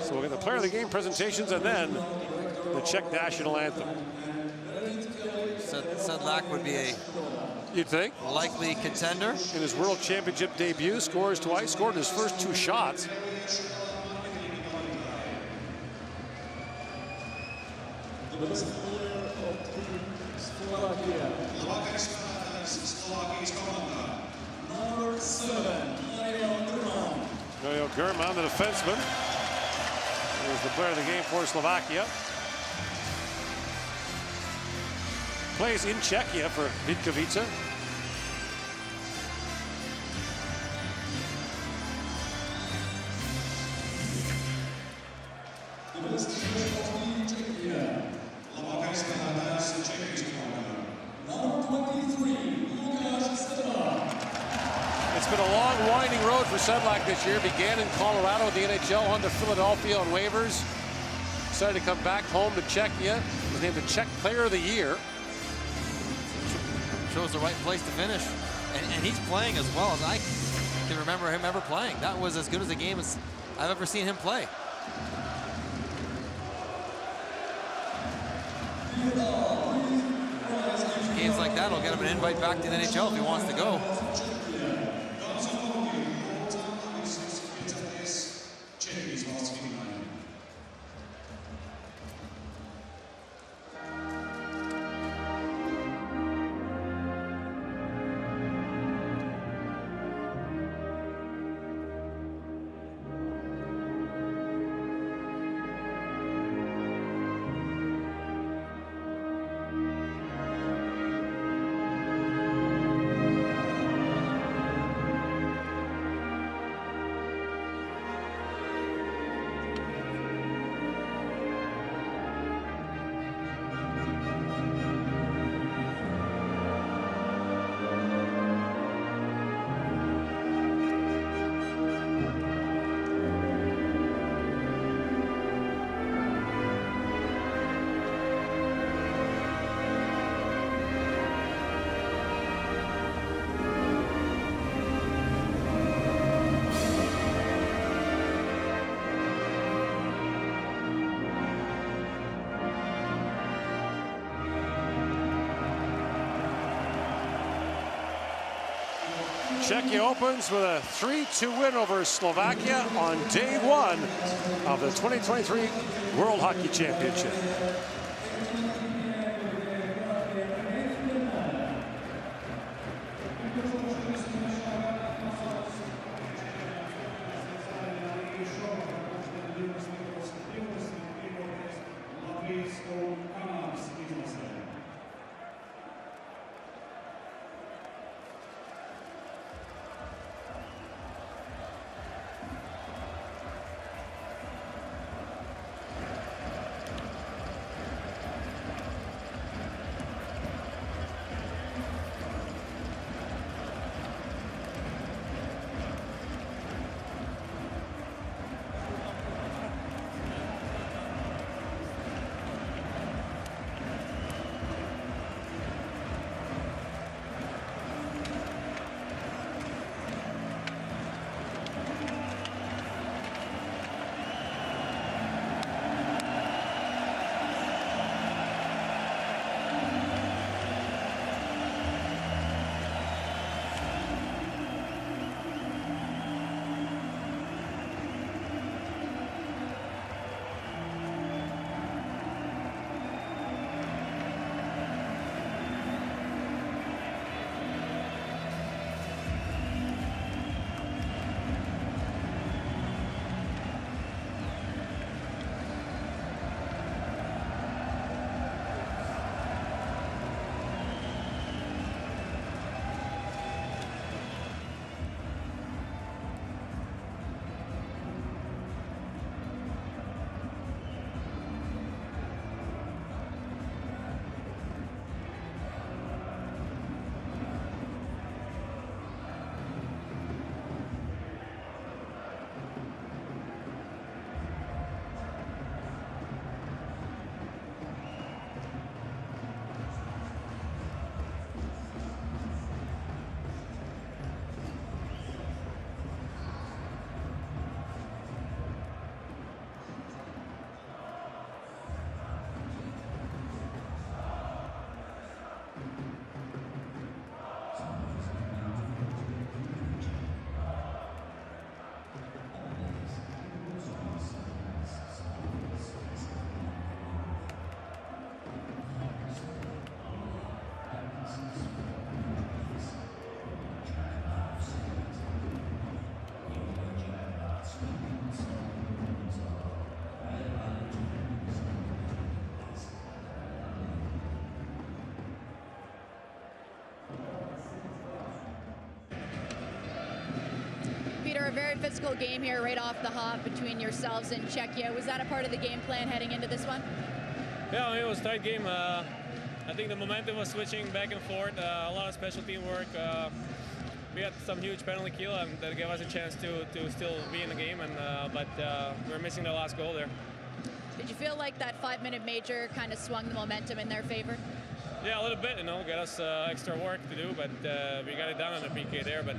So we'll get the player of the game presentations and then the Czech national anthem. Sedlak would be a, you'd think, likely contender. In his World Championship debut, scores twice, scored in his first 2 shots. The best player of Team Slovakia. Number 7, Nojo German, the defenseman, is the player of the game for Slovakia. Plays in Czechia for Vitkovice. It's been a long, winding road for Sedlak this year. Began in Colorado, the NHL, on to Philadelphia on waivers. Decided to come back home to Czechia. Was named the Czech Player of the Year. Shows the right place to finish. And he's playing as well as I can remember him ever playing. That was as good as a game as I've ever seen him play. Games like that will get him an invite back to the NHL if he wants to go. Czechia opens with a 3-2 win over Slovakia on day one of the 2023 World Hockey Championship. A very physical game here right off the hop between yourselves and Czechia. Was that a part of the game plan heading into this one? Yeah, I mean, it was a tight game. I think the momentum was switching back and forth. A lot of special team work. We had some huge penalty kill that gave us a chance to still be in the game, but we're missing the last goal there. Did you feel like that 5-minute major kind of swung the momentum in their favor? Yeah, a little bit. Got us extra work to do, but we got it done on the PK there. But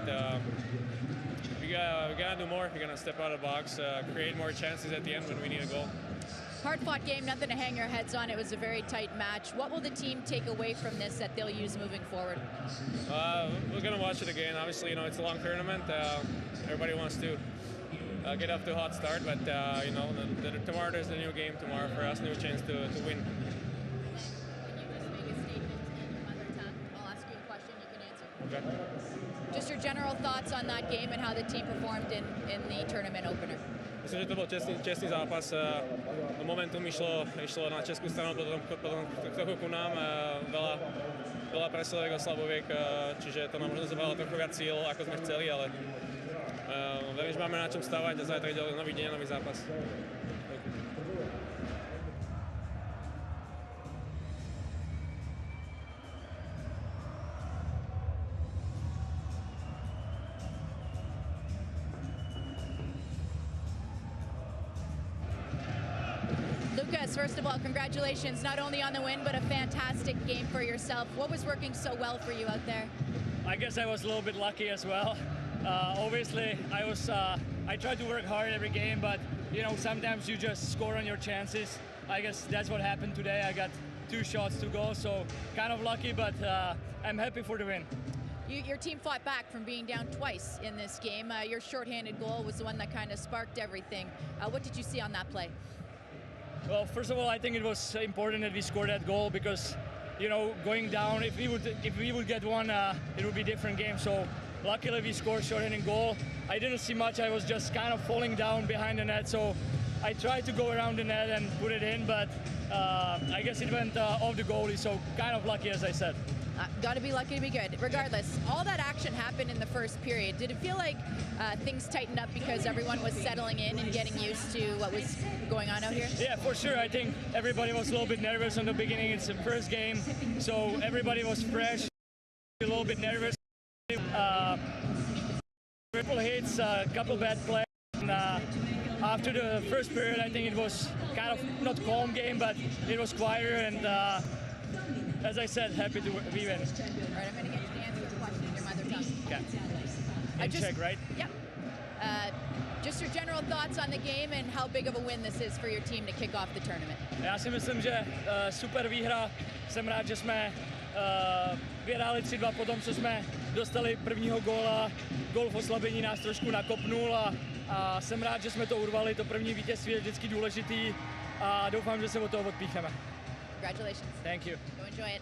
we gotta do more. We're gonna step out of the box, create more chances at the end when we need a goal. Hard-fought game, nothing to hang your heads on. It was a very tight match. What will the team take away from this that they'll use moving forward? We're gonna watch it again. Obviously, it's a long tournament. Everybody wants to get off to a hot start, but tomorrow there's a new game. Tomorrow for us, new chance to win. Can you just make a statement in mother tongue? I'll ask you a question. You can answer. Okay. Just your general thoughts on that game and how the team performed in the tournament opener. Myslím, že to byl čestný zápas. Momentum išlo na českou stranu, potom trochu ku nám. Veľa presilovek a slaboviek, čiže to nám možno zobralo trochu viac síl, ako sme chceli, ale verím, že máme na čom stavať a zajtra ide nový deň, nový zápas. Lucas, first of all, congratulations not only on the win, but a fantastic game for yourself. What was working so well for you out there? I guess I was a little bit lucky as well. Obviously, I tried to work hard every game, but sometimes you just score on your chances. I guess that's what happened today. I got 2 shots to go, so kind of lucky, but I'm happy for the win. Your team fought back from being down twice in this game. Your shorthanded goal was the one that kind of sparked everything. What did you see on that play? Well, first of all, I think it was important that we scored that goal because, you know, going down, if we would get one, it would be a different game. So luckily we scored shorthanded goal. I didn't see much. I was just kind of falling down behind the net. So I tried to go around the net and put it in, but I guess it went off the goalie. So kind of lucky, as I said. Got to be lucky to be good. Regardless, all that action happened in the first period. Did it feel like things tightened up because everyone was settling in and getting used to what was going on out here? Yeah, for sure. I think everybody was a little bit nervous in the beginning. It's the first game, so everybody was fresh, a little bit nervous. Triple hits, a couple bad plays. And, after the first period, I think it was kind of not calm game, but it was quieter and. As I said, happy to be in. All right, I'm going to get you to answer the question in your mother tongue. Okay. In Czech, right? Yep. Just your general thoughts on the game and how big of a win this is for your team to kick off the tournament. Já si myslím, že super výhra. Jsem rád, že jsme vyhráli 3-2 po tom, co jsme dostali prvního góla. Gól v oslabení nás trošku nakopnul a jsem rád, že jsme to urvali. To první vítězství je vždycky důležitý a doufám, že se od toho odpíchneme. Congratulations. Thank you. Go enjoy it.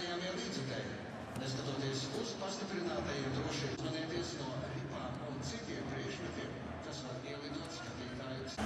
Turpinājām līdzekļi. Neskatoties uz pastiprinātajiem drošības manēties no ripām un citiem priekšmetiem, kas var ielidot skatītājus.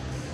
back.